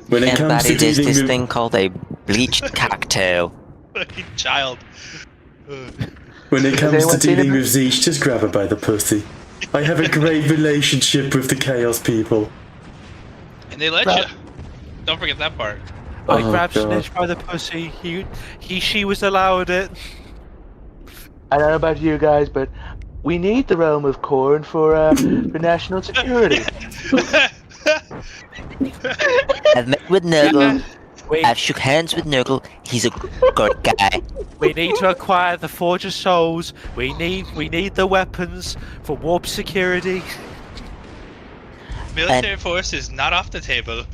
When it And comes Buddy, to there's dealing this with... thing called a bleached cocktail. Fucking child. When it comes to anyone seen dealing him? with Zeech, just grab her by the pussy. I have a great relationship with the Chaos people. And they let Bro- you. Don't forget that part. I Oh, grabbed God. Snitch by the pussy. She was allowed it. I don't know about you guys, but we need the realm of corn for national security. I've met with Nurgle. We, I've shook hands with Nurgle. He's a good guy. we need to acquire the Forge of Souls. We need the weapons for warp security. Military force is not off the table.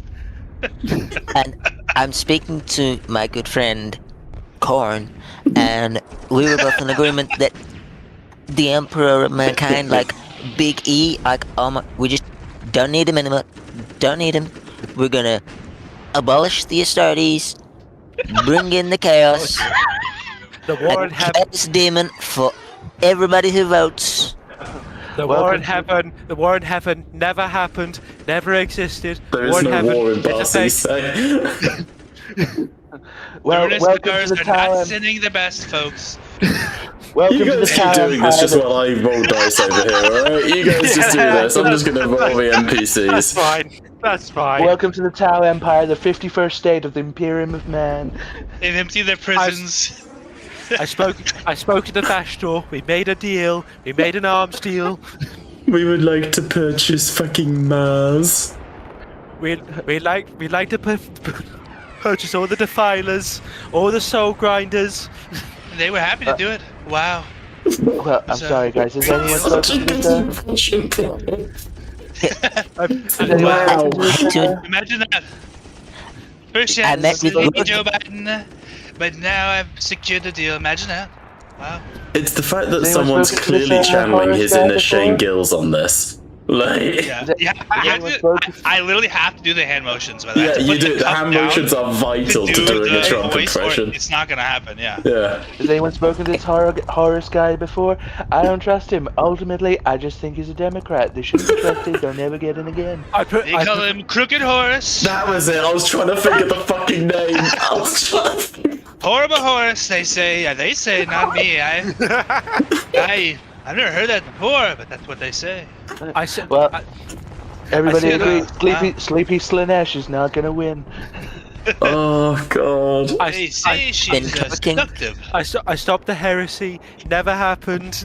And I'm speaking to my good friend Korn, and we were both in agreement that the Emperor of Mankind, like Big E, like we just don't need him anymore. Don't need him. We're gonna abolish the Astartes, bring in the Chaos, The war in and heaven. kill this demon for everybody who votes. The war in heaven. The war in heaven never happened. Never existed. There war is in no heaven war in is a Barcy, fake. so... Well, Lunar welcome stars to the are not town. sending the best, folks. Welcome You to the guys keep town doing this just Empire. while I roll dice over here, alright? You guys just do this. I'm just gonna roll the That's NPCs. fine. That's fine. Welcome to the Tau Empire, the 51st state of the Imperium of Man. They've emptied their prisons. I spoke to the Bastor. We made a deal. We made an arms deal. We would like to purchase fucking Mars. We like to purchase all the defilers, all the soul grinders. They were happy to do it. Wow. Well, I'm So- sorry, guys. Is anyone Such a spoken good to this? impression. Is anyone spoken to this? Dude, Imagine that. First I met with Lady Wood- Joe Biden, but now I've secured the deal. Imagine that. Wow. It's the fact that Has anyone someone's spoken to clearly this, channeling Horace his guy inner Shane before? Gills on this. Like, Yeah. Is it- Yeah. I literally have to do the hand motions. But I have yeah, to you put the do. The cup hand down motions are vital to doing a the Trump voice, or impression. It's not gonna happen. Yeah. Yeah. Has anyone spoken to this Horace guy before? I don't trust him. Ultimately, I just think he's a Democrat. They shouldn't be trusted. They'll never get in again. They call him Crooked Horse. That was it. I was trying to think of the fucking name. I was trying to think. Horrible horse. They say. Yeah, they say, not me. I've never heard that before, but that's what they say. I said. Well, everybody said, agrees. wow. Sleepy Slanesh is not gonna win. Oh god. They say she's been cooking. seductive. I stopped the heresy. Never happened.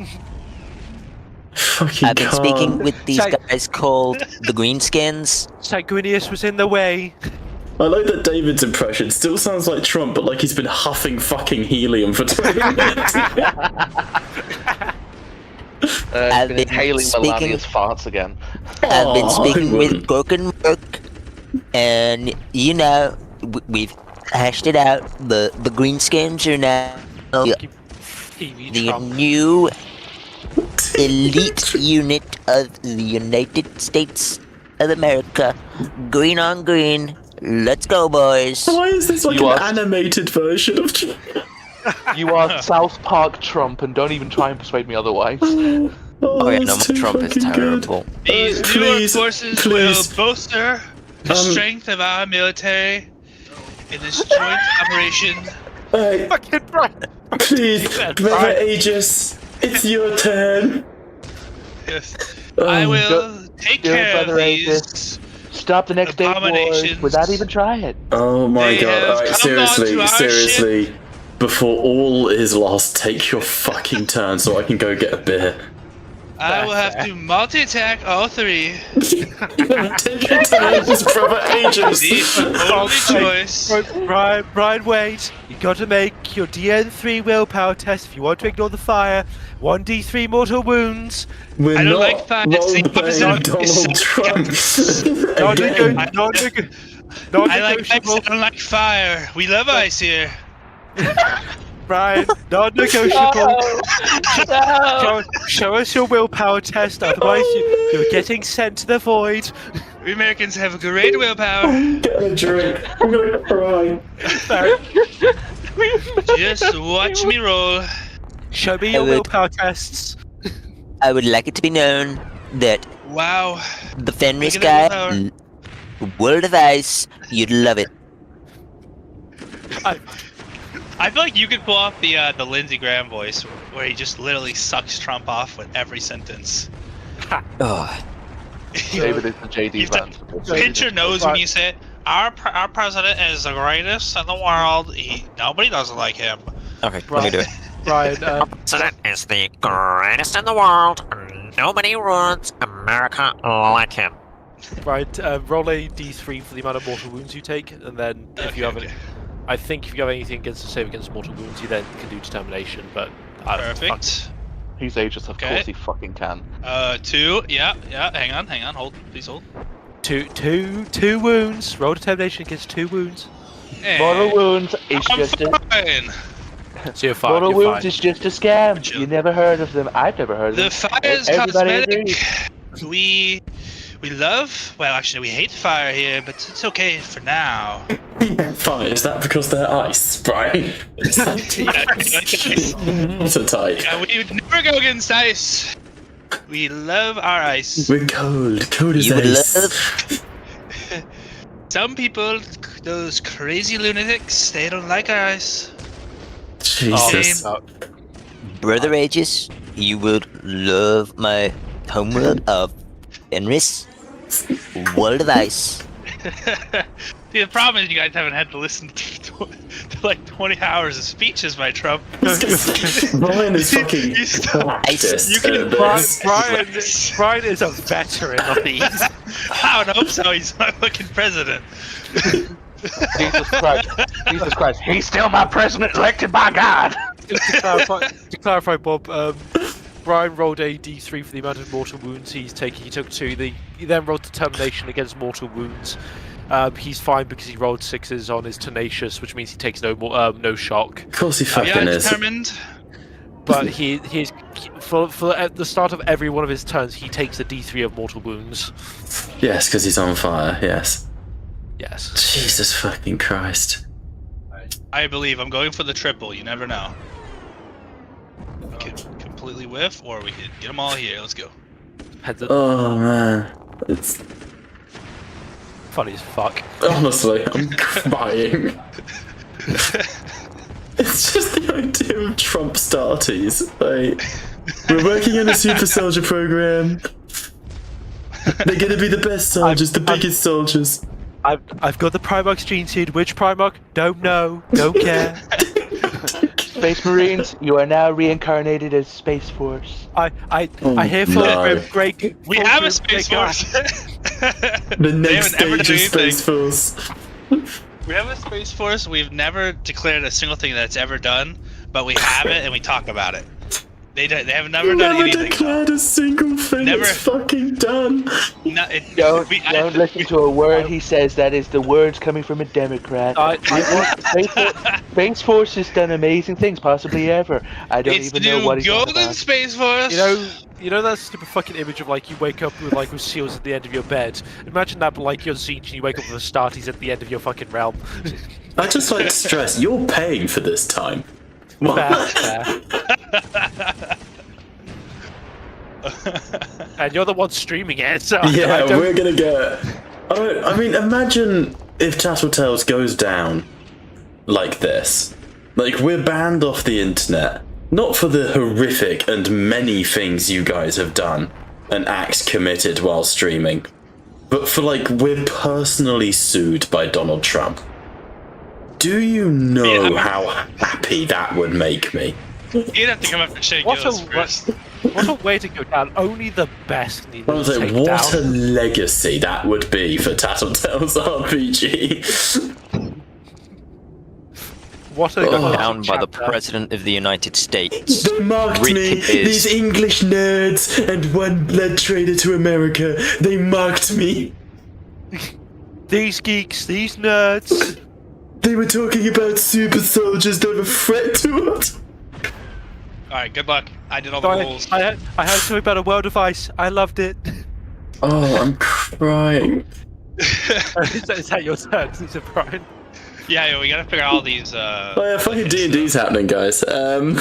Fucking I've been speaking with these Say- guys called the Greenskins. Sanguinius was in the way. I like that David's impression still sounds like Trump, but like he's been huffing fucking helium for 20 minutes. I've been been inhaling speaking- Melania's farts again. I've been Aw, speaking I with wouldn't. Broken Work, and you know, we've hashed it out. The Greenskins are now TV the Trump. new elite unit of the United States of America. Green on green. Let's go, boys. Why is this like You an are- animated version of Trump? You are South Park Trump, and don't even try and persuade me otherwise. Oh yeah, no, that's too Trump is fucking good. terrible. These please, newer forces please. will bolster the strength of our military in this joint operation. Hey, Fucking right. please, Brother Aegis, it's your turn. Yes. I will take do it, care of Brother these. Stop the next 8 wars Abominations. without even trying it. Oh my They god, have alright, come onto seriously, our seriously. Before all is lost, take your fucking turn so I can go get a beer. I will have to multi-attack all three. Take your turn, Brother Aegis. The only choice. Brian, wait. You got to make your DN3 willpower test if you want to ignore the fire. 1d3 mortal wounds. We're I don't not like fire, it's the opposite role-playing of Donald Trump. Again. I like ice, I Non-negotiable. don't like fire. We love ice here. Brian, non-negotiable. Show us your willpower test, otherwise you're getting sent to the void. We Americans have great willpower. Get a drink. I'm gonna cry. Just watch me roll. Show me your willpower tests. I would like it to be known that Wow. the Fenris Look at that guy, World of Ice, you'd love it. I feel like you could pull off the Lindsey Graham voice, where he just literally sucks Trump off with every sentence. Oh, David is the JD Vance. Pinch your nose when you say it. Our president is the greatest in the world. Nobody doesn't like him. okay, let me do it. Brian, President is the greatest in the world. Nobody runs America like him. Brian, roll a d3 for the amount of mortal wounds you take, and then if you have any, I think if you have anything against the save against mortal wounds, you then can do determination. But Perfect. He's ageless, of course he fucking can. 2. Yeah. Hang on. Hold. Please hold. Two wounds. Roll determination against 2 wounds. Mortal wounds is just fine. So you're fine. Mortal you're wounds fine. is just a scam. You never heard of them. I've never heard of them. The fire is Everybody cosmetic. agrees. We love. Well, actually, we hate fire here, but it's okay for now. Fine, is that because they're ice, Brian? Yeah, So tight. we would never go against ice. We love our ice. We're cold. Cold as You would ice. love Some people, those crazy lunatics, they don't like our ice. Jesus. Brother Aegis, you would love my homeworld of Fenris, World of Ice. See, the problem is you guys haven't had to listen to like 20 hours of speeches by Trump. Brian is fucking practiced You can at this. Brian is a veteran of these. I would hope so. He's my fucking president. Jesus Christ. He's still my president elected by God. To clarify, Bob, Brian rolled a d3 for the amount of mortal wounds he's taking. He took 2. He then rolled determination against mortal wounds. He's fine because he rolled 6s on his tenacious, which means he takes no shock. Of course he fucking Yeah, is. determined. But he's for at the start of every one of his turns, he takes a d3 of mortal wounds. Yes, because he's on fire, yes. Yes. Jesus fucking Christ. I believe I'm going for the triple. You never know. We could completely whiff, or we could get them all here. Let's go. Heads up. Oh man. It's Funny as fuck. honestly, I'm crying. It's just the idea of Trump starties. Like, we're working on a super soldier program. They're gonna be the best soldiers, the biggest soldiers. I've got the Primarch's gene seed. Which Primarch? Don't know. Don't care. Space Marines, you are now reincarnated as Space Force. I hear full no. great. We have a space force. The next haven't ever stage of done Space Force. We have a space force. We've never declared a single thing that's ever done, but we have it and we talk about it. They have never done Never anything. declared a single thing. Never. It's fucking done. No, Don't listen to a word he says. That is the words coming from a Democrat. Space Force has done amazing things, possibly ever. I don't It's even the know new what he's on Golden about. Space Force. You know that stupid fucking image of like you wake up with seals at the end of your bed. Imagine that, but like you're siege and you wake up with Astartes at the end of your fucking realm. I just like to stress, you're paying for this time. Fair. And you're the one streaming it, so Yeah, I don't... we're gonna get. I mean, imagine if Tattletales goes down like this. Like, we're banned off the internet. Not for the horrific and many things you guys have done and acts committed while streaming, but for, like, we're personally sued by Donald Trump. Do you know how happy that would make me? You'd have to come up and shake yours first. What a way to go down. Only the best need I was to like, take what a down. legacy that would be for Tattletales RPG. What a down by the President of the United States. They marked Rick me, is- these English nerds and one blood traitor to America. They marked me. These geeks, these nerds. They were talking about super soldiers, they're a threat to us. Alright, good luck. I did all the rules. I heard something about a world of ice. I loved it. Oh, I'm crying. Is that your turn, is it, Brian? Yeah, we gotta figure out all these. Oh yeah, fucking D&D's happening, guys. Oh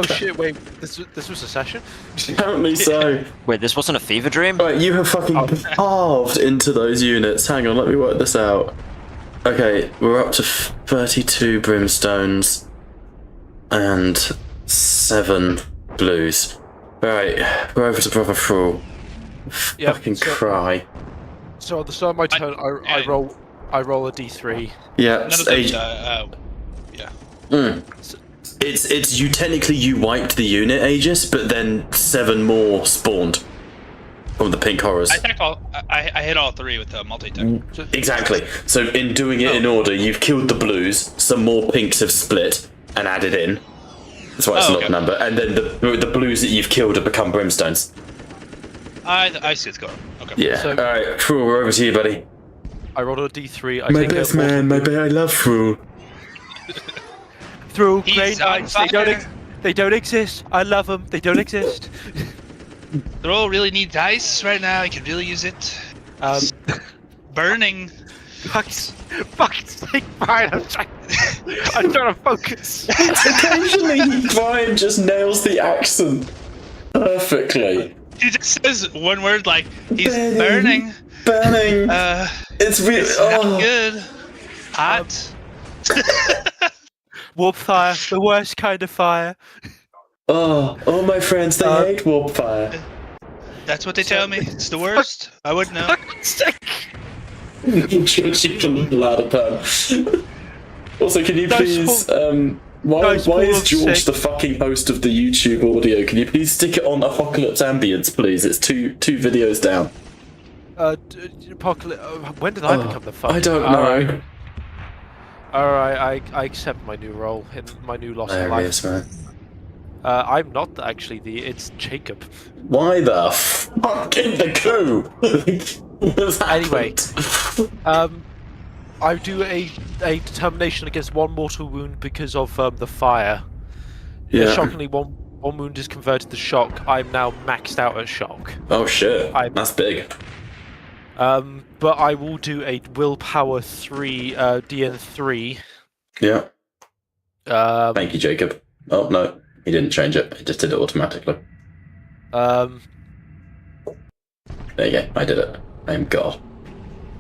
shit! Wait, this was a session. Apparently so. Wait, this wasn't a fever dream? Right, you have fucking halved into those units. Hang on, let me work this out. Okay, we're up to 32 brimstones and 7 blues. Right, we're over to proper thrall. Yep, Fucking so- cry. So at the start of my turn, I roll a d3. Yeah, None of them. Yeah. It's you technically you wiped the unit, Aegis, but then 7 more spawned from the pink horrors. I hit all 3 with the multi-tech. Exactly. So in doing it in order, you've killed the blues, some more pinks have split and added in. That's why it's a lot of number. And then the blues that you've killed have become brimstones. I see it's going. Okay. Yeah. So- Alright, Thrall, we're over to you, buddy. I rolled a d3. My best man, I love Thrall. Through He's grey on knights. fire. They don't exist. I love them. They don't exist. Throw really need dice right now. I could really use it. Burning. Fucking sake, Brian! I'm trying to focus. Occasionally, Brian just nails the accent perfectly. He just says one word like he's burning. Burning. It's really. It's not good. Hot. Warp fire, the worst kind of fire. Oh, all my friends, they hate warp fire. That's what they tell me. It's the worst. I wouldn't know. George, you can louder pun. Also, can you please, why is George the fucking host of the YouTube audio? Can you please stick it on Apocalypse Ambience, please? It's two videos down. Apocalypse. When did I become the fucking? I don't know. Alright, I accept my new role in my new loss of life. Hilarious, man. I'm not actually it's Jacob. Why the fuck in the coup? Anyway, I do a determination against 1 mortal wound because of the fire. Yeah. Shockingly, one wound is converted to shock. I'm now maxed out at shock. Oh shit, that's big. But I will do a willpower 3, DN3. Yeah. Thank you, Jacob. Oh no, he didn't change it. He just did it automatically. There you go. I did it. I'm God.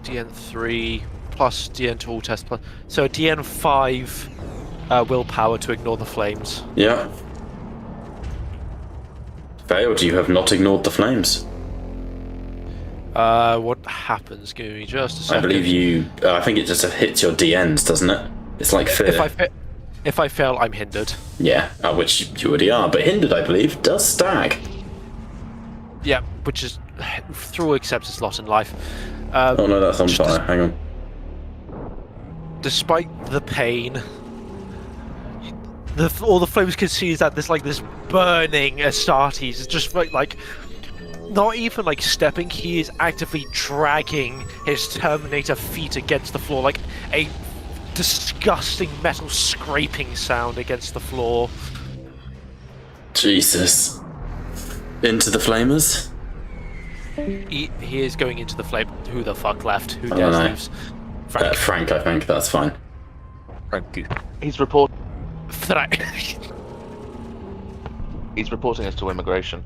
DN3 plus DN2 all test plus. So DN5 willpower to ignore the flames. Yeah. Failed. You have not ignored the flames. What happens? Give me just a second. I believe you. I think it just hits your DNs, doesn't it? It's like fear. If I fail, I'm hindered. Yeah, which you already are, but hindered, I believe, does stag. Yeah, which is through accepts its lot in life. Oh no, that's on fire. Hang on. Despite the pain, all the flames can see is that there's like this burning Astartes. It's just like not even like stepping. He is actively dragging his Terminator feet against the floor, like a disgusting metal scraping sound against the floor. Jesus. Into the flamers? He is going into the flame. Who the fuck left? Who I dares don't know. leaves? Frank. Frank, I think that's fine. Frank. He's reporting us to immigration.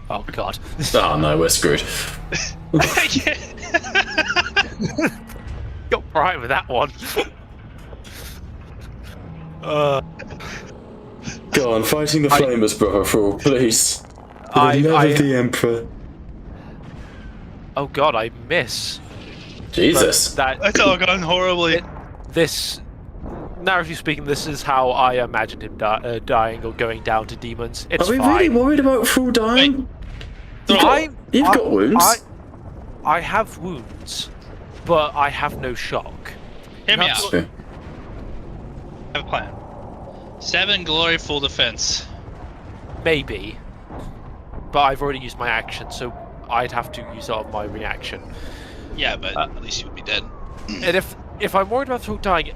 Oh god. Oh no, we're screwed. Got right with that one. Go on, fighting the flamers, brother, for please. I- the Emperor. Oh god, I miss. Jesus. That's all gone horribly. This, narratively speaking, this is how I imagined him dying or going down to demons. It's Are we fine. really worried about Thrall dying? You've got wounds. I have wounds, but I have no shock. Hear me That's out. true. I have a plan. 7 glory full defense. Maybe, but I've already used my action, so I'd have to use up my reaction. Yeah, but at least you would be dead. And if I'm worried about Thrall dying,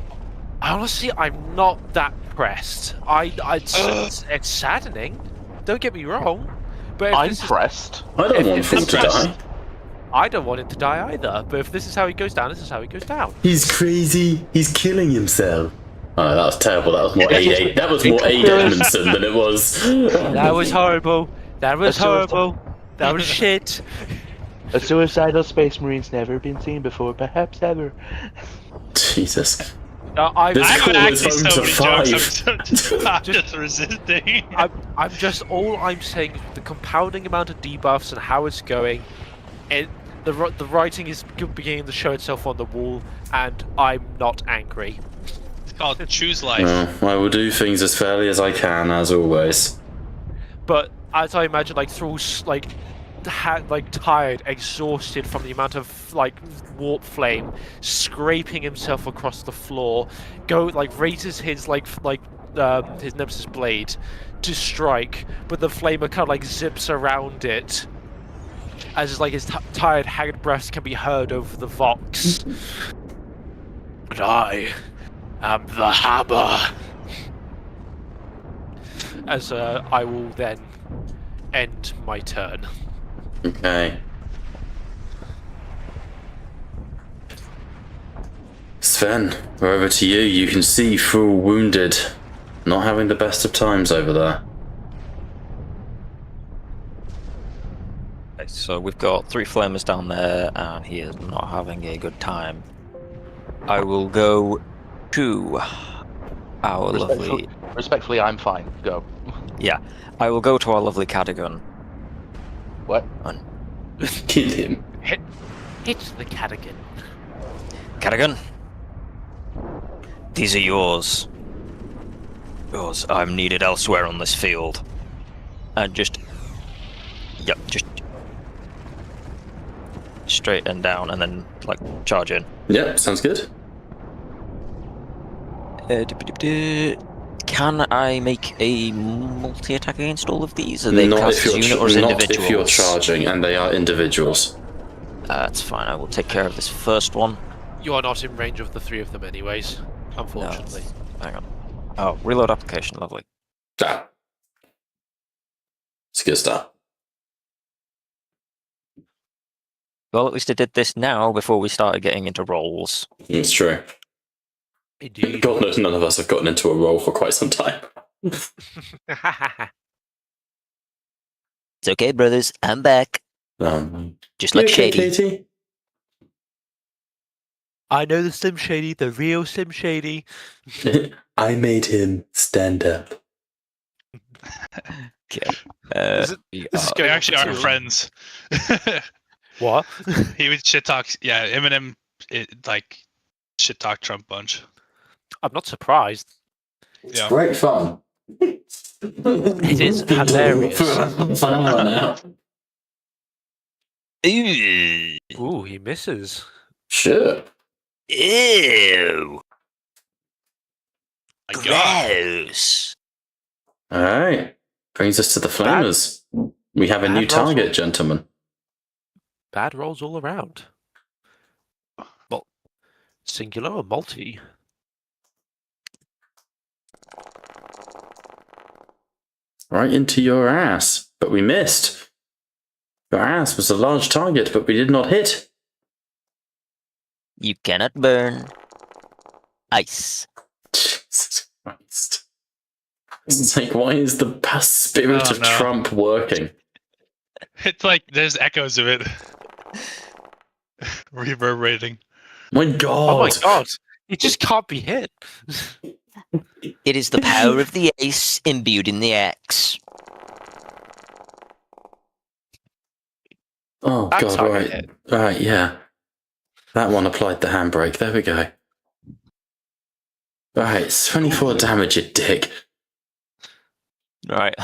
honestly, I'm not that pressed. It's saddening. Don't get me wrong, But if I'm this is- pressed. I don't want if Fool this to is- die. I don't want him to die either. But if this is how he goes down, this is how he goes down. He's crazy. He's killing himself. Oh, that was terrible. That was more A. That was more A. Edmondson than it was. That was horrible. That was That's what I thought. horrible. That was shit. A suicidal space marine's never been seen before, perhaps ever. Jesus. I This I call have is actually home so to many 5. jokes. I'm just resisting. I'm just all I'm saying is the compounding amount of debuffs and how it's going, and the writing is beginning to show itself on the wall, and I'm not angry. It's called Choose Life. Well, I will do things as fairly as I can, as always. But as I imagine, like Thrall's like tired, exhausted from the amount of like warp flame, scraping himself across the floor, raises his his nemesis blade to strike, but the flamer kind of like zips around it, as his tired, haggard breaths can be heard over the vox. But I am the hammer. As I will then end my turn. Okay. Sven, we're over to you. You can see Fool wounded. Not having the best of times over there. Okay, so we've got 3 flamers down there, and he is not having a good time. I will go to our lovely... Respectfully, I'm fine. Go. Yeah, I will go to our lovely Cadogan. What? Kill him. Hit the Cadogan. Cadogan, these are yours. Yours. I'm needed elsewhere on this field. And just... Yep, just... straight and down, and then, like, charge in. Yep, sounds good. Can I make a multi-attack against all of these? Are they Not cast if as you're unit or as not individuals? if you're charging, and they are individuals. That's fine. I will take care of this first one. You are not in range of the 3 of them anyways, unfortunately. No, hang on. Oh, reload application. Lovely. Ah. It's a good start. Well, at least I did this now before we started getting into rolls. It's true. Indeed. God knows none of us have gotten into a role for quite some time. It's okay, brothers. I'm back. Just like you okay, Shady. Katie? I know the Sim Shady, the real Sim Shady. I made him stand up. Okay. This is We going actually on are for friends. What? He would shit talk. Yeah, Eminem, shit talk Trump bunch. I'm not surprised. Yeah. Great fun. It is hilarious. Fun now. Ew. Ooh, he misses. Sure. Ew. My God. Gross. All right. Brings us to the flamers. We have a new Bad target, Russell. gentlemen. Bad rolls all around. Well, singular or multi? Right into your ass, but we missed. Your ass was a large target, but we did not hit. You cannot burn ice. Jesus Christ. It's like, why is the past spirit Oh, of no. Trump working? It's like there's echoes of it reverberating. My God. Oh my god! It just can't be hit. It is the power of the ace imbued in the axe. Oh, That's God, how you right. hit. Right, yeah. That one applied the handbrake. There we go. Right, it's 24 damage, you dick. Right.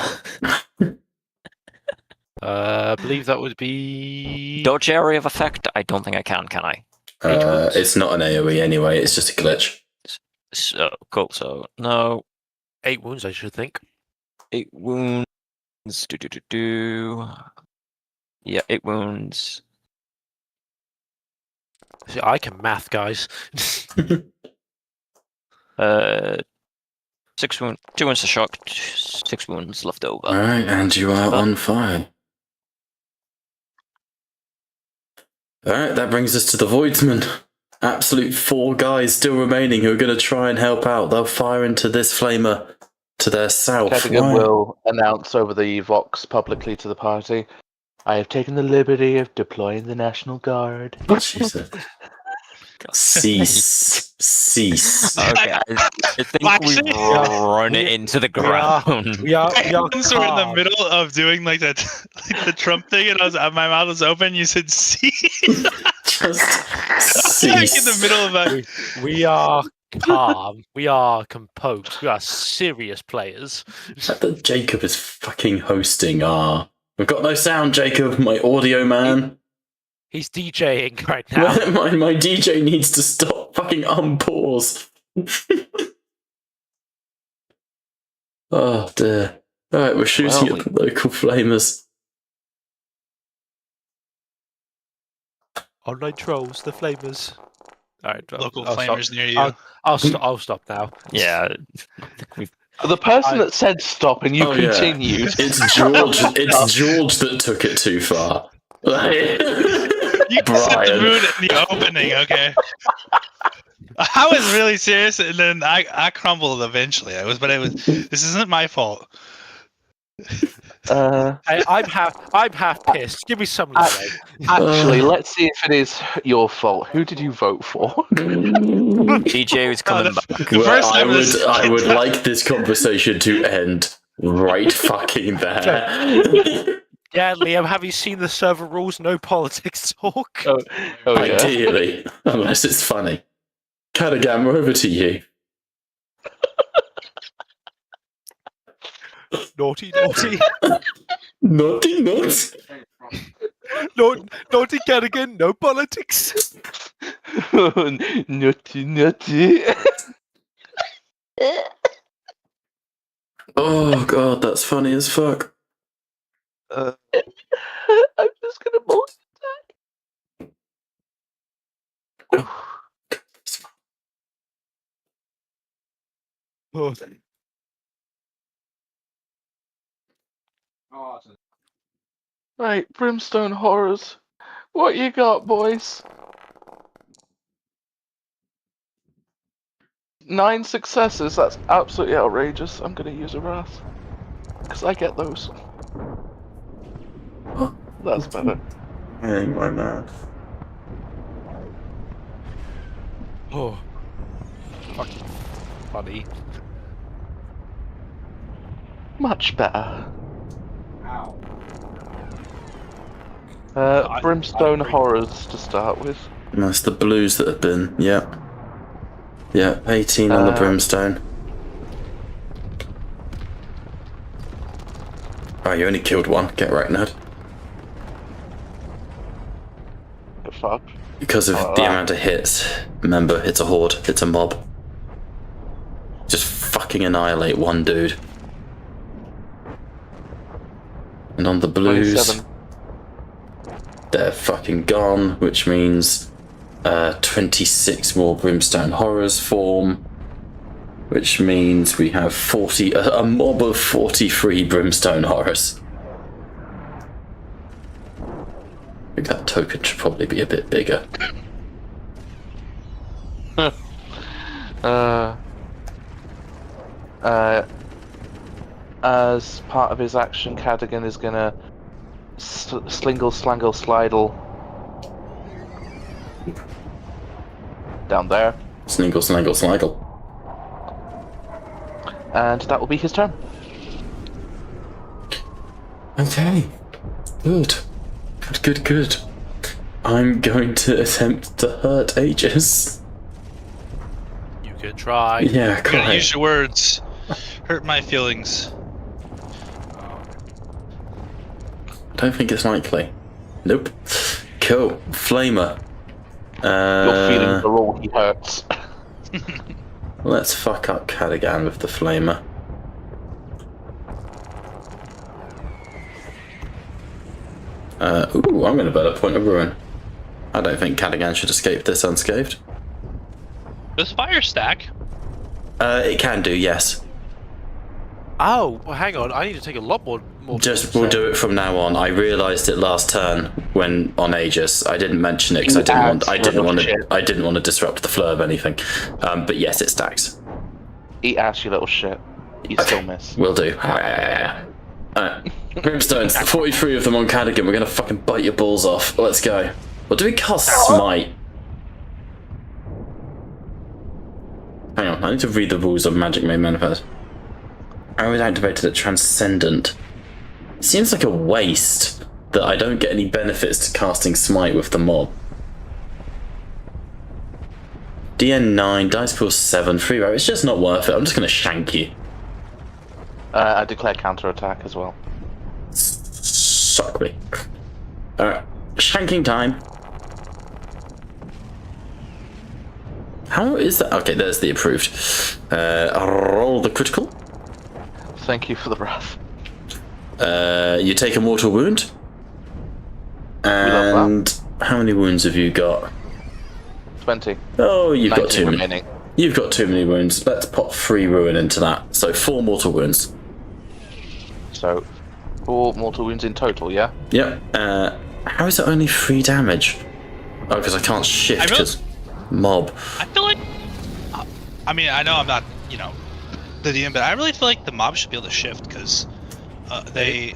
I believe that would be. Dodge area of effect? I don't think I can I? It's not an AoE anyway, it's just a glitch. So, cool. So, no. 8 wounds, I should think. 8 wounds. Yeah, 8 wounds. See, I can math, guys. 6 wounds. 2 wounds to shock. 6 wounds left over. Alright, and you are on fire. Alright, that brings us to the Voidsman. Absolute 4 guys still remaining who are going to try and help out. They'll fire into this flamer to their south. Cadogan will announce over the Vox publicly to the party, I have taken the liberty of deploying the National Guard. Jesus. Cease. Okay, I think we've run it into the ground. We are Once we're in the calm. middle of doing like that, like the Trump thing, and my mouth was open. You said "see." Just Like cease. in the middle of a. We are calm. We are composed. We are serious players. Jacob is fucking hosting our... We've got no sound, Jacob, my audio man. He's DJing right now. my DJ needs to stop fucking unpause. Oh dear. Alright, we're shooting at the local flamers. Online trolls, the flamers. Alright, Local I'll flamers stop. near you. I'll stop now. Yeah. The person that said stop and you Yeah. continued. It's George. It's George that took it too far. You set the mood in the opening, okay? I was really serious, and then I crumbled eventually. This isn't my fault. Actually, I'm half pissed. Give me some leeway. let's see if it is your fault. Who did you vote for? DJ is coming back. The first time I would like this conversation to end right fucking there. Yeah, Liam, have you seen the server rules? No politics talk. Oh yeah. Ideally, unless it's funny. Cadogan, we're over to you. Naughty. Naughty nuts. Naughty Cadigan, no politics. Nutty. Oh god, that's funny as fuck. I'm just gonna Oh, Right, Brimstone Horrors. What you got, boys? 9 successes, that's absolutely outrageous. I'm gonna use a Wrath. Because I get those. That's better. Hey, my man. oh. Fucking funny. Much better. Brimstone Horrors to start with. That's the blues that have been, yeah. Yeah, 18 on the brimstone. Oh, you only killed one. Get right, Ned. The fuck? Because of the amount of hits. Remember, it's a horde. It's a mob. Just fucking annihilate one dude. And on the blues, 27. they're fucking gone, which means 26 more Brimstone Horrors form, which means we have a mob of 43 Brimstone Horrors. I think that token should probably be a bit bigger. As part of his action, Cadogan is gonna slingle, slangle, slidle down there, Sniggle, snaggle, snaggle. and that will be his turn. Okay. Good. Good. I'm going to attempt to hurt Aegis. You can try. Yeah, I'm gonna quite. use your words. Hurt my feelings. I don't think it's likely. Nope. Cool. Flamer. Your feelings are all he hurts. Let's fuck up Cadogan with the Flamer. Ooh, I'm going to bet a point of ruin. I don't think Cadogan should escape this unscathed. Does fire stack? It can do, yes. Oh, well, hang on. I need to take a lot more We'll do it from now on. I realised it last turn when on Aegis. I didn't mention it because I didn't want to disrupt the flow of anything. But yes, it stacks. Eat ass, you little shit. You still miss. Will do. Brimstones, 43 of them on Cadigan. We're gonna fucking bite your balls off. Let's go. Or do we cast Smite? Hang on, I need to read the rules of Magic Made Manifest. I was activated at Transcendent. It seems like a waste that I don't get any benefits to casting Smite with the mob. DN 9, dice pool 7, free row. It's just not worth it. I'm just gonna shank you. I declare counter-attack as well. Suck me. Alright, shanking time. How is that? Okay, there's the approved. Roll the critical. Thank you for the wrath. You take a mortal wound. And how many wounds have you got? 20. Oh, you've got too remaining. many. You've got too many wounds. Let's pop 3 ruin into that. So 4 mortal wounds. So 4 mortal wounds in total, yeah? Yep. How is it only 3 damage? Oh, because I can't shift because mob. I feel like, I mean, I know I'm not, you know, the DM, but I really feel like the mob should be able to shift because they,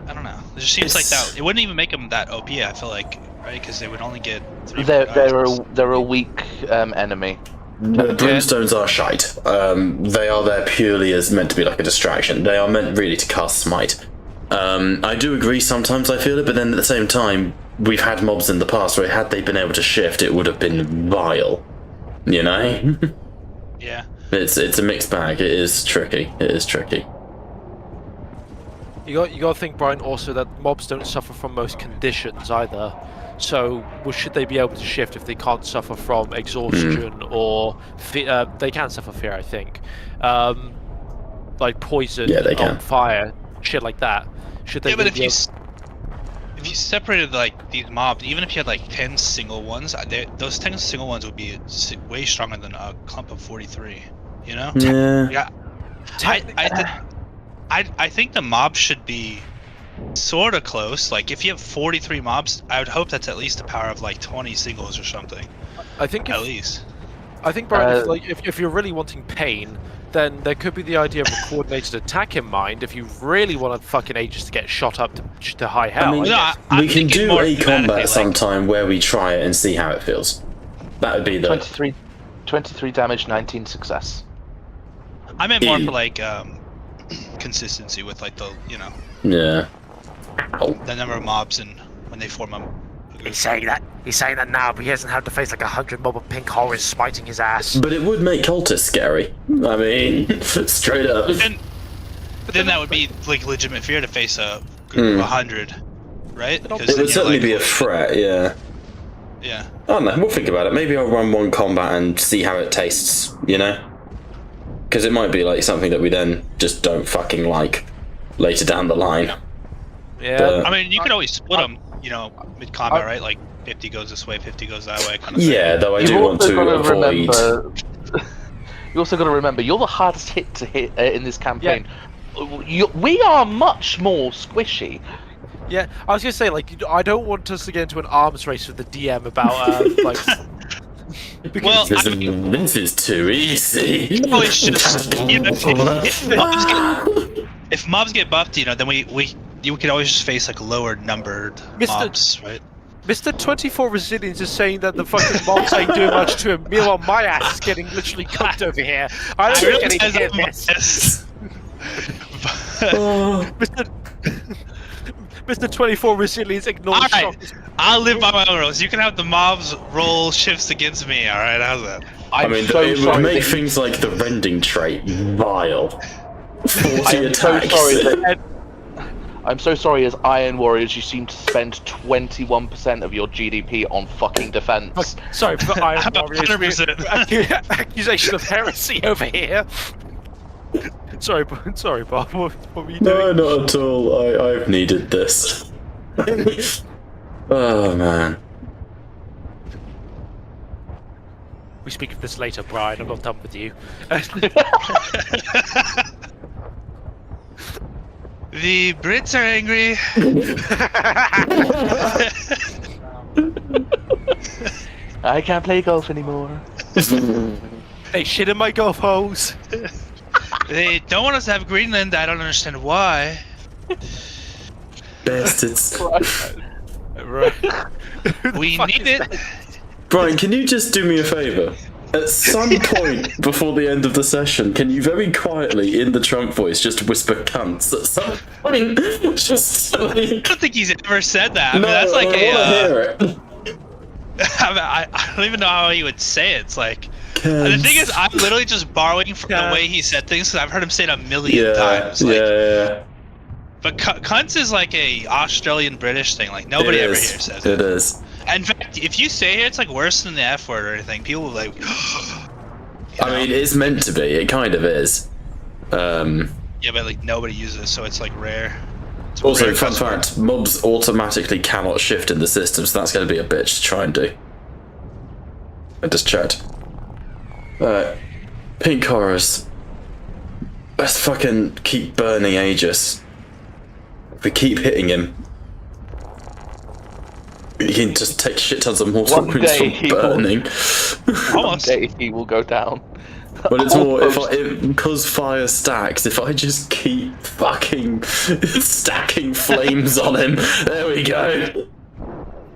I don't know. It just seems like that. It wouldn't even make them that OP. I feel like, right? Because they would only get 3. They're a weak enemy. The brimstones are shite. They are there purely as meant to be like a distraction. They are meant really to cast smite. I do agree sometimes I feel it, but then at the same time, we've had mobs in the past where had they been able to shift, it would have been vile. You know? Yeah. It's a mixed bag. It is tricky. It is tricky. You got to think, Brian, also that mobs don't suffer from most conditions either. So, should they be able to shift if they can't suffer from exhaustion or they can suffer fear? I think, like poison, on fire, shit like that. Should they? Yeah, but if you separated like these mobs, even if you had like 10 single ones, those 10 single ones would be way stronger than a clump of 43. You know? Yeah. I think the mobs should be sort of close. Like if you have 43 mobs, I would hope that's at least the power of like 20 singles or something. I think at least. I think, Brian, if you're really wanting pain, then there could be the idea of a coordinated attack in mind. If you really want to fucking Aegis to get shot up to high hell, we can do a combat sometime where we try it and see how it feels. That would be the 23 damage, 19 success. I meant more for like consistency with like the the number of mobs and when they form them. He's saying that now, but he hasn't had to face like 100 mob of pink horrors spiting his ass. But it would make cultists scary. I mean, straight up. Then that would be like legitimate fear to face a group of 100, right? It would certainly be a threat, yeah. Yeah. I don't know, we'll think about it. Maybe I'll run one combat and see how it tastes, you know? Because it might be like something that we then just don't fucking like later down the line. Yeah. But, I mean, you could always split them, you know, mid-combat, right? Like 50 goes this way, 50 goes that way, kind of thing. Yeah, though I do want to avoid... You also got to remember, you're the hardest hit to hit in this campaign. Yeah. We are much more squishy. Yeah, I was gonna say, like, I don't want us to get into an arms race with the DM about, like... Well, this is too easy. If mobs get buffed, you know, then you can always just face like lower numbered mobs, right? Mr. 24 Resilience is saying that the fucking mobs ain't doing much to him. Meanwhile, my ass is getting literally cooked over here. I don't think I get this. Mr. 24 Resilience ignores shots. I'll live by my own rules. You can have the mobs roll shifts against me, alright? How's that? I mean, it would make things like the rending trait vile. 40 attacks. I'm so sorry, as Iron Warriors, you seem to spend 21% of your GDP on fucking defense. Sorry, for Iron Warriors. Accusation of heresy over here. Sorry, Bob. What were you doing? No, not at all. I've needed this. Oh, man. We speak of this later, Brian. I'm not done with you. The Brits are angry. I can't play golf anymore. They shit in my golf holes. They don't want us to have Greenland. I don't understand why. Bastards. Right. We need it. Brian, can you just do me a favour? At some point before the end of the session, can you very quietly, in the Trump voice, just whisper cunts at some point? Just like... I don't think he's ever said that. I mean, No, that's like I wanna hear it. I don't even know how he would say it. It's like the thing is, I'm literally just borrowing from the way he said things because I've heard him say it a million times. Like, yeah. But cunts is like a Australian British thing. Like nobody ever here says it. It is. In fact, if you say it, it's like worse than the F word or anything. People will like. I mean, it's meant to be. It kind of is. Yeah, but like nobody uses it, so it's like rare. It's a Also, rare fun cuss word. fact: mobs automatically cannot shift in the system, so that's going to be a bitch to try and do. I just checked. Pink horrors. Let's fucking keep burning Aegis. If we keep hitting him, you can just take shit tons of mortal One wounds day from he will- burning. One day he will go down. But it's more Almost. because fire stacks. If I just keep fucking stacking flames on him, there we go.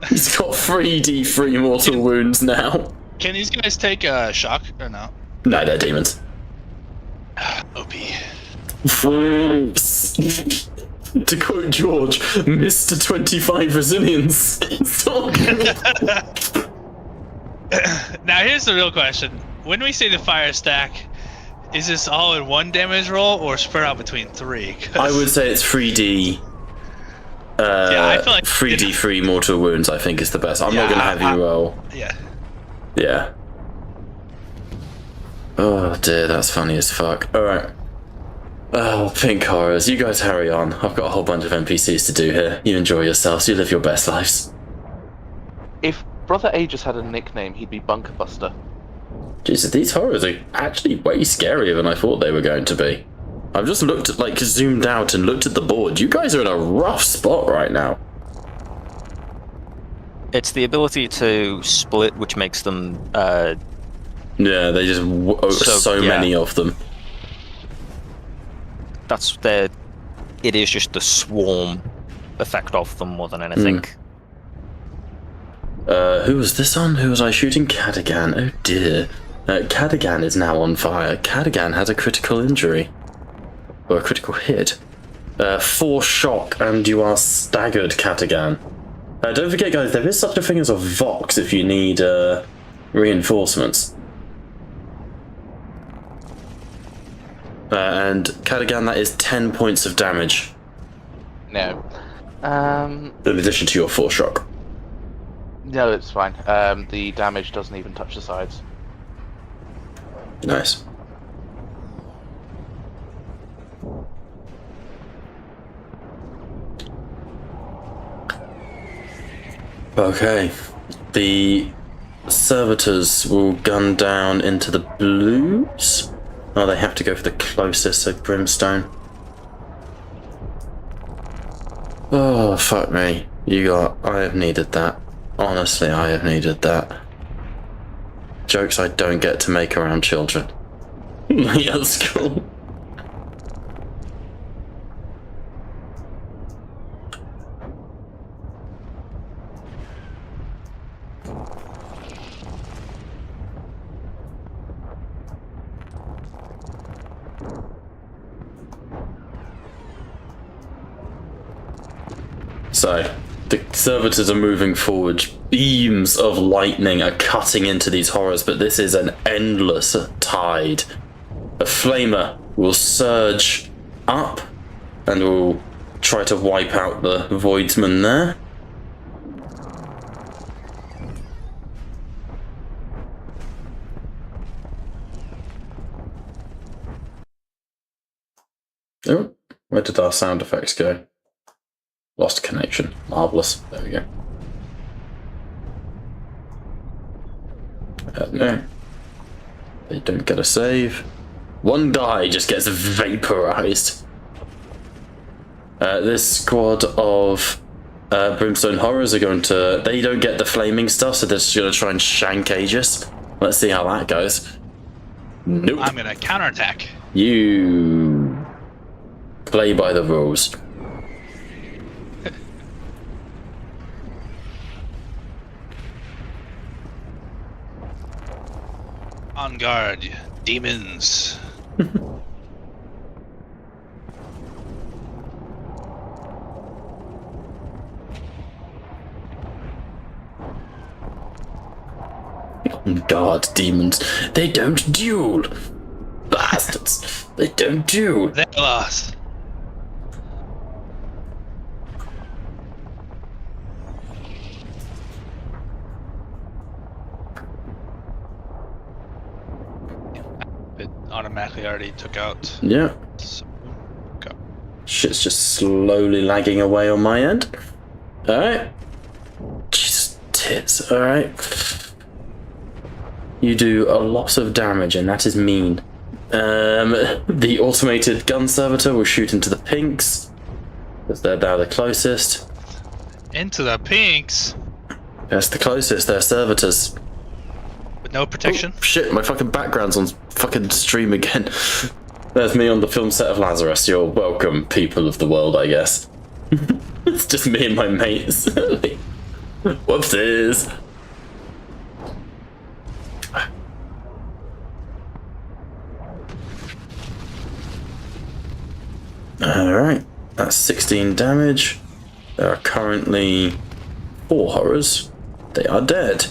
He's got 3d3 mortal wounds now. Can these guys take a shock or no? No, they're demons. OP. To quote George, Mr. 25 Resilience. Now here's the real question. When we say the fire stack, is this all in one damage roll or spread out between 3? 'Cause I would say it's 3d. Yeah, I feel like 3d3 mortal wounds. I think is the best. I'm not gonna have you roll. Yeah. Yeah. Oh dear, that's funny as fuck. Alright. Oh, pink horrors, you guys hurry on. I've got a whole bunch of NPCs to do here. You enjoy yourselves, you live your best lives. If Brother Aegis had a nickname, he'd be Bunker Buster. Jesus, these horrors are actually way scarier than I thought they were going to be. I've just looked at, like, zoomed out and looked at the board. You guys are in a rough spot right now. It's the ability to split, which makes them. Yeah, they just so yeah. many of them. That's their. It is just the swarm effect of them more than anything. Who was this on? Who was I shooting? Cadigan. Oh dear. Cadigan is now on fire. Cadigan had a critical injury. Or a critical hit. 4 shock and you are staggered, Cadigan. Don't forget, guys, there is such a thing as a Vox if you need reinforcements. And Cadigan, that is 10 points of damage. No. In addition to your 4 shock. No, it's fine. The damage doesn't even touch the sides. Nice. Okay. The servitors will gun down into the blues. Oh, they have to go for the closest, so Brimstone. Oh, fuck me. I have needed that. Honestly, I have needed that. Jokes I don't get to make around children. Yeah, that's cool. So, the servitors are moving forward. Beams of lightning are cutting into these horrors, but this is an endless tide. A flamer will surge up and will try to wipe out the voidsman there. Oh, where did our sound effects go? Lost connection. Marvellous. There we go. No. They don't get a save. One guy just gets vaporized. This squad of Brimstone Horrors are going to... They don't get the flaming stuff, so they're just going to try and shank Aegis. Let's see how that goes. Nope. I'm gonna counterattack. You play by the rules. On guard, demons. On guard, demons. They don't duel. Bastards. They don't duel. They lost. It automatically already took out. Yeah. So, go. Shit's just slowly lagging away on my end. Alright. Jesus tits. Alright. You do a lot of damage, and that is mean. The automated gun servitor will shoot into the pinks, because they're now the closest. Into the pinks. That's the closest, they're servitors. With no protection. Oh, shit, my fucking background's on fucking stream again. There's me on the film set of Lazarus. You're welcome, people of the world, I guess. It's just me and my mates. Whoopsies. Alright, that's 16 damage. There are currently 4 horrors. They are dead.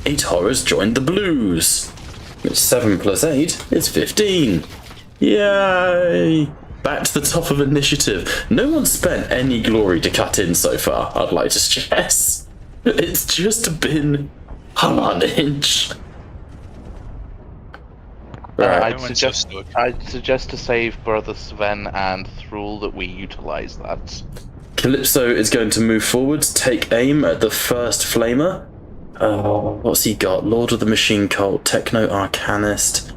8 horrors joined the blues. Which 7 plus 8 is 15. Yay! Back to the top of initiative. No one's spent any glory to cut in so far, I'd like to stress. It's just been Carnage. Right. I'd suggest to save Brother Sven and Thrall that we utilise that. Calypso is going to move forwards, take aim at the first flamer. Oh, what's he got? Lord of the Machine Cult, Techno Arcanist.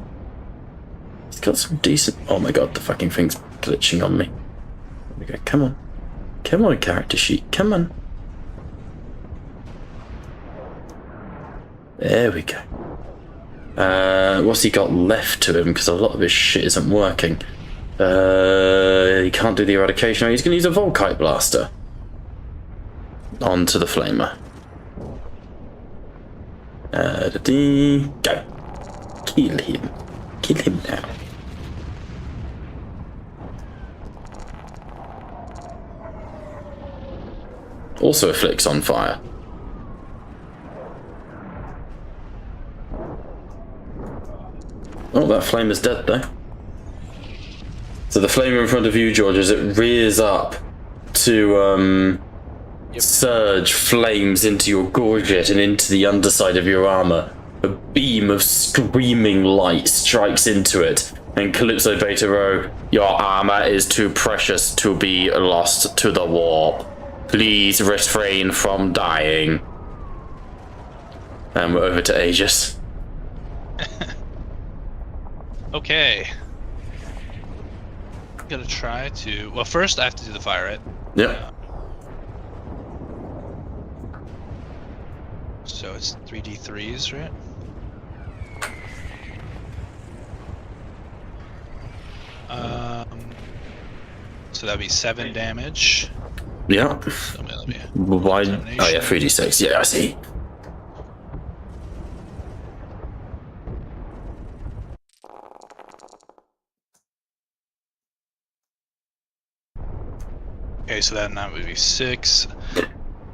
He's got some decent... Oh my god, the fucking thing's glitching on me. There we go, come on. Come on, character sheet, come on. There we go. What's he got left to him? Because a lot of his shit isn't working. He can't do the eradication. He's going to use a Volkite Blaster. Onto the flamer. Go. Kill him. Kill him now. Also afflicts on fire. Oh, that flame is dead though. So the flamer in front of you, George, as it rears up to surge flames into your gorget and into the underside of your armor. A beam of screaming light strikes into it, and Calypso Beta Rho, your armor is too precious to be lost to the warp. Please refrain from dying. And we're over to Aegis. Okay. I'm gonna try to... Well, first I have to do the fire, right? Yep. So it's 3d3s, right? So that'd be 7 damage. Yeah. So let me Why? Oh yeah, 3d6. Yeah, I see. Okay, so then that would be 6.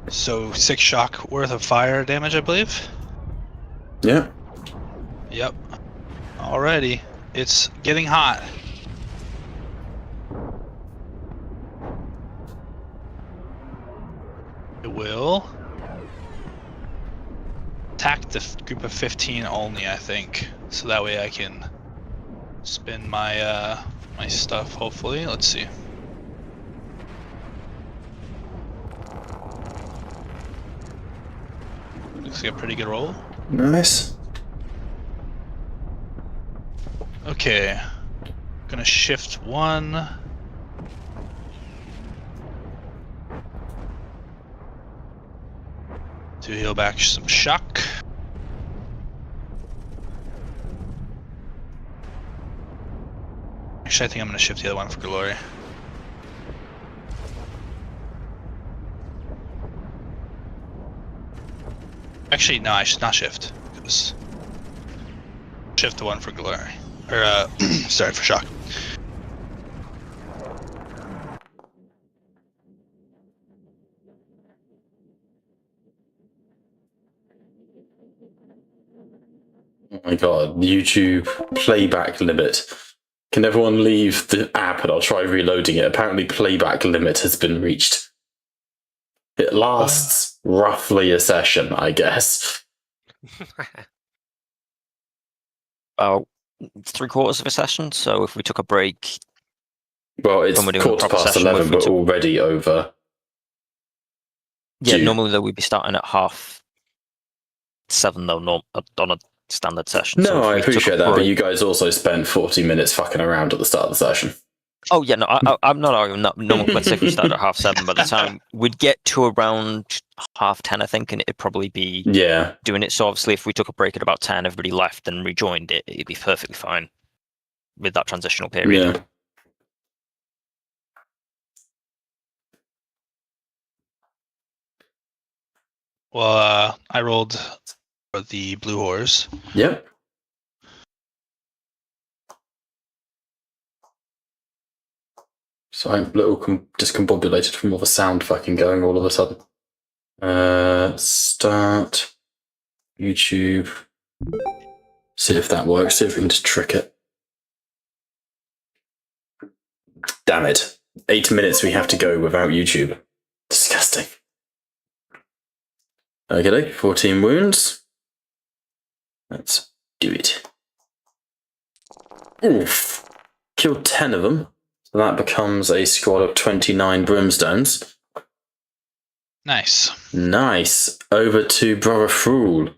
So 6 shock worth of fire damage, I believe. Yeah. Yep. Alrighty. It's getting hot. It will attack the group of 15 only, I think. So that way I can spin my my stuff, hopefully. Let's see. Looks like a pretty good roll. Nice. Okay. Gonna shift 1. To heal back some shock. Actually, I think I'm going to shift the other one for glory. Actually, no, I should not shift. Because shift the one for glory. Or, sorry, for shock. Oh my god, YouTube playback limit. Can everyone leave the app and I'll try reloading it? Apparently playback limit has been reached. It lasts roughly a session, I guess. About 3/4 of a session, so if we took a break... Well, it's when we're doing a quarter proper past session, 11, if we but took- already over. Yeah, Due. normally though we'd be starting at 7:30 though, not on a standard session. No, so if I we took a appreciate that, but break- you guys also spent 40 minutes fucking around at the start of the session. Oh yeah, no, I'm not arguing that. No, let's say if we started at 7:30, by the time we'd get to around 10:30, I think, and it'd probably be Yeah. doing it. So obviously, if we took a break at about 10, everybody left and rejoined it, it'd be perfectly fine with that transitional period. Yeah. Well, I rolled for the blue horse. Yep. So I'm a little discombobulated from all the sound fucking going all of a sudden. Start YouTube. See if that works. See if we can just trick it. Damn it. 8 minutes we have to go without YouTube. Disgusting. Okay, 14 wounds. Let's do it. Oof. Killed 10 of them. So that becomes a squad of 29 brimstones. Nice. Nice. Over to Brother Fool.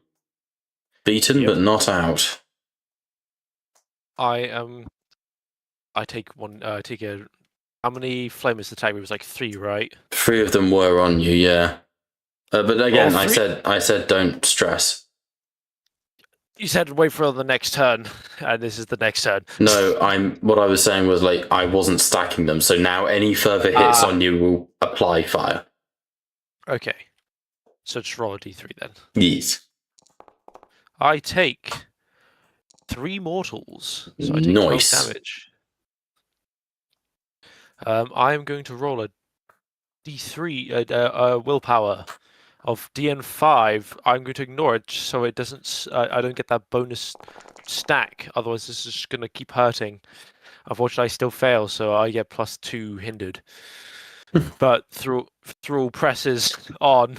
Beaten but not out. I take one. Take a. How many flamers attack me? It was like 3, right? 3 of them were on you, yeah. But again, Oh, I 3? said don't stress. You said wait for the next turn, and this is the next turn. No, what I was saying was like I wasn't stacking them, so now any further hits on you will apply fire. Okay. So just roll a d3 then. Yes. I take 3 mortals. So I take Nice. 12 damage. I am going to roll a d3 willpower of DN5. I'm going to ignore it so it doesn't. I don't get that bonus stack. Otherwise, this is just going to keep hurting. Unfortunately, I still fail, so I get +2 hindered. But through presses on.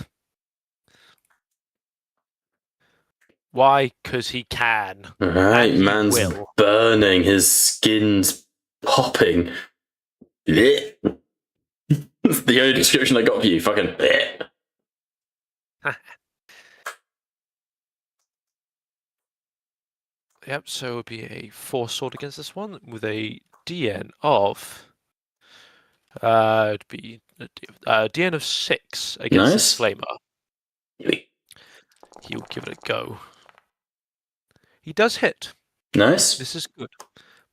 Why? Because he can. Alright, And he man's will. burning, his skin's popping. Blech. That's the only description I got for you, fucking blech. Yep, so it would be a 4 sword against this one with a DN of. It'd be a DN of 6 against this flamer. He'll give it a go. He does hit. Nice. This is good.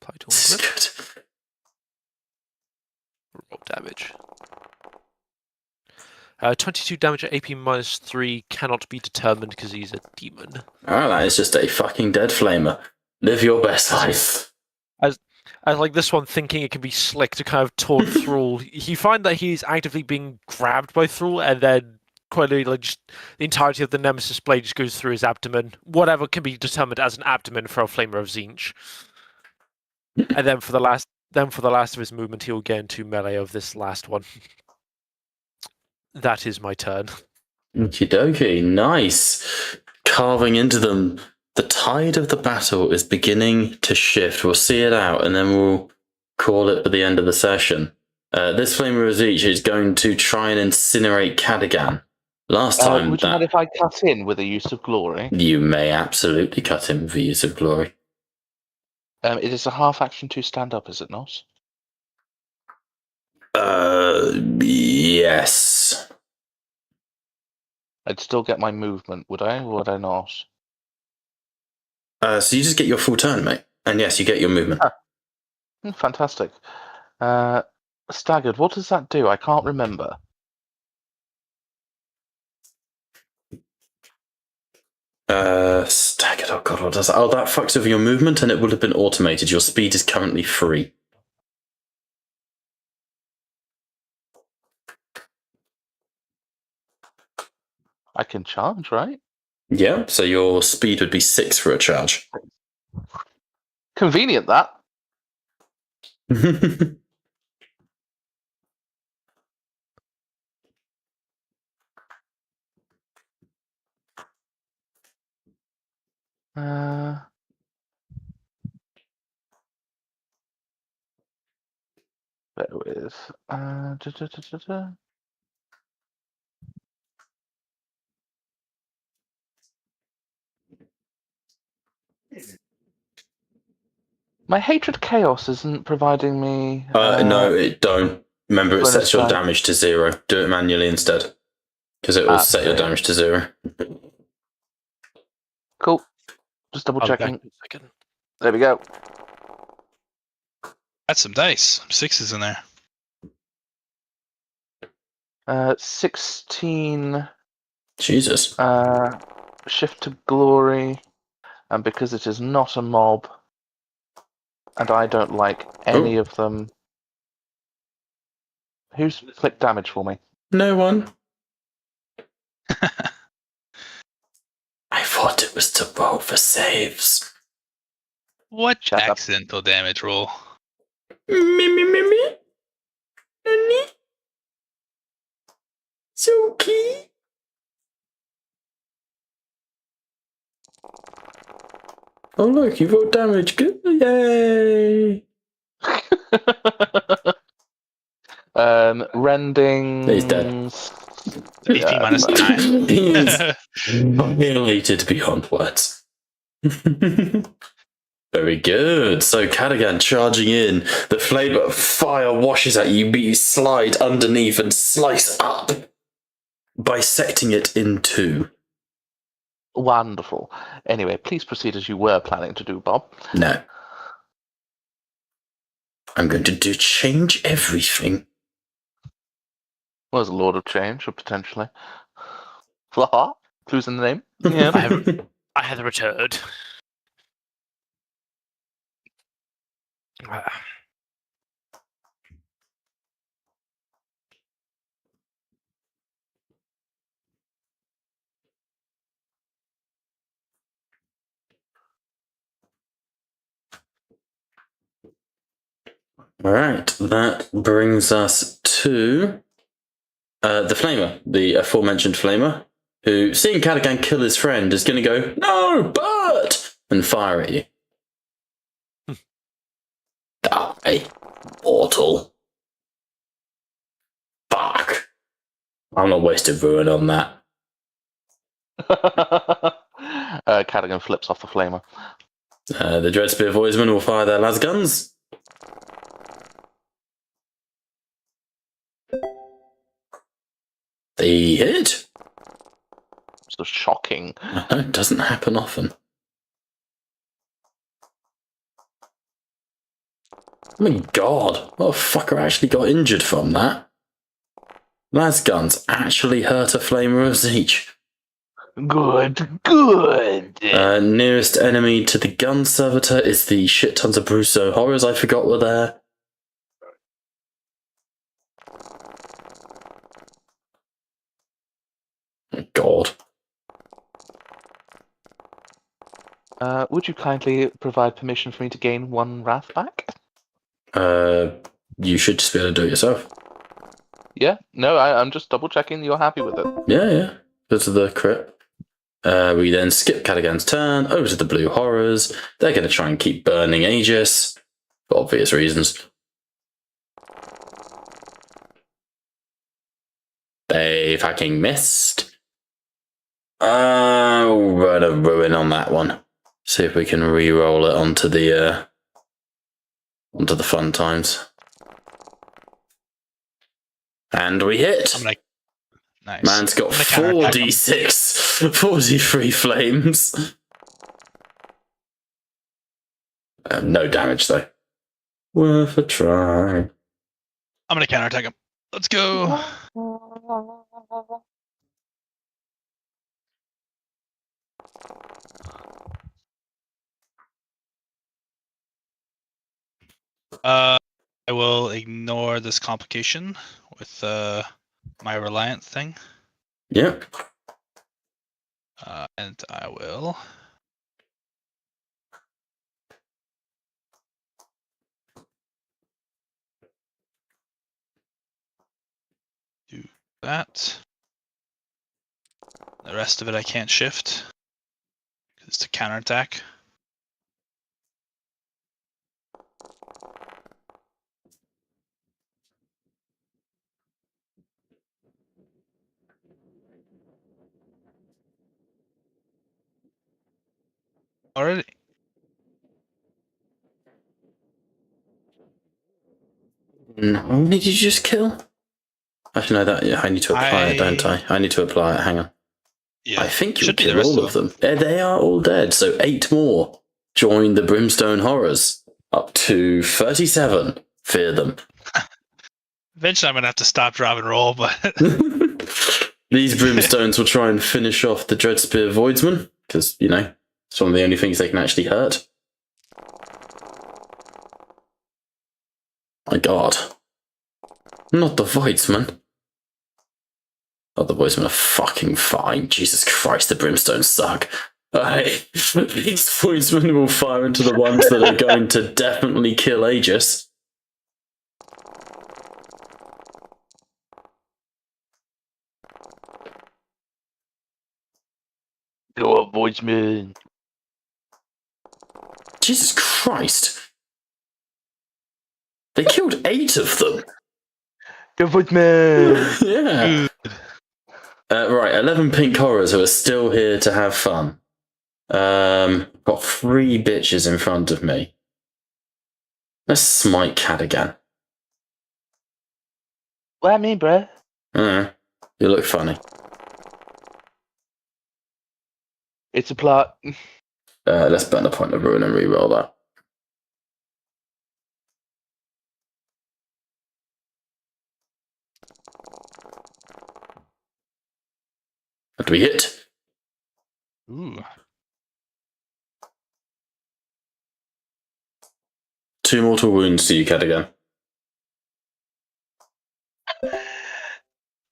Apply to This is grip. good. Roll damage. 22 damage at AP -3 cannot be determined because he's a demon. Oh, that is just a fucking dead flamer. Live your best life. As like this one thinking it can be slick to kind of taunt Thrall, you find that he's actively being grabbed by Thrall, and then quite literally, like, just the entirety of the Nemesis blade just goes through his abdomen. Whatever can be determined as an abdomen for a Flamer of Tzeentch. And then for the last of his movement, he'll get into melee of this last one. That is my turn. Okie dokie, nice. Carving into them. The tide of the battle is beginning to shift. We'll see it out and then we'll call it for the end of the session. This Flamer of Tzeentch is going to try and incinerate Cadigan. Last time would you mind if I cut in with the use of glory? You may absolutely cut him with the use of glory. It is a half action to stand up, is it not? Yes. I'd still get my movement, would I? Or would I not? So you just get your full turn, mate. And yes, you get your movement. Fantastic. Staggered, what does that do? I can't remember. Staggered, oh god, what does that? Oh, that fucks over your movement and it would have been automated. Your speed is currently free. I can charge, right? Yeah, so your speed would be 6 for a charge. Convenient, that. Bear with. My hatred chaos isn't providing me. No, it don't. Remember, it bonus sets your die. damage to 0. Do it manually instead. Because it will set your Okay. damage to 0. Cool. Just double I'll be back checking. in a second. There we go. That's some dice. 6s in there. 16. Jesus. Shift to glory, and because it is not a mob, and I don't like any of them. Who's clicked damage for me? No one. I thought it was to roll for saves. What Shut up. accidental damage roll? Me. Nani? Suki. Oh look, you rolled damage. Good. Yay. Rending. He's dead. HP minus 9. He's violated beyond words. Very good. So Cadigan charging in. The flame of fire washes at you, but you slide underneath and slice up, bisecting it in 2. Wonderful. Anyway, please proceed as you were planning to do, Bob. No. I'm going to change everything. Well, there's a Lord of Change, or potentially. Flaha? Clues in the name? Yeah. I have returned. Alright, that brings us to the Flamer, the aforementioned Flamer, who, seeing Cadigan kill his friend, is going to go, "No, but," and fire at you. Die, mortal. Fuck. I'm not wasting ruin on that. Cadigan flips off the flamer. The Dreadspear Voidsmen will fire their las guns. They hit. So shocking. I know, it doesn't happen often. Oh my god, what a fucker actually got injured from that. Las guns actually hurt a Flamer of Zeech. Good. Nearest enemy to the gun servitor is the shit tons of Brusso horrors I forgot were there. Oh god. Would you kindly provide permission for me to gain 1 wrath back? You should just be able to do it yourself. Yeah? No, I'm just double checking you're happy with it. Yeah. Because of the crit. We then skip Cadigan's turn, over to the blue horrors. They're going to try and keep burning Aegis, for obvious reasons. They fucking missed. We're gonna ruin on that one. See if we can re-roll it onto the fun times. And we hit. I'm Nice. Man's got I'm gonna counterattack him. 4d6, 43 flames. No damage though. Worth a try. I'm gonna counterattack him. Let's go. I will ignore this complication with my Reliant thing. Yep. And I will. Do that. The rest of it I can't shift. It's a counterattack. Already. How many did you just kill? Actually, no, that I need to apply it, don't I? I need to apply it. Hang on. Yeah. I think you Should be the kill rest all of them. They are all dead. So 8 more join the Brimstone Horrors. Up to 37. Fear them. Eventually, I'm gonna have to stop, drop, and roll, but These Brimstones will try and finish off the Dreadspear Voidsman, because, you know, it's one of the only things they can actually hurt. My god. Not the Voidsman. Oh, the Voidsmen are fucking fine. Jesus Christ, the Brimstones suck. These Voidsmen will fire into the ones that are going to definitely kill Aegis. Go up, Voidsman. Jesus Christ. They killed 8 of them. Go, Voidsman. Yeah. Right, 11 pink horrors who are still here to have fun. Got 3 bitches in front of me. Let's smite Cat again. What I mean, bruh? You look funny. It's a plot. Let's burn a point of ruin and reroll that. Did we hit? ooh. 2 mortal wounds to you, Cat again.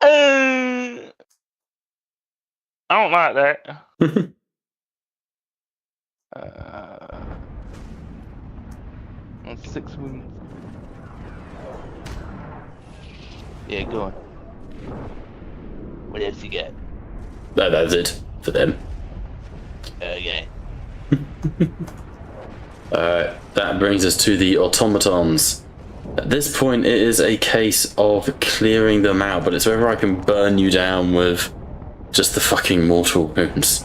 I don't like that. On 6 wounds. Yeah, go on. What else you got? No, that's it for them. Okay. That brings us to the automatons. At this point, it is a case of clearing them out, but it's whether I can burn you down with just the fucking mortal wounds.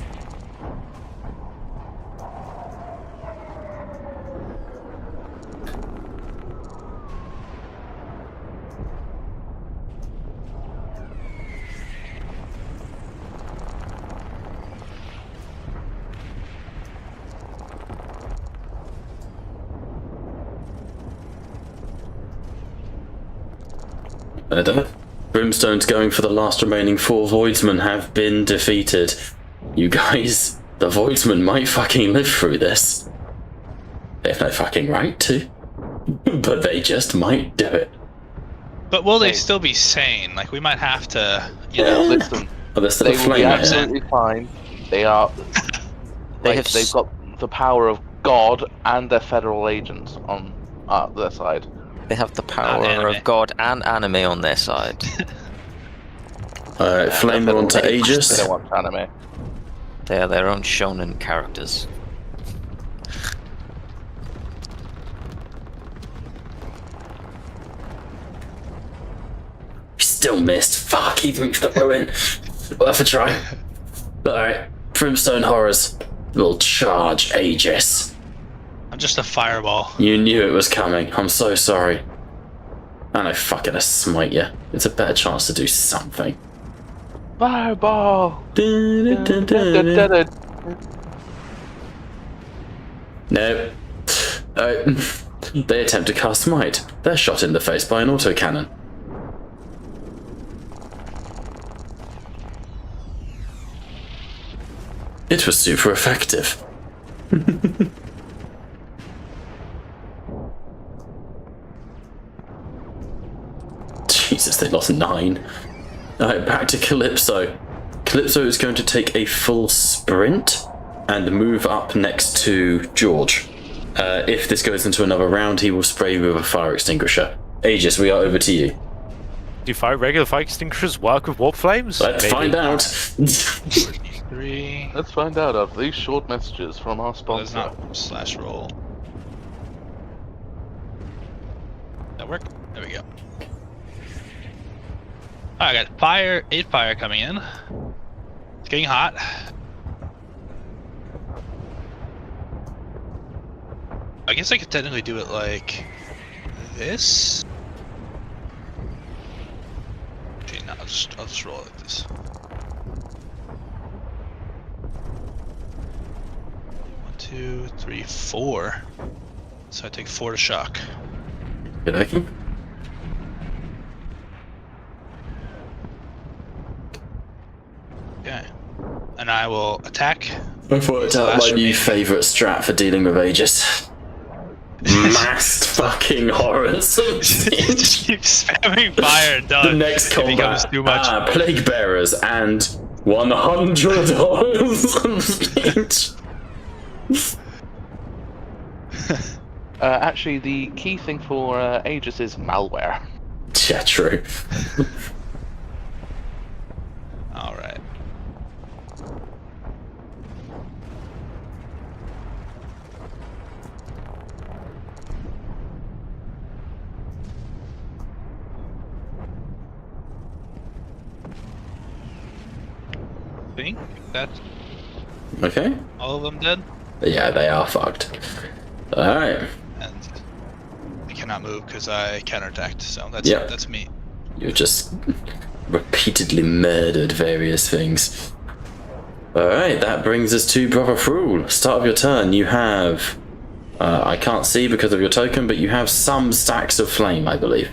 Brimstone's going for the last remaining 4 Voidsmen have been defeated. You guys, the Voidsmen might fucking live through this. They have no fucking right to. But they just might do it. But will they still be sane? Like, we might have to, you Yeah, know. listen. Oh, there's still They a will be flame here. absolutely fine. They are. They have They've got the power of God and their federal agents on their side. They have the power anime. of God and anime on their side. Alright, flame Their on to federal agents, Aegis. They don't want anime. They are their own shonen characters. Still missed. Fuck, even with the ruin. Worth a try. Alright, Brimstone Horrors will charge Aegis. I'm just a fireball. You knew it was coming. I'm so sorry. I know, fucking a smite you. It's a better chance to do something. Fireball! No. They attempt to cast Smite. They're shot in the face by an autocannon. It was super effective. Jesus, they lost 9. Alright, back to Calypso. Calypso is going to take a full sprint and move up next to George. If this goes into another round, he will spray you with a fire extinguisher. Aegis, we are over to you. Do regular fire extinguishers work with warp flames? Let's find out. 3. Let's find out after these short messages from our That's sponsor. not slash roll. That work? There we go. I got 8 fire coming in. It's getting hot. I guess I could technically do it like this. Actually, no, I'll just roll it like this. 1, 2, 3, 4. So I take 4 to shock. Good lucky. Okay. And I will attack. I've worked out my new favourite strat for dealing with Aegis. Massed fucking horrors. Just keep spamming fire and done. The next It combat, becomes too much. Plague Bearers and 100 horrors. Actually, the key thing for Aegis is malware. Yeah, true. Alright. Think that's Okay. all of them dead? Yeah, they are fucked. Alright. And I cannot move because I counterattacked, so that's Yep. that's me. You just repeatedly murdered various things. Alright, that brings us to Brother Thrall. Start of your turn, you have... I can't see because of your token, but you have some stacks of flame, I believe.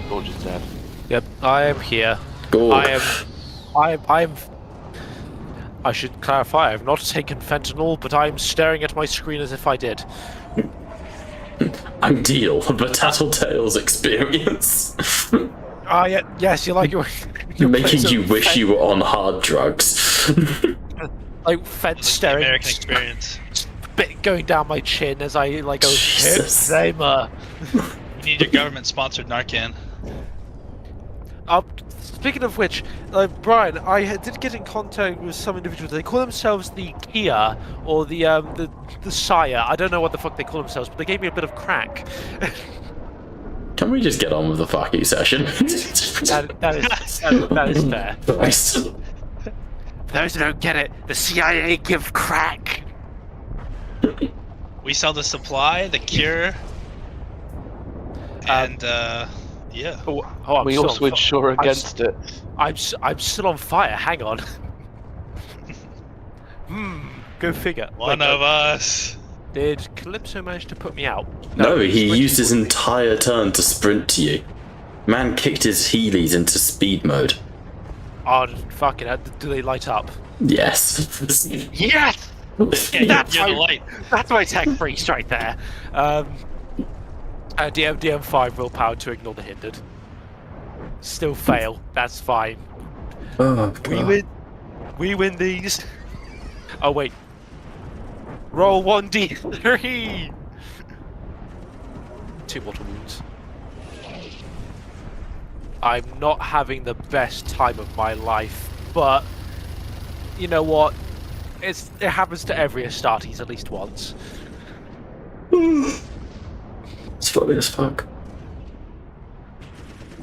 George is dead. Yep, I am here. Gorg. I should clarify, I've not taken fentanyl, but I'm staring at my screen as if I did. Ideal, the Tattletales experience. Yes, you like your Making you wish you were on hard drugs. like fence staring, American experience. spit going down my chin as I like go. Jesus. Hipzamer. You need your government-sponsored Narcan. Speaking of which, Brian, I did get in contact with some individuals. They call themselves the Kia or the Sire. I don't know what the fuck they call themselves, but they gave me a bit of crack. Can we just get on with the fucking session? that is fair. Christ. For those who don't get it, the CIA give crack. We sell the supply, the cure, and yeah. I'm We still also on insure against it. I'm still on fire. Hang on. Go figure. One of us. Did Calypso manage to put me out? No, he sprinted used his quickly. entire turn to sprint to you. Man kicked his Heelys into speed mode. Oh, fucking hell. Do they light up? Yes. Yes! Yeah, That's you're the my- light. That's my tech priest right there. DM5 willpower to ignore the hindered. Still fail. That's fine. Oh, We God. win. We win these. Oh wait. Roll 1d3. 2 mortal wounds. I'm not having the best time of my life, but you know what? It happens to every Astartes at least once. It's funny as fuck.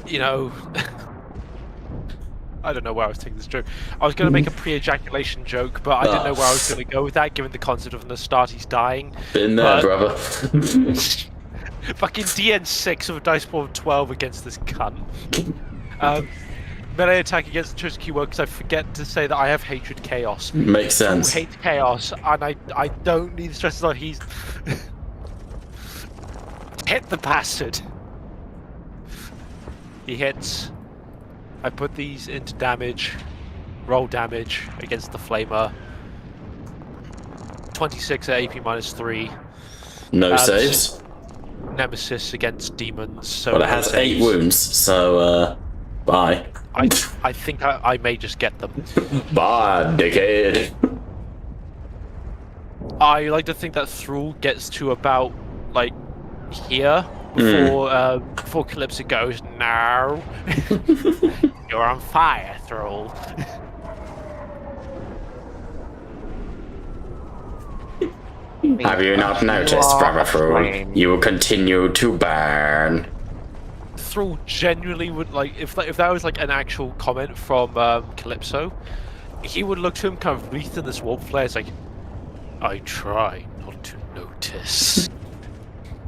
You know, I don't know where I was taking this joke. I was going to make a pre-ejaculation joke, but I didn't know where I was going to go with that, given the concept of an Astartes dying. Been there, But- brother. Fucking DN6 with a dice pool of 12 against this cunt. Melee attack against the chosen keyword because I forget to say that I have hatred chaos. Makes sense. Hate chaos, and I don't need to stress that he's hit the bastard. He hits. I put these into damage. Roll damage against the flamer. 26 at AP -3. No saves. Nemesis against demons. So Well, it has 8 wounds, so bye. I think I may just get them. Bye, dickhead. I like to think that Thrall gets to about like here before Calypso goes, no. You're on fire, Thrall. Have you not noticed, Brother Thrall? You will continue to burn. Thrall genuinely would like if that was like an actual comment from Calypso, he would look to him kind of wreathed in this warp flare. It's like, I try not to notice.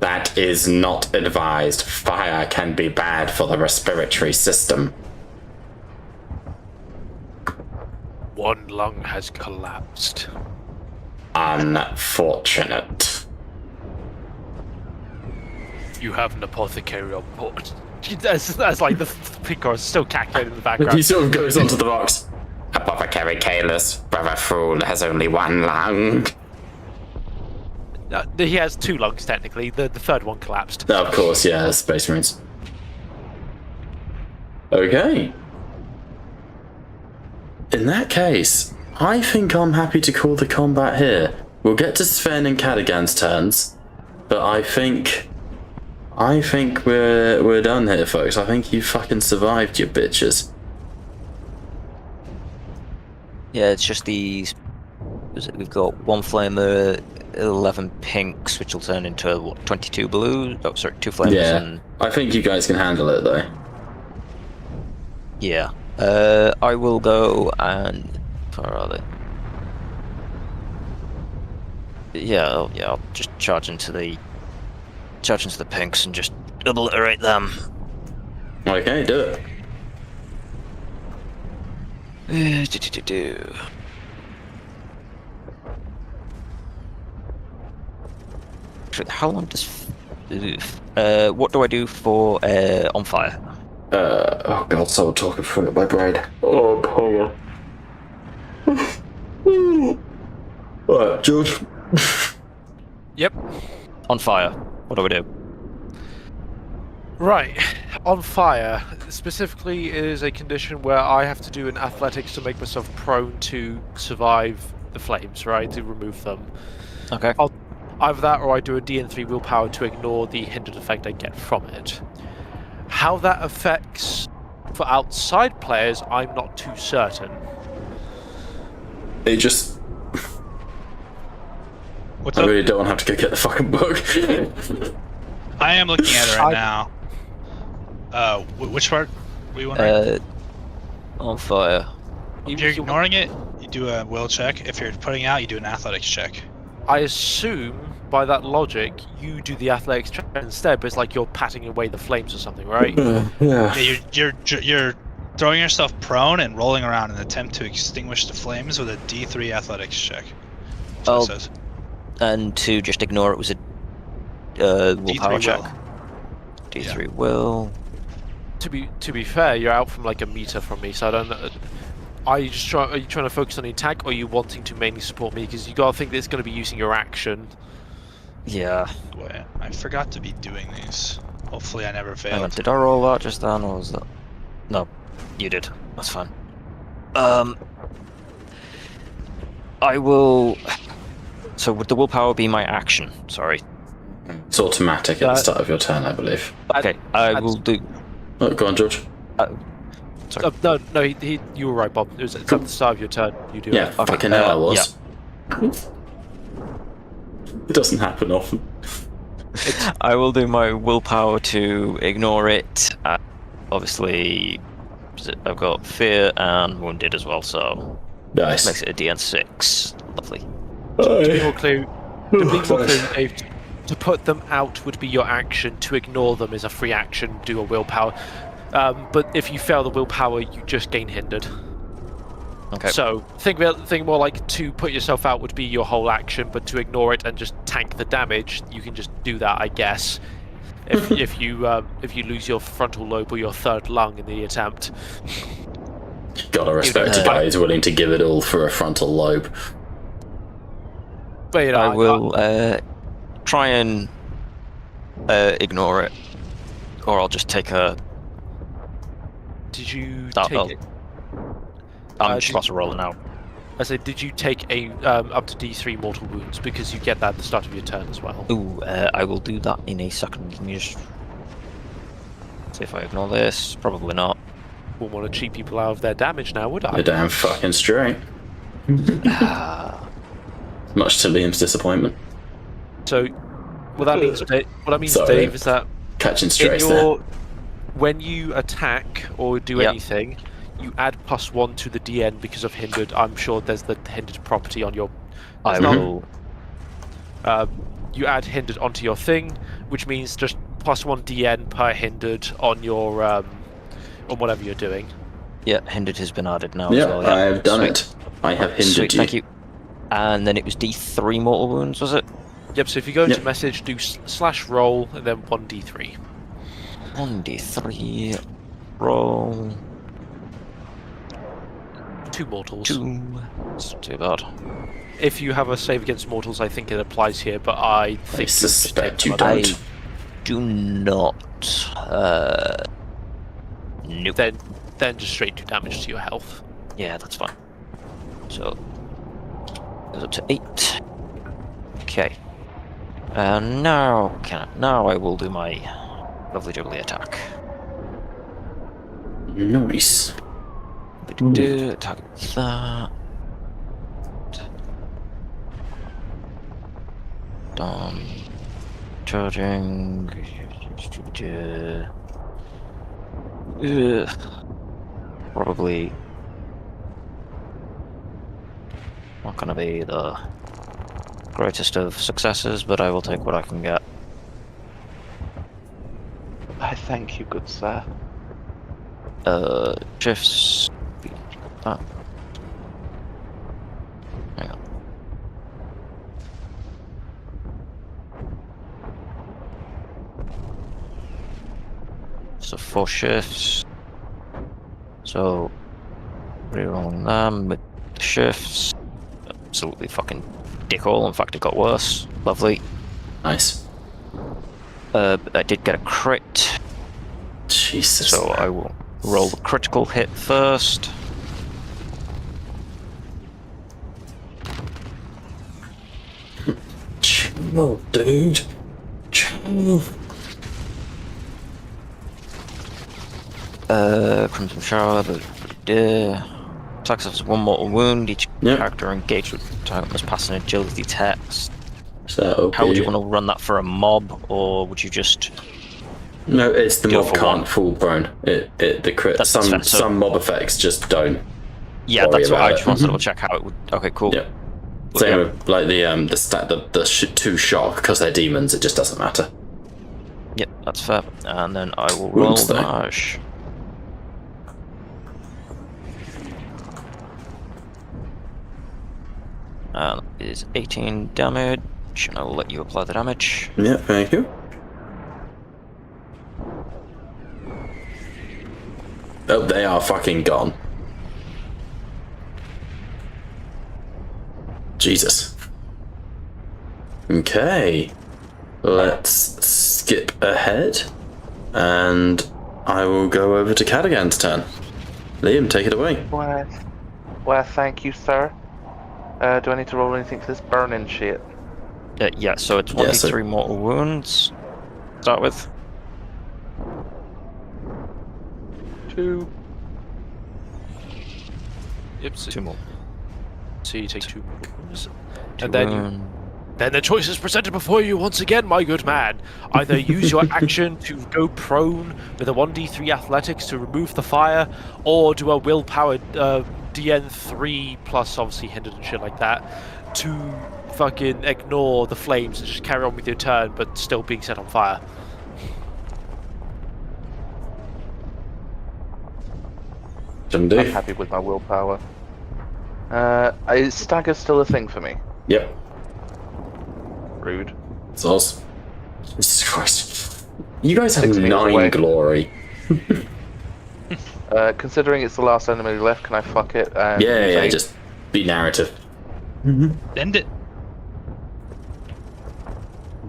That is not advised. Fire can be bad for the respiratory system. One lung has collapsed. Unfortunate. You have an apothecary on board. That's like the Picor is still calculating in the background. He sort of goes onto the box. Apothecary careless. Brother Thrall has only 1 lung. He has 2 lungs technically. The third one collapsed. Oh, of course, yeah, Space Marines. Okay. In that case, I think I'm happy to call the combat here. We'll get to Sven and Cadigan's turns, but I think we're done here, folks. I think you fucking survived, you bitches. Yeah, it's just these. We've got 1 flamer, 11 pinks, which will turn into what, 22 blues. Oh, sorry, 2 flamers. Yeah, and... I think you guys can handle it though. Yeah. I will go and. Where are they? Yeah, I'll just charge into the pinks and just obliterate them. Okay, do it. Actually, how long does? What do I do for on fire? Oh god, someone talking through my brain. Oh, poor. Alright, George. Yep. On fire. What do I do? Right. On fire, specifically, is a condition where I have to do an athletics to make myself prone to survive the flames, right? To remove them. Okay. Either that or I do a DN3 willpower to ignore the hindered effect I get from it. How that affects for outside players, I'm not too certain. It just... What's I up? really don't have to go get the fucking book. I am looking at it right now. Which part were you wondering? On fire. If you're ignoring it, you do a will check. If you're putting out, you do an athletics check. I assume, by that logic, you do the athletics check instead, but it's like you're patting away the flames or something, right? Yeah. Yeah, you're throwing yourself prone and rolling around in an attempt to extinguish the flames with a D3 athletics check. That's what it says. And to just ignore it was a willpower D3 check. will. D3 Yeah. will. To be fair, you're out from like a meter from me, so I don't know. Are you trying to focus on the attack, or are you wanting to mainly support me? Because you gotta think that it's gonna be using your action. Yeah. Wait, I forgot to be doing these. Hopefully I never Hang on, failed. did I roll that just then, or was that? No, you did. That's fine. I will. So would the willpower be my action? Sorry. It's automatic at the start of your turn, I believe. Okay, I will do. Oh, go on, George. Sorry. No, you were right, Bob. It's at the start of your turn. You do Yeah, it. fucking hell I was. It doesn't happen often. I will do my willpower to ignore it. Obviously, I've got fear and wounded as well, so Nice. makes it a DN6. Lovely. To be more clear, Dave, To put them out would be your action. To ignore them is a free action. Do a willpower. But if you fail the willpower, you just gain hindered. Okay. So think more like to put yourself out would be your whole action, but to ignore it and just tank the damage, you can just do that, I guess. If you lose your frontal lobe or your third lung in the attempt. Gotta respect a guy who's willing to give it all for a frontal lobe. But, I will try and ignore it, or I'll just take a. Did you I'll- take it? I'm just about to roll it now. I said, did you take a up to D3 mortal wounds, because you get that at the start of your turn as well? Ooh, I will do that in a second. Let me just see if I ignore this. Probably not. Wouldn't want to cheat people out of their damage now, would I? You're damn fucking straight. Much to Liam's disappointment. So, what that means, Sorry. Dave, is that Catching strays there. when you attack or do Yep. anything, you add +1 to the DN because of hindered. I'm sure there's the hindered property on your. I will. You add hindered onto your thing, which means just +1 DN per hindered on your on whatever you're doing. Yeah, hindered has been added now. Yeah, as well, I have done Sweet. it. I have hindered Sweet, you. thank you. And then it was D3 mortal wounds, was it? Yep. So if you go into Yep. message, do /roll and then 1d3. 1d3 roll 2 mortals. 2. It's not too bad. If you have a save against mortals, I think it applies here, but I think I you just suspect take you them out. don't. I do not. Nope. Then just straight do damage to your health. Yeah, that's fine. So goes up to 8. Okay. Now I will do my lovely jubbly attack. Nice. Target that. Done. Charging. Probably not gonna be the greatest of successes, but I will take what I can get. I thank you, good sir. Shifts. That. Hang on. So 4 shifts. So rerolling them with the shifts. Absolutely fucking dickhole. In fact, it got worse. Lovely. Nice. I did get a crit, Jesus. so I will roll the critical hit first. Chill, dude. Chill. Crimson Shower, attacks us 1 mortal wound. Each Yep. character engaged with target must pass an agility test. So, How would you want to run that for a mob, or would you just? No, it's the do it mob for can't one? full prone. The crit. That's fair, so- Some mob effects just don't. Yeah, Worry that's what about I just it. wanted to double check how it would. Okay, cool. Yeah. Same with like the 2 shock, because they're demons. It just doesn't matter. Yep, that's fair. And then I will roll Wounds, though. damage. And it is 18 damage, and I will let you apply the damage. Yeah, thank you. Oh, they are fucking gone. Jesus. Okay. Let's skip ahead. And I will go over to Cadigan's turn. Liam, take it away. Why, thank you, sir. Do I need to roll anything for this burning shit? Yeah, so it's 1d3 mortal wounds. Start with. 2. Yep. So, 2 more. so you take 2 wounds. 2 And then the choice is presented before you once again, my good man. Either use your action to go prone with a 1d3 athletics to remove the fire, or do a willpower DN3 plus obviously hindered and shit like that to fucking ignore the flames and just carry on with your turn, but still being set on fire. I'm happy with my willpower. Is stagger still a thing for me? Yep. Rude. It's awesome. Jesus Christ. You guys have 6 meters 9 away. glory. Considering it's the last enemy left, can I fuck it? And Yeah, say- just be narrative. End it.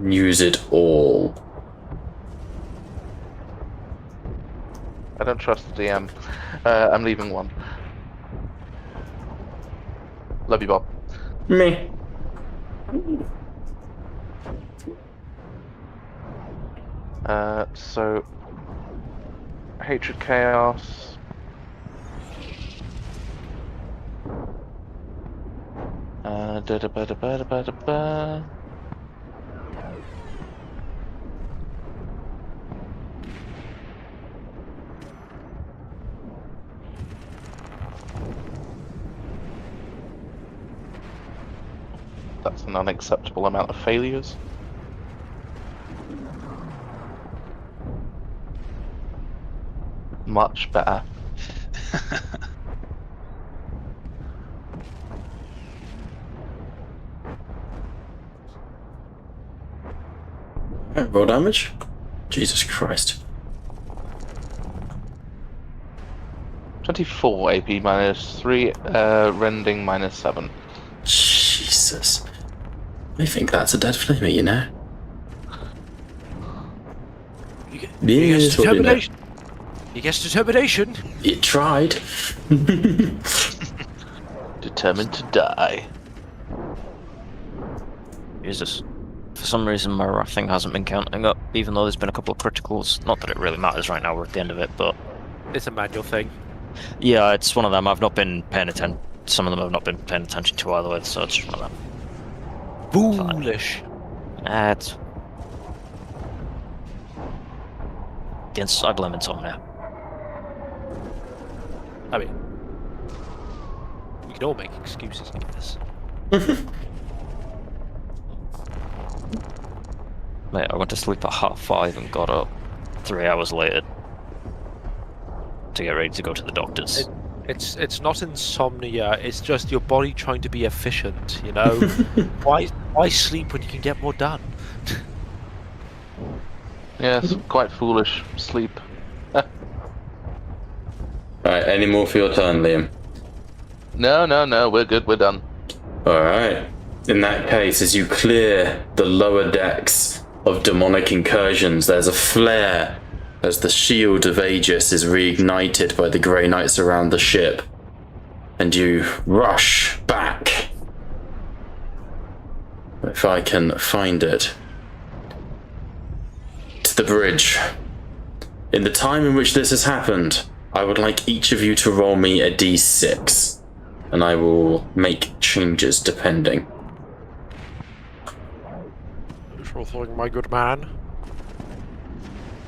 Use it all. I don't trust the DM. I'm leaving one. Love you, Bob. Me. So hatred, chaos. Da-da-ba-da-ba-da-ba-da-ba. That's an unacceptable amount of failures. Much better. Roll damage? Jesus Christ. 24 AP minus 3, rending minus 7. Jesus. I think that's a dead flamer, you know? You get Yes, what do you know? determination. You guess determination. It tried. Determined to die. Jesus. For some reason, my wrathing hasn't been counting up, even though there's been a couple of criticals. Not that it really matters right now, we're at the end of it, but... It's a manual thing. Yeah, it's one of them. I've not been paying attention. Some of them I've not been paying attention to either way, so it's just one of them. Foolish. It's... Against, I blame Insomnia. I mean, we can all make excuses like this. Mate, I went to sleep at 5:30 and got up 3 hours later to get ready to go to the doctors. It's not insomnia. It's just your body trying to be efficient. You know, why sleep when you can get more done? Yes, quite foolish. Sleep. Alright, any more for your turn, Liam? No, we're good, we're done. Alright. In that case, as you clear the lower decks of demonic incursions, there's a flare as the shield of Aegis is reignited by the Grey Knights around the ship. And you rush back. If I can find it. To the bridge. In the time in which this has happened, I would like each of you to roll me a d6. And I will make changes depending. Sure thing, my good man.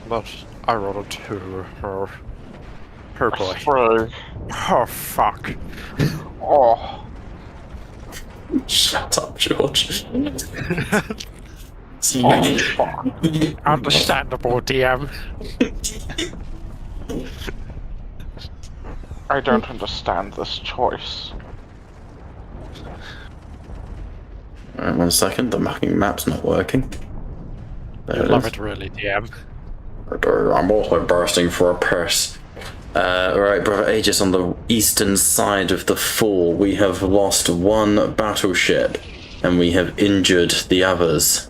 But I rolled a 2. Her boy. Oh fuck. Oh. Shut up, George. Understandable, DM. I don't understand this choice. Alright, 1 second, the mapping map's not working. There Love is. it, really, DM. I'm also bursting for a piss. Right, Brother Aegis, on the eastern side of the fall, we have lost 1 battleship, and we have injured the others.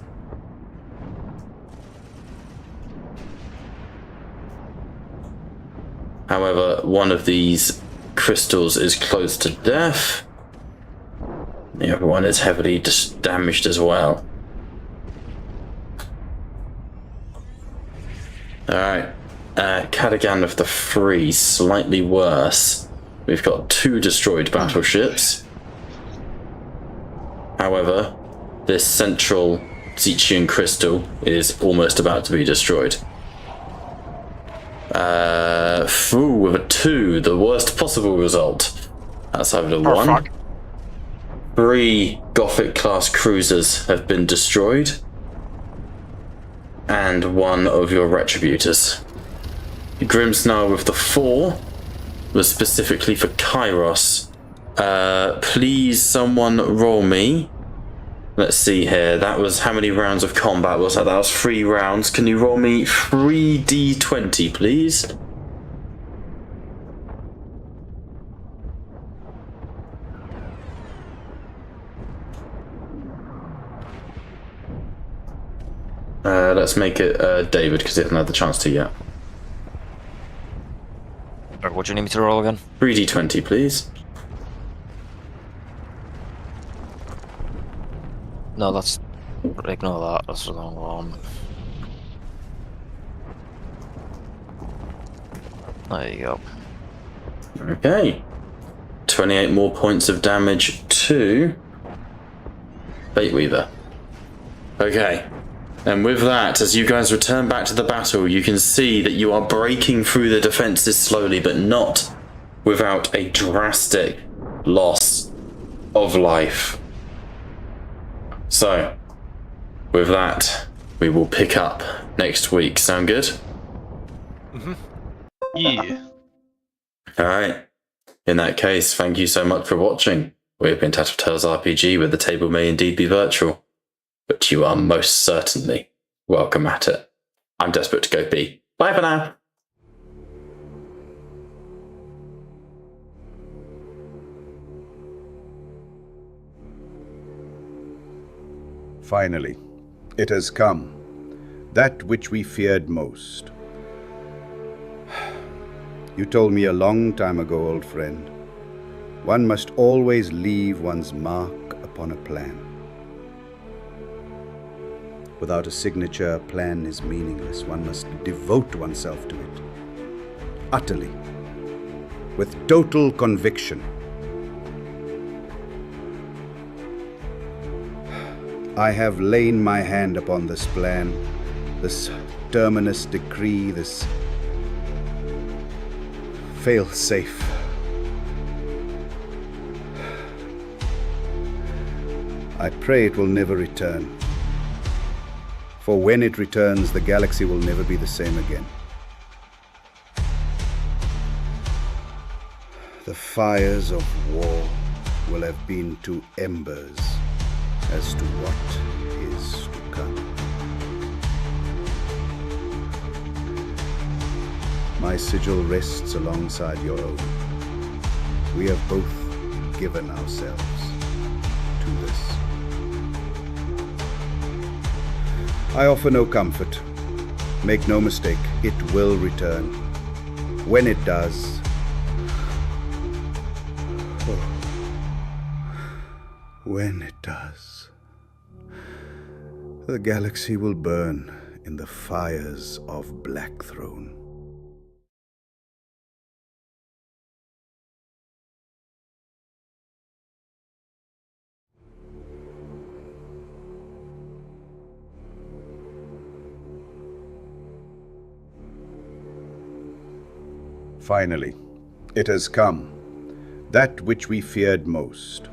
However, one of these crystals is close to death. The other one is heavily damaged as well. Alright. Cadigan of the Free, slightly worse. We've got 2 destroyed battleships. However, this central Xiqian crystal is almost about to be destroyed. With a 2, the worst possible result. Outside of the 1. Fuck. 3 Gothic-class cruisers have been destroyed, and 1 of your Retributors. Grimsnar with the 4 was specifically for Kairos. Please, someone roll me. Let's see here. That was how many rounds of combat was that? That was 3 rounds. Can you roll me 3d20, please? Let's make it David, because he hasn't had the chance to yet. What do you need me to roll again? 3d20, please. No, that's... Ignore that, that's the wrong one. There you go. Okay. 28 more points of damage to Baitweaver. Okay. And with that, as you guys return back to the battle, you can see that you are breaking through the defenses slowly, but not without a drastic loss of life. So, with that, we will pick up next week. Sound good? Mm-hmm. Yeah. Alright. In that case, thank you so much for watching. We've been Tattletales RPG, where the table may indeed be virtual, but you are most certainly welcome at it. I'm desperate to go be. Bye for now. Finally, it has come. That which we feared most. You told me a long time ago, old friend, one must always leave one's mark upon a plan. Without a signature, a plan is meaningless. One must devote oneself to it. Utterly. With total conviction. I have lain my hand upon this plan, this terminus decree, this fail-safe. I pray it will never return. For when it returns, the galaxy will never be the same again. The fires of war will have been to embers as to what is to come. My sigil rests alongside your own. We have both given ourselves to this. I offer no comfort. Make no mistake, it will return. When it does, when it does, the galaxy will burn in the fires of Blackthrone. Finally, it has come. That which we feared most.